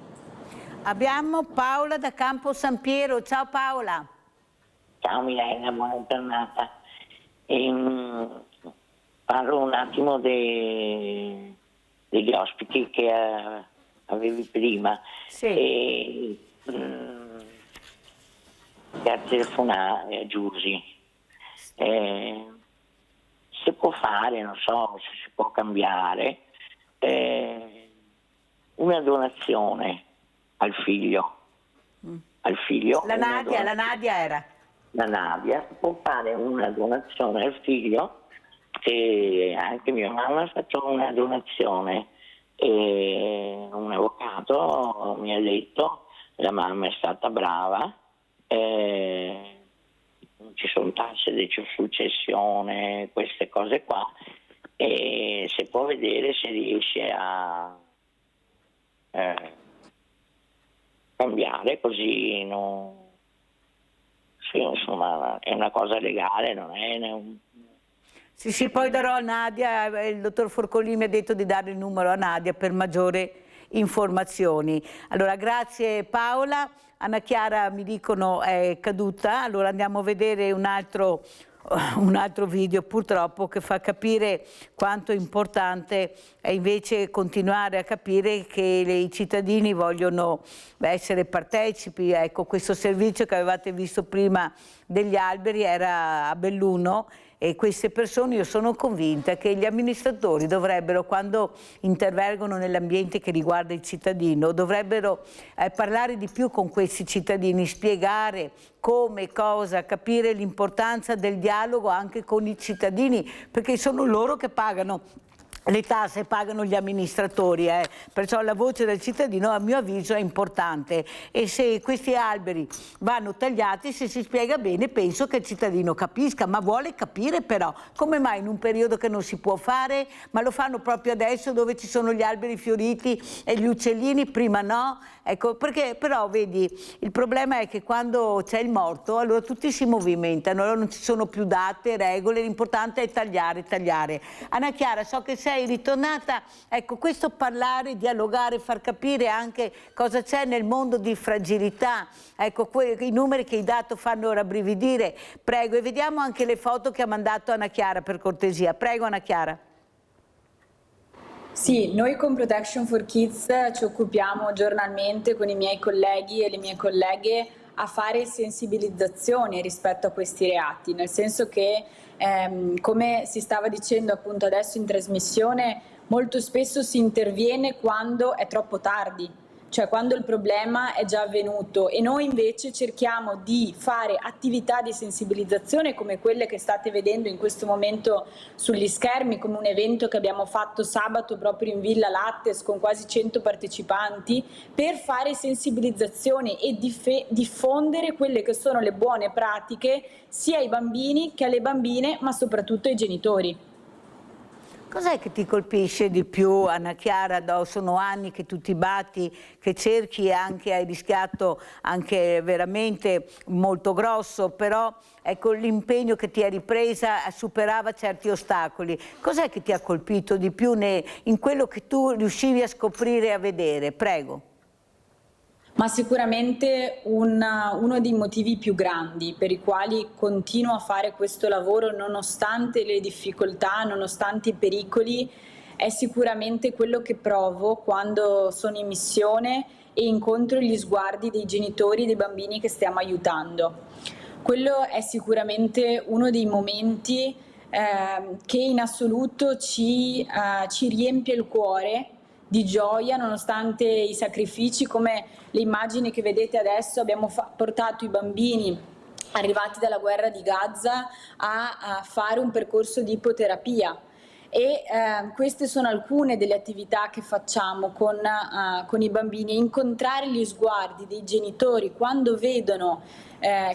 Abbiamo Paola da Campo San Piero. Ciao Paola. Ciao Milena, buona giornata. Parlo un attimo degli ospiti che avevi prima. Sì. Per telefonare a Giusy, se può fare, non so se si può cambiare, una donazione al figlio. Al figlio. La Nadia era. La Nadia può fare una donazione al figlio, e anche mia mamma ha fatto una donazione, e un avvocato mi ha detto la mamma è stata brava, non ci sono tasse di successione, queste cose qua, e si può vedere se riesce a cambiare così, no? Sì, insomma, è una cosa legale, non è un... Sì, poi darò a Nadia, il dottor Forcolini mi ha detto di dare il numero a Nadia per maggiori informazioni. Allora, grazie Paola. Anna Chiara mi dicono è caduta, allora andiamo a vedere un altro video purtroppo che fa capire quanto importante è invece continuare a capire che i cittadini vogliono essere partecipi. Ecco, questo servizio che avevate visto prima degli alberi era a Belluno, e queste persone, io sono convinta che gli amministratori dovrebbero, quando intervengono nell'ambiente che riguarda il cittadino, dovrebbero parlare di più con questi cittadini, spiegare come, cosa, capire l'importanza del dialogo anche con i cittadini, perché sono loro che pagano le tasse, pagano gli amministratori, perciò la voce del cittadino a mio avviso è importante, e se questi alberi vanno tagliati, se si spiega bene, penso che il cittadino capisca, ma vuole capire però come mai in un periodo che non si può fare, ma lo fanno proprio adesso dove ci sono gli alberi fioriti e gli uccellini, prima no? Ecco, perché però vedi, il problema è che quando c'è il morto, allora tutti si movimentano, allora non ci sono più date, regole, l'importante è tagliare, tagliare. Anna Chiara, so che sei ritornata, ecco, questo parlare, dialogare, far capire anche cosa c'è nel mondo di fragilità, ecco, i numeri che hai dato fanno rabbrividire. Prego, e vediamo anche le foto che ha mandato Anna Chiara, per cortesia. Prego Anna Chiara. Sì, noi con Protection for Kids ci occupiamo giornalmente con i miei colleghi e le mie colleghe a fare sensibilizzazione rispetto a questi reati, nel senso che come si stava dicendo appunto adesso in trasmissione, molto spesso si interviene quando è troppo tardi, cioè quando il problema è già avvenuto, e noi invece cerchiamo di fare attività di sensibilizzazione come quelle che state vedendo in questo momento sugli schermi, come un evento che abbiamo fatto sabato proprio in Villa Lattes con quasi 100 partecipanti, per fare sensibilizzazione e diffondere quelle che sono le buone pratiche sia ai bambini che alle bambine, ma soprattutto ai genitori. Cos'è che ti colpisce di più, Anna Chiara? Sono anni che tu ti batti, che cerchi, e anche hai rischiato anche veramente molto grosso, però ecco, l'impegno che ti hai ripresa superava certi ostacoli. Cos'è che ti ha colpito di più in quello che tu riuscivi a scoprire e a vedere? Prego. Ma sicuramente uno dei motivi più grandi per i quali continuo a fare questo lavoro nonostante le difficoltà, nonostante i pericoli, è sicuramente quello che provo quando sono in missione e incontro gli sguardi dei genitori dei bambini che stiamo aiutando. Quello è sicuramente uno dei momenti che in assoluto ci riempie il cuore di gioia nonostante i sacrifici, come le immagini che vedete adesso. Abbiamo portato i bambini arrivati dalla guerra di Gaza a fare un percorso di ipoterapia, e queste sono alcune delle attività che facciamo con i bambini. Incontrare gli sguardi dei genitori quando vedono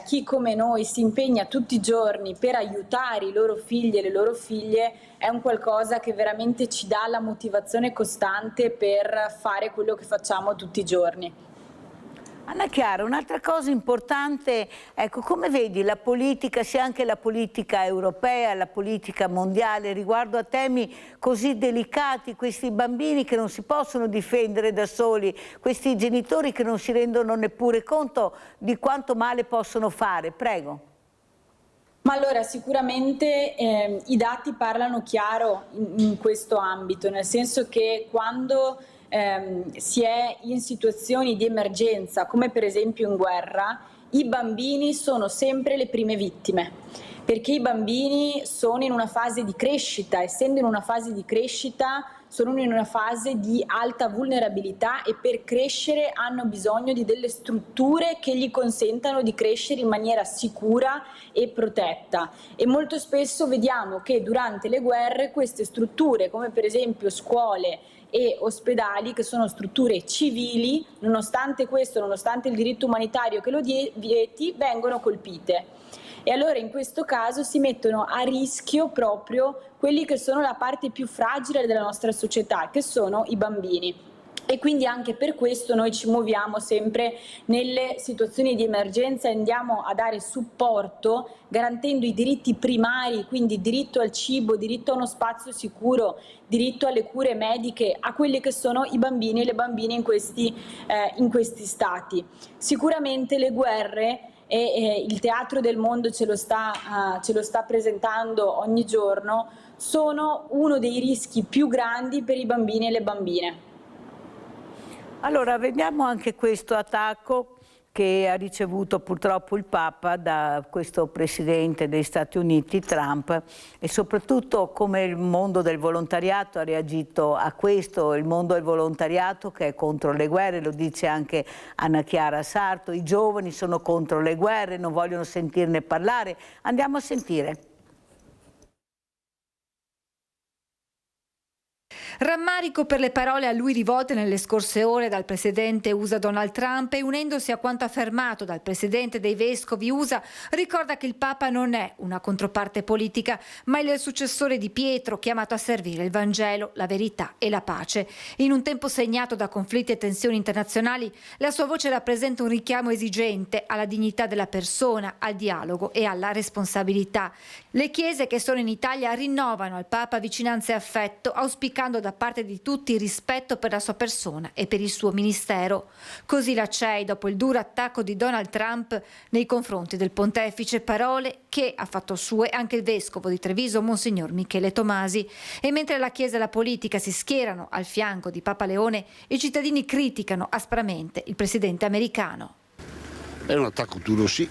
chi come noi si impegna tutti i giorni per aiutare i loro figli e le loro figlie è un qualcosa che veramente ci dà la motivazione costante per fare quello che facciamo tutti i giorni. Anna Chiara, un'altra cosa importante, ecco, come vedi la politica, sia anche la politica europea, la politica mondiale, riguardo a temi così delicati, questi bambini che non si possono difendere da soli, questi genitori che non si rendono neppure conto di quanto male possono fare? Prego. Ma allora sicuramente i dati parlano chiaro in questo ambito, nel senso che quando si è in situazioni di emergenza, come per esempio in guerra, i bambini sono sempre le prime vittime, perché i bambini sono in una fase di crescita, essendo in una fase di crescita sono in una fase di alta vulnerabilità, e per crescere hanno bisogno di delle strutture che gli consentano di crescere in maniera sicura e protetta, e molto spesso vediamo che durante le guerre queste strutture, come per esempio scuole e ospedali, che sono strutture civili, nonostante questo, nonostante il diritto umanitario che lo vieti, vengono colpite. E allora in questo caso si mettono a rischio proprio quelli che sono la parte più fragile della nostra società, che sono i bambini. E quindi anche per questo noi ci muoviamo sempre nelle situazioni di emergenza e andiamo a dare supporto garantendo i diritti primari, quindi diritto al cibo, diritto a uno spazio sicuro, diritto alle cure mediche, a quelli che sono i bambini e le bambine in questi stati. Sicuramente le guerre e il teatro del mondo ce lo sta presentando ogni giorno, sono uno dei rischi più grandi per i bambini e le bambine. Allora, vediamo anche questo attacco che ha ricevuto purtroppo il Papa da questo presidente degli Stati Uniti, Trump, e soprattutto come il mondo del volontariato ha reagito a questo, il mondo del volontariato che è contro le guerre, lo dice anche Anna Chiara Sarto, i giovani sono contro le guerre, non vogliono sentirne parlare. Andiamo a sentire. Rammarico per le parole a lui rivolte nelle scorse ore dal presidente USA Donald Trump e unendosi a quanto affermato dal presidente dei vescovi USA, ricorda che il Papa non è una controparte politica, ma il successore di Pietro chiamato a servire il Vangelo, la verità e la pace. In un tempo segnato da conflitti e tensioni internazionali, la sua voce rappresenta un richiamo esigente alla dignità della persona, al dialogo e alla responsabilità. Le chiese che sono in Italia rinnovano al Papa vicinanza e affetto, auspicando da parte di tutti rispetto per la sua persona e per il suo ministero. Così la CEI, dopo il duro attacco di Donald Trump nei confronti del pontefice, parole che ha fatto sue anche il vescovo di Treviso, Monsignor Michele Tomasi. E mentre la Chiesa e la politica si schierano al fianco di Papa Leone, i cittadini criticano aspramente il presidente americano. È un attacco duro, sì.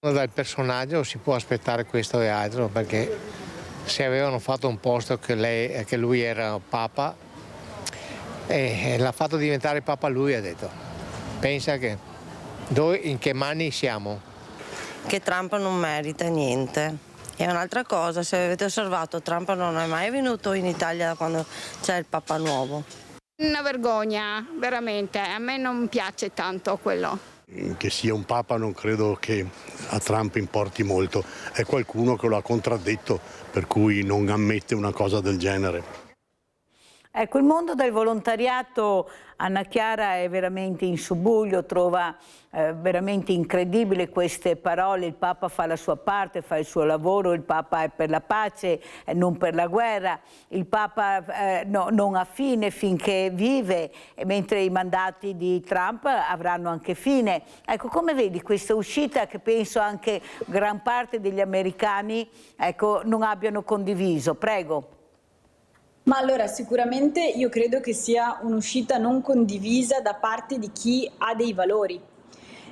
Dal personaggio si può aspettare questo e altro, perché se avevano fatto un posto che lui era Papa e l'ha fatto diventare Papa lui, ha detto. Pensa che in che mani siamo? Che Trump non merita niente. E un'altra cosa, se avete osservato, Trump non è mai venuto in Italia quando c'è il Papa nuovo. Una vergogna, veramente. A me non piace tanto quello. Che sia un Papa non credo che a Trump importi molto. È qualcuno che lo ha contraddetto, per cui non ammette una cosa del genere. Ecco, il mondo del volontariato, Anna Chiara, è veramente in subbuglio, trova veramente incredibile queste parole. Il Papa fa la sua parte, fa il suo lavoro, il Papa è per la pace, non per la guerra, il Papa non ha fine finché vive, mentre i mandati di Trump avranno anche fine. Ecco, come vedi questa uscita che penso anche gran parte degli americani non abbiano condiviso? Prego. Ma allora sicuramente io credo che sia un'uscita non condivisa da parte di chi ha dei valori,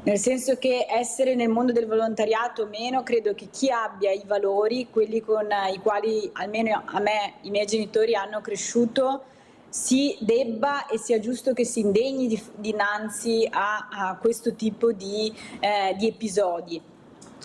nel senso che essere nel mondo del volontariato o meno, credo che chi abbia i valori, quelli con i quali almeno a me i miei genitori hanno cresciuto, si debba e sia giusto che si indegni dinanzi a questo tipo di episodi.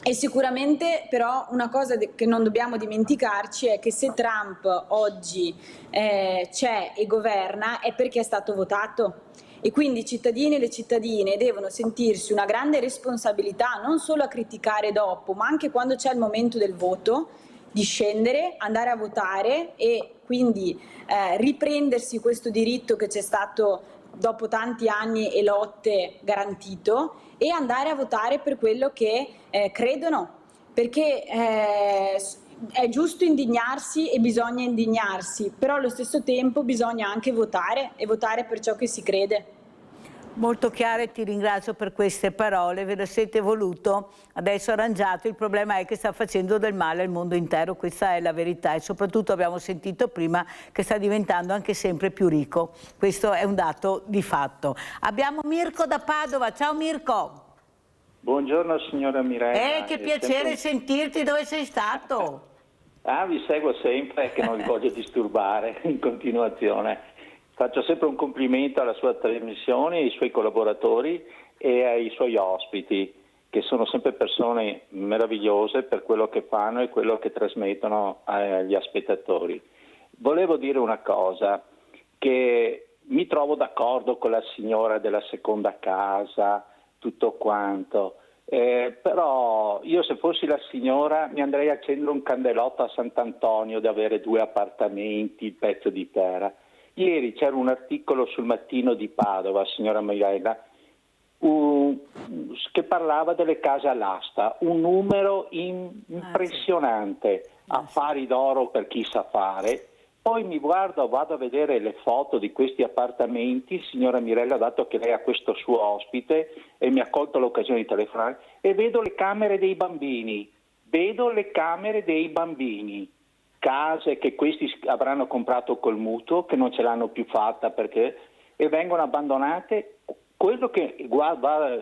E sicuramente però una cosa che non dobbiamo dimenticarci è che se Trump oggi c'è e governa è perché è stato votato, e quindi i cittadini e le cittadine devono sentirsi una grande responsabilità non solo a criticare dopo, ma anche quando c'è il momento del voto, di scendere, andare a votare e quindi riprendersi questo diritto che c'è stato dopo tanti anni e lotte garantito, e andare a votare per quello che credono, perché è giusto indignarsi e bisogna indignarsi, però allo stesso tempo bisogna anche votare e votare per ciò che si crede. Molto chiare, ti ringrazio per queste parole, ve lo siete voluto, adesso arrangiato, il problema è che sta facendo del male al mondo intero, questa è la verità, e soprattutto abbiamo sentito prima che sta diventando anche sempre più ricco, questo è un dato di fatto. Abbiamo Mirko da Padova, ciao Mirko. Buongiorno signora Mirella. Che piacere sentirti, dove sei stato? Vi seguo sempre, che non vi voglio disturbare in continuazione. Faccio sempre un complimento alla sua trasmissione, ai suoi collaboratori e ai suoi ospiti, che sono sempre persone meravigliose per quello che fanno e quello che trasmettono agli spettatori. Volevo dire una cosa, che mi trovo d'accordo con la signora della seconda casa, tutto quanto, però io se fossi la signora mi andrei a accendere un candelotto a Sant'Antonio di avere 2 appartamenti, il pezzo di terra. Ieri c'era un articolo sul Mattino di Padova, signora Mirella, che parlava delle case all'asta, un numero impressionante, affari d'oro per chi sa fare. Poi vado a vedere le foto di questi appartamenti, signora Mirella, dato che lei ha questo suo ospite e mi ha colto l'occasione di telefonare, e vedo le camere dei bambini, case che questi avranno comprato col mutuo, che non ce l'hanno più fatta perché, e vengono abbandonate. Quello che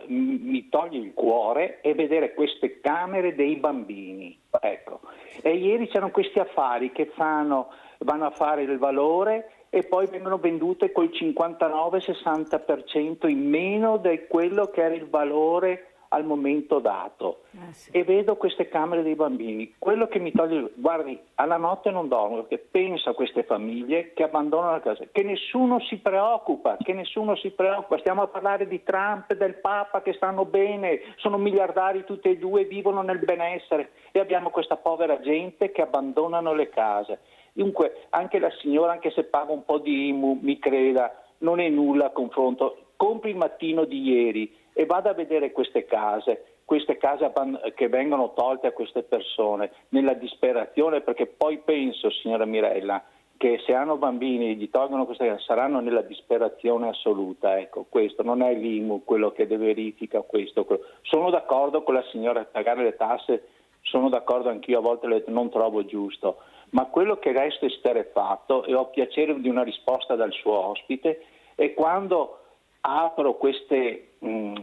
mi toglie il cuore è vedere queste camere dei bambini. Ecco. E ieri c'erano questi affari che vanno a fare il valore e poi vengono vendute col 59-60% in meno di quello che era il valore al momento dato. E vedo queste camere dei bambini. Quello che mi toglie, guardi, alla notte non dormo perché penso a queste famiglie che abbandonano la casa, che nessuno si preoccupa. Stiamo a parlare di Trump, del Papa, che stanno bene, sono miliardari tutti e due, vivono nel benessere, e abbiamo questa povera gente che abbandonano le case. Dunque anche la signora, anche se paga un po' di IMU, mi creda, non è nulla a confronto. Compri il Mattino di ieri e vada a vedere queste case che vengono tolte a queste persone nella disperazione, perché poi penso, signora Mirella, che se hanno bambini e gli tolgono queste case saranno nella disperazione assoluta. Ecco, questo non è l'IMU quello che verifica questo. Sono d'accordo con la signora a pagare le tasse, sono d'accordo anch'io, a volte non trovo giusto, ma quello che resta esterrefatto, e ho piacere di una risposta dal suo ospite, è quando apro queste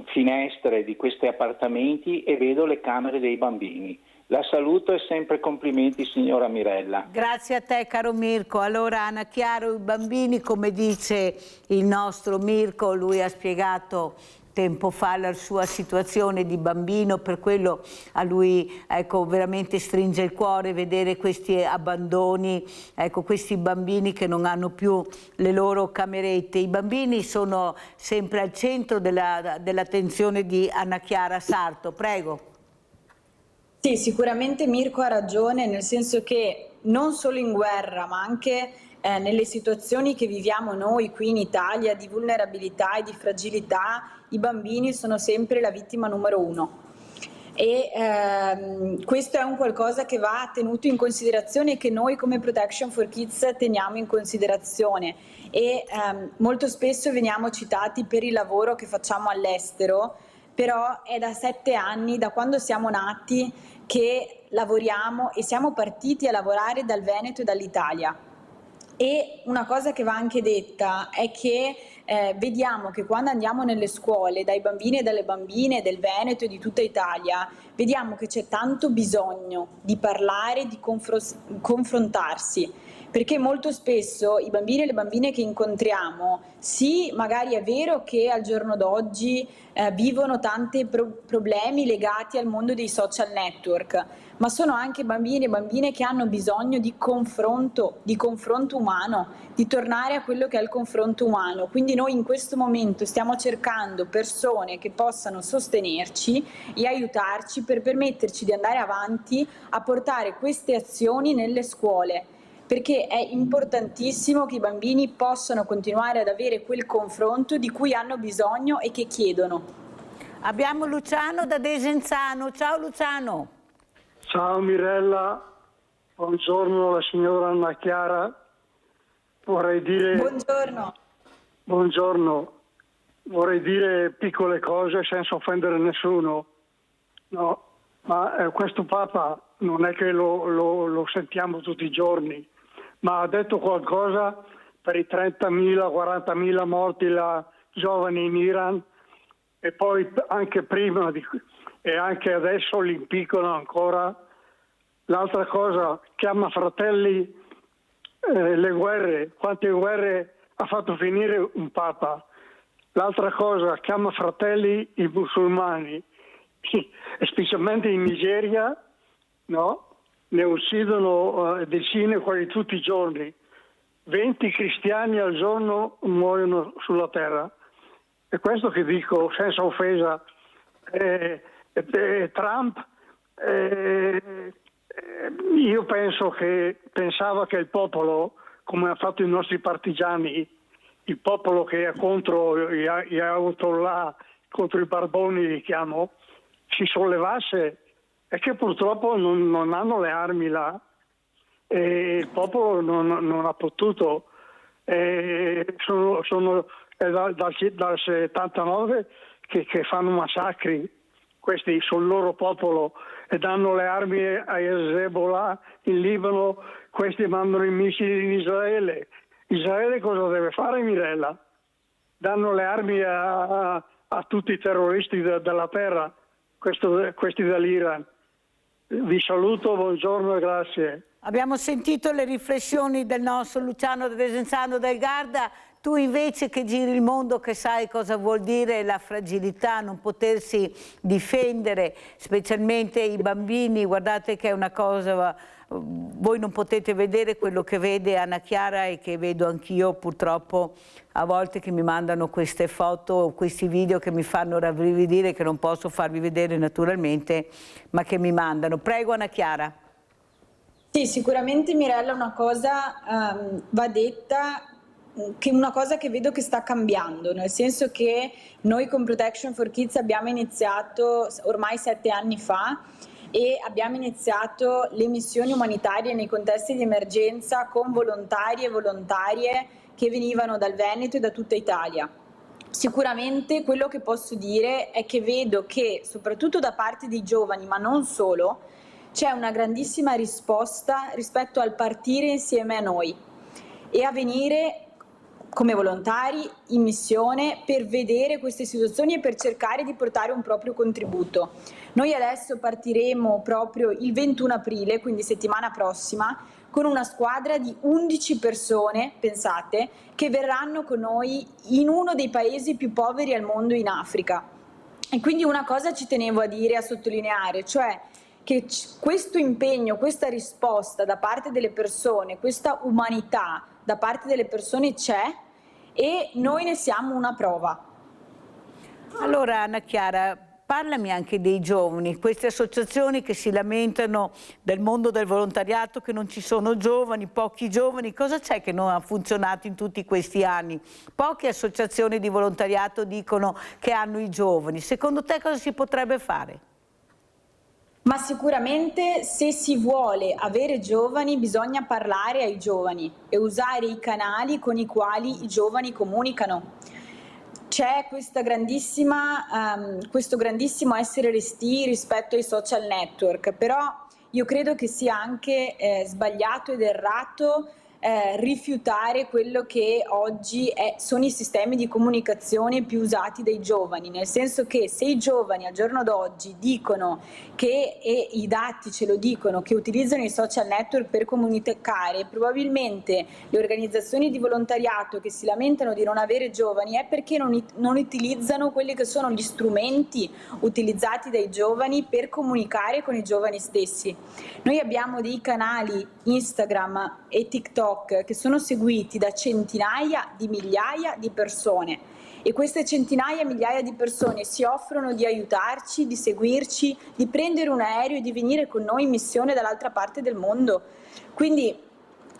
finestre di questi appartamenti e vedo le camere dei bambini. La saluto e sempre complimenti, signora Mirella. Grazie a te, caro Mirko. Allora, Anna Chiaro, i bambini, come dice il nostro Mirko, lui ha spiegato tempo fa la sua situazione di bambino, per quello a lui, ecco, veramente stringe il cuore vedere questi abbandoni, ecco, questi bambini che non hanno più le loro camerette. I bambini sono sempre al centro dell'attenzione di Anna Chiara Sarto. Prego. Sì, sicuramente Mirko ha ragione, nel senso che non solo in guerra, ma anche nelle situazioni che viviamo noi qui in Italia di vulnerabilità e di fragilità, i bambini sono sempre la vittima numero 1. E questo è un qualcosa che va tenuto in considerazione e che noi come Protection for Kids teniamo in considerazione. E molto spesso veniamo citati per il lavoro che facciamo all'estero, però è da 7 anni, da quando siamo nati, che lavoriamo e siamo partiti a lavorare dal Veneto e dall'Italia. E una cosa che va anche detta è che vediamo che quando andiamo nelle scuole, dai bambini e dalle bambine del Veneto e di tutta Italia, vediamo che c'è tanto bisogno di parlare, di confrontarsi, perché molto spesso i bambini e le bambine che incontriamo, sì, magari è vero che al giorno d'oggi vivono tanti problemi legati al mondo dei social network, ma sono anche bambini e bambine che hanno bisogno di confronto umano, di tornare a quello che è il confronto umano. Quindi noi in questo momento stiamo cercando persone che possano sostenerci e aiutarci per permetterci di andare avanti a portare queste azioni nelle scuole, perché è importantissimo che i bambini possano continuare ad avere quel confronto di cui hanno bisogno e che chiedono. Abbiamo Luciano da Desenzano. Ciao Luciano. Ciao Mirella, buongiorno alla signora Anna Chiara. Vorrei dire... Buongiorno. Buongiorno. Vorrei dire piccole cose senza offendere nessuno. No, ma questo Papa non è che lo sentiamo tutti i giorni, ma ha detto qualcosa per i 30.000, 40.000 morti giovani in Iran, e poi anche prima e anche adesso li impiccano ancora. L'altra cosa, chiama fratelli le guerre, quante guerre ha fatto finire un Papa. L'altra cosa, chiama fratelli i musulmani, e specialmente in Nigeria, no? Ne uccidono decine quasi tutti i giorni. 20 cristiani al giorno muoiono sulla terra. E questo che dico senza offesa, Trump, io penso che pensava che il popolo, come ha fatto i nostri partigiani, il popolo che è contro gli Ayatollah, contro i barboni li chiamo, si sollevasse, e che purtroppo non hanno le armi là, e il popolo non ha potuto. Sono dal 79 che fanno massacri questi sul loro popolo e danno le armi a Hezbollah in Libano, questi mandano i missili in Israele. Israele cosa deve fare, Mirella? Danno le armi a tutti i terroristi della terra, questi dell'Iran. Vi saluto, buongiorno e grazie. Abbiamo sentito le riflessioni del nostro Luciano Desenzano del Garda. Tu invece che giri il mondo, che sai cosa vuol dire la fragilità, non potersi difendere, specialmente i bambini, guardate che è una cosa, voi non potete vedere quello che vede Anna Chiara e che vedo anch'io purtroppo a volte, che mi mandano queste foto, questi video che mi fanno rabbrividire, che non posso farvi vedere naturalmente, ma che mi mandano. Prego Anna Chiara. Sì, sicuramente Mirella una cosa va detta, che una cosa che vedo che sta cambiando, nel senso che noi con Protection for Kids abbiamo iniziato ormai 7 anni fa e abbiamo iniziato le missioni umanitarie nei contesti di emergenza con volontari e volontarie che venivano dal Veneto e da tutta Italia. Sicuramente quello che posso dire è che vedo che soprattutto da parte dei giovani, ma non solo, c'è una grandissima risposta rispetto al partire insieme a noi e a venire come volontari in missione per vedere queste situazioni e per cercare di portare un proprio contributo. Noi adesso partiremo proprio il 21 aprile, quindi settimana prossima, con una squadra di 11 persone, pensate, che verranno con noi in uno dei paesi più poveri al mondo, in Africa. E quindi una cosa ci tenevo a dire, a sottolineare, cioè che questo impegno, questa risposta da parte delle persone, questa umanità da parte delle persone c'è e noi ne siamo una prova. Allora Anna Chiara, parlami anche dei giovani, queste associazioni che si lamentano del mondo del volontariato, che non ci sono giovani, pochi giovani, cosa c'è che non ha funzionato in tutti questi anni? Poche associazioni di volontariato dicono che hanno i giovani, secondo te cosa si potrebbe fare? Ma sicuramente se si vuole avere giovani bisogna parlare ai giovani e usare i canali con i quali i giovani comunicano. C'è questo grandissimo essere restii rispetto ai social network, però io credo che sia anche sbagliato ed errato rifiutare quello che oggi sono i sistemi di comunicazione più usati dai giovani, nel senso che se i giovani al giorno d'oggi dicono che, e i dati ce lo dicono, che utilizzano i social network per comunicare, probabilmente le organizzazioni di volontariato che si lamentano di non avere giovani è perché non utilizzano quelli che sono gli strumenti utilizzati dai giovani per comunicare con i giovani stessi. Noi abbiamo dei canali Instagram e TikTok che sono seguiti da centinaia di migliaia di persone e queste centinaia e migliaia di persone si offrono di aiutarci, di seguirci, di prendere un aereo e di venire con noi in missione dall'altra parte del mondo. Quindi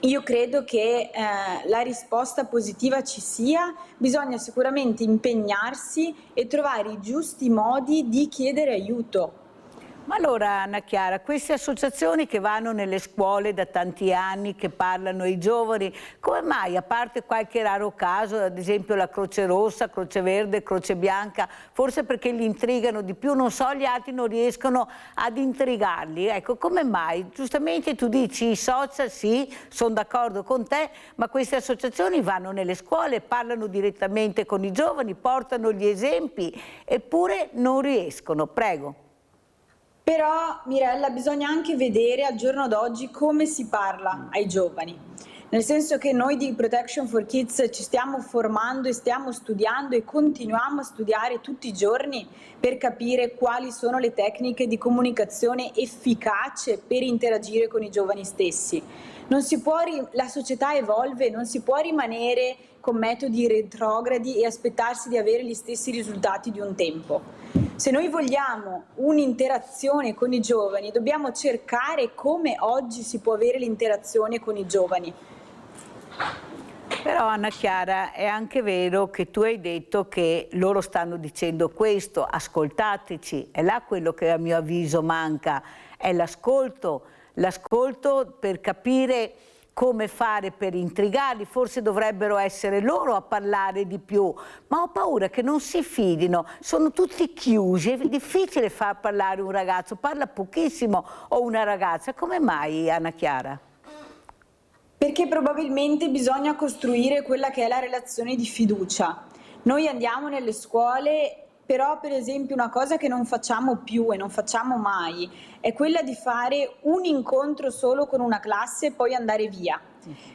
io credo che la risposta positiva ci sia, bisogna sicuramente impegnarsi e trovare i giusti modi di chiedere aiuto. Ma allora Anna Chiara, queste associazioni che vanno nelle scuole da tanti anni, che parlano ai giovani, come mai, a parte qualche raro caso, ad esempio la Croce Rossa, Croce Verde, Croce Bianca, forse perché li intrigano di più, non so, gli altri non riescono ad intrigarli, ecco, come mai? Giustamente tu dici i social, sì, sono d'accordo con te, ma queste associazioni vanno nelle scuole, parlano direttamente con i giovani, portano gli esempi, eppure non riescono, prego. Però Mirella bisogna anche vedere al giorno d'oggi come si parla ai giovani, nel senso che noi di Protection for Kids ci stiamo formando e stiamo studiando e continuiamo a studiare tutti i giorni per capire quali sono le tecniche di comunicazione efficace per interagire con i giovani stessi. La società evolve, non si può rimanere con metodi retrogradi e aspettarsi di avere gli stessi risultati di un tempo. Se noi vogliamo un'interazione con i giovani, dobbiamo cercare come oggi si può avere l'interazione con i giovani. Però Anna Chiara, è anche vero che tu hai detto che loro stanno dicendo questo, ascoltateci, è là quello che a mio avviso manca, è l'ascolto per capire come fare per intrigarli, forse dovrebbero essere loro a parlare di più, ma ho paura che non si fidino, sono tutti chiusi, è difficile far parlare un ragazzo, parla pochissimo o una ragazza, come mai Anna Chiara? Perché probabilmente bisogna costruire quella che è la relazione di fiducia. Noi andiamo nelle scuole, però per esempio una cosa che non facciamo più e non facciamo mai è quella di fare un incontro solo con una classe e poi andare via.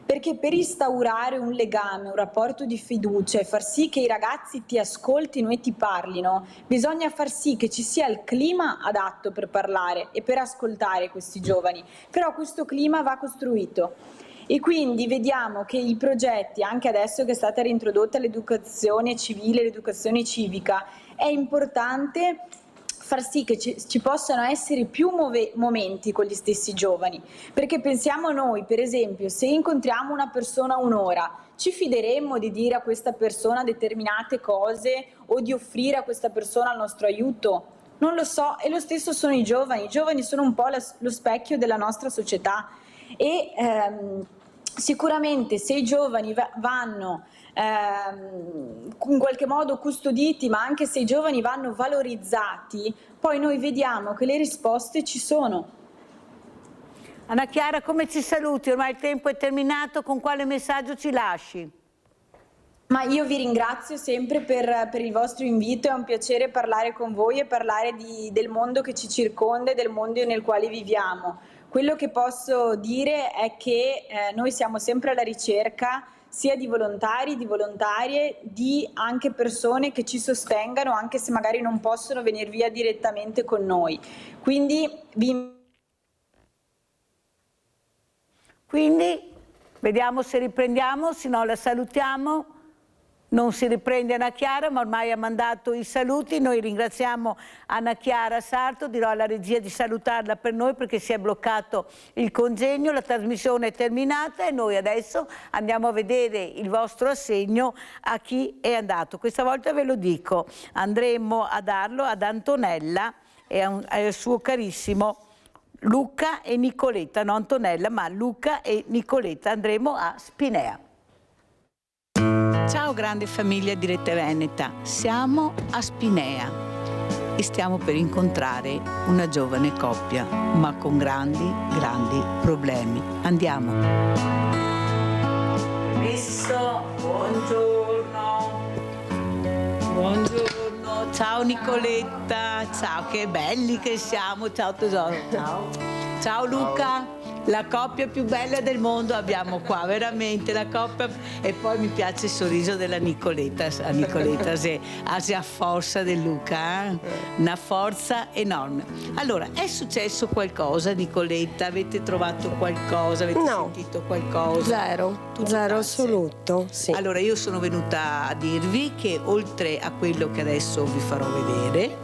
Perché per instaurare un legame, un rapporto di fiducia e far sì che i ragazzi ti ascoltino e ti parlino, bisogna far sì che ci sia il clima adatto per parlare e per ascoltare questi giovani. Però questo clima va costruito. E quindi vediamo che i progetti, anche adesso che è stata reintrodotta l'educazione civile, l'educazione civica, è importante far sì che ci possano essere più momenti con gli stessi giovani, perché pensiamo noi, per esempio, se incontriamo una persona un'ora, ci fideremmo di dire a questa persona determinate cose o di offrire a questa persona il nostro aiuto? Non lo so, e lo stesso sono i giovani sono un po' lo specchio della nostra società. E sicuramente se i giovani vanno in qualche modo custoditi, ma anche se i giovani vanno valorizzati, poi noi vediamo che le risposte ci sono. Anna Chiara, come ci saluti? Ormai il tempo è terminato, con quale messaggio ci lasci? Ma io vi ringrazio sempre per il vostro invito, è un piacere parlare con voi e parlare del mondo che ci circonda e del mondo nel quale viviamo. Quello che posso dire è che noi siamo sempre alla ricerca sia di volontari, di volontarie, di anche persone che ci sostengano, anche se magari non possono venire via direttamente con noi. Quindi vediamo se riprendiamo, se no la salutiamo. Non si riprende Anna Chiara, ma ormai ha mandato i saluti. Noi ringraziamo Anna Chiara Sarto, dirò alla regia di salutarla per noi perché si è bloccato il congegno, la trasmissione è terminata e noi adesso andiamo a vedere il vostro assegno a chi è andato. Questa volta ve lo dico, andremo a darlo ad Antonella e al suo carissimo Luca e Nicoletta, non Antonella ma Luca e Nicoletta, andremo a Spinea. Ciao grande famiglia di Rete Veneta, siamo a Spinea e stiamo per incontrare una giovane coppia, ma con grandi problemi. Andiamo. Permesso, buongiorno. Buongiorno, ciao Nicoletta, ciao, che belli che siamo, ciao tesoro. Ciao. Ciao Luca. La coppia più bella del mondo abbiamo qua, veramente la coppia. E poi mi piace il sorriso della Nicoletta, si ha forza del Luca, una forza enorme. Allora, è successo qualcosa Nicoletta? Avete trovato qualcosa? Avete sentito qualcosa? Zero assoluto, sì. Allora io sono venuta a dirvi che oltre a quello che adesso vi farò vedere,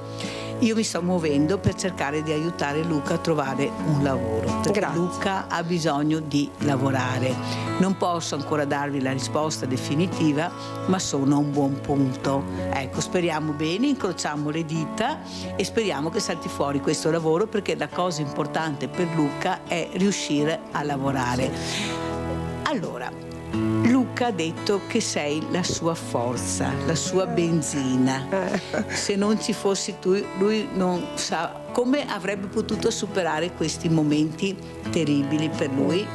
io mi sto muovendo per cercare di aiutare Luca a trovare un lavoro, perché Luca ha bisogno di lavorare. Non posso ancora darvi la risposta definitiva, ma sono a un buon punto. Ecco, speriamo bene, incrociamo le dita e speriamo che salti fuori questo lavoro, perché la cosa importante per Luca è riuscire a lavorare. Allora, Luca ha detto che sei la sua forza, la sua benzina. Se non ci fossi tu, lui non sa come avrebbe potuto superare questi momenti terribili per lui,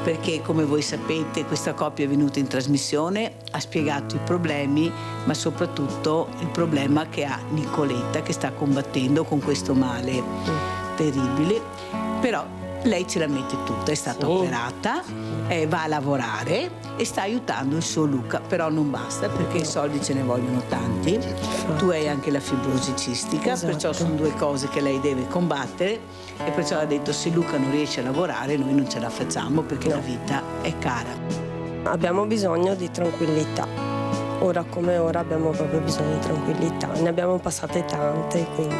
perché come voi sapete questa coppia è venuta in trasmissione, ha spiegato i problemi, ma soprattutto il problema che ha Nicoletta, che sta combattendo con questo male terribile. Però lei ce la mette tutta, è stata operata, va a lavorare e sta aiutando il suo Luca, però non basta perché i soldi ce ne vogliono tanti. Tu hai anche la fibrosi cistica, perciò sono due cose che lei deve combattere e perciò ha detto se Luca non riesce a lavorare noi non ce la facciamo perché la vita è cara. Abbiamo bisogno di tranquillità. Ora come ora abbiamo proprio bisogno di tranquillità. Ne abbiamo passate tante, quindi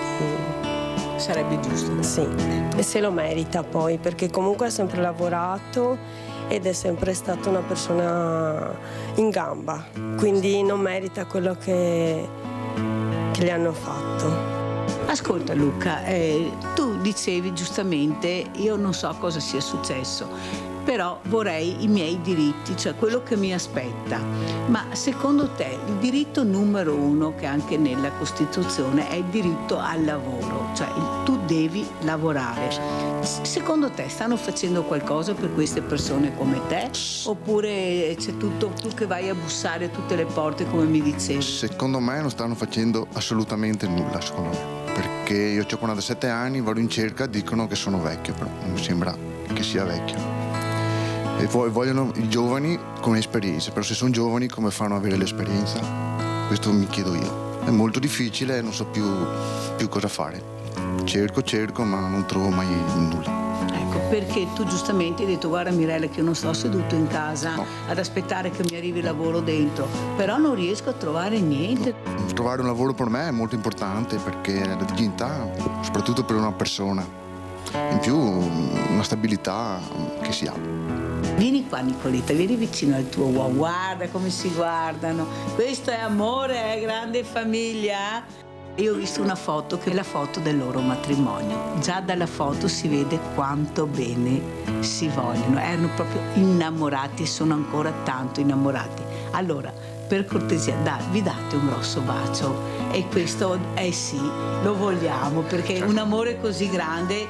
sarebbe giusto. Sì, e se lo merita poi, perché comunque ha sempre lavorato ed è sempre stata una persona in gamba, quindi non merita quello che gli hanno fatto. Ascolta Luca, tu dicevi giustamente, io non so cosa sia successo, però vorrei i miei diritti, cioè quello che mi aspetta. Ma secondo te il diritto numero 1, che anche nella Costituzione, è il diritto al lavoro, cioè tu devi lavorare. Secondo te stanno facendo qualcosa per queste persone come te? Oppure c'è tutto tu che vai a bussare a tutte le porte come mi dicevi? Secondo me non stanno facendo assolutamente nulla, secondo me. Perché io ho 47 anni, vado in cerca, dicono che sono vecchio, però non mi sembra che sia vecchio. E poi vogliono i giovani con esperienza, però se sono giovani come fanno ad avere l'esperienza? Questo mi chiedo io. È molto difficile, non so più cosa fare. Cerco, ma non trovo mai nulla. Ecco, perché tu giustamente hai detto guarda Mirella che io non sto seduto in casa ad aspettare che mi arrivi il lavoro dentro, però non riesco a trovare niente. Trovare un lavoro per me è molto importante perché la dignità, soprattutto per una persona, in più una stabilità che si ha. Vieni qua Nicoletta, vieni vicino al tuo uomo, guarda come si guardano, questo è amore, è grande famiglia. Io ho visto una foto che è la foto del loro matrimonio, già dalla foto si vede quanto bene si vogliono, erano proprio innamorati e sono ancora tanto innamorati. Allora, per cortesia, vi date un grosso bacio e questo sì, lo vogliamo perché un amore così grande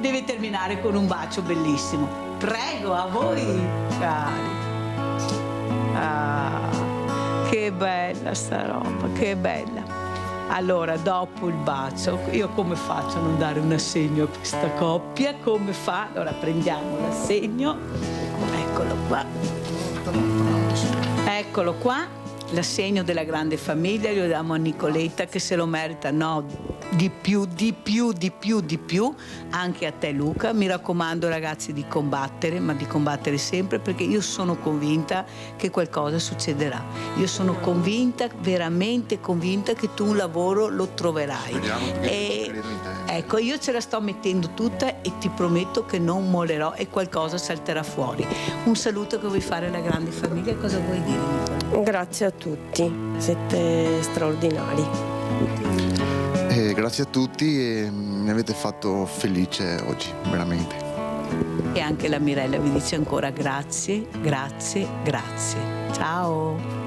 deve terminare con un bacio bellissimo. Prego, a voi, cari. Che bella sta roba, che bella. Allora, dopo il bacio, io come faccio a non dare un assegno a questa coppia? Come fa? Allora, prendiamo l'assegno. Eccolo qua. Eccolo qua. L'assegno della grande famiglia lo diamo a Nicoletta che se lo merita, di più, anche a te Luca. Mi raccomando ragazzi di combattere, ma di combattere sempre perché io sono convinta che qualcosa succederà. Io sono convinta, veramente convinta che tu un lavoro lo troverai. E ecco, io ce la sto mettendo tutta e ti prometto che non mollerò e qualcosa salterà fuori. Un saluto che vuoi fare alla grande famiglia, cosa vuoi dire Nicoletta? Grazie a tutti, siete straordinari. Grazie a tutti e mi avete fatto felice oggi, veramente. E anche la Mirella vi dice ancora grazie. Ciao.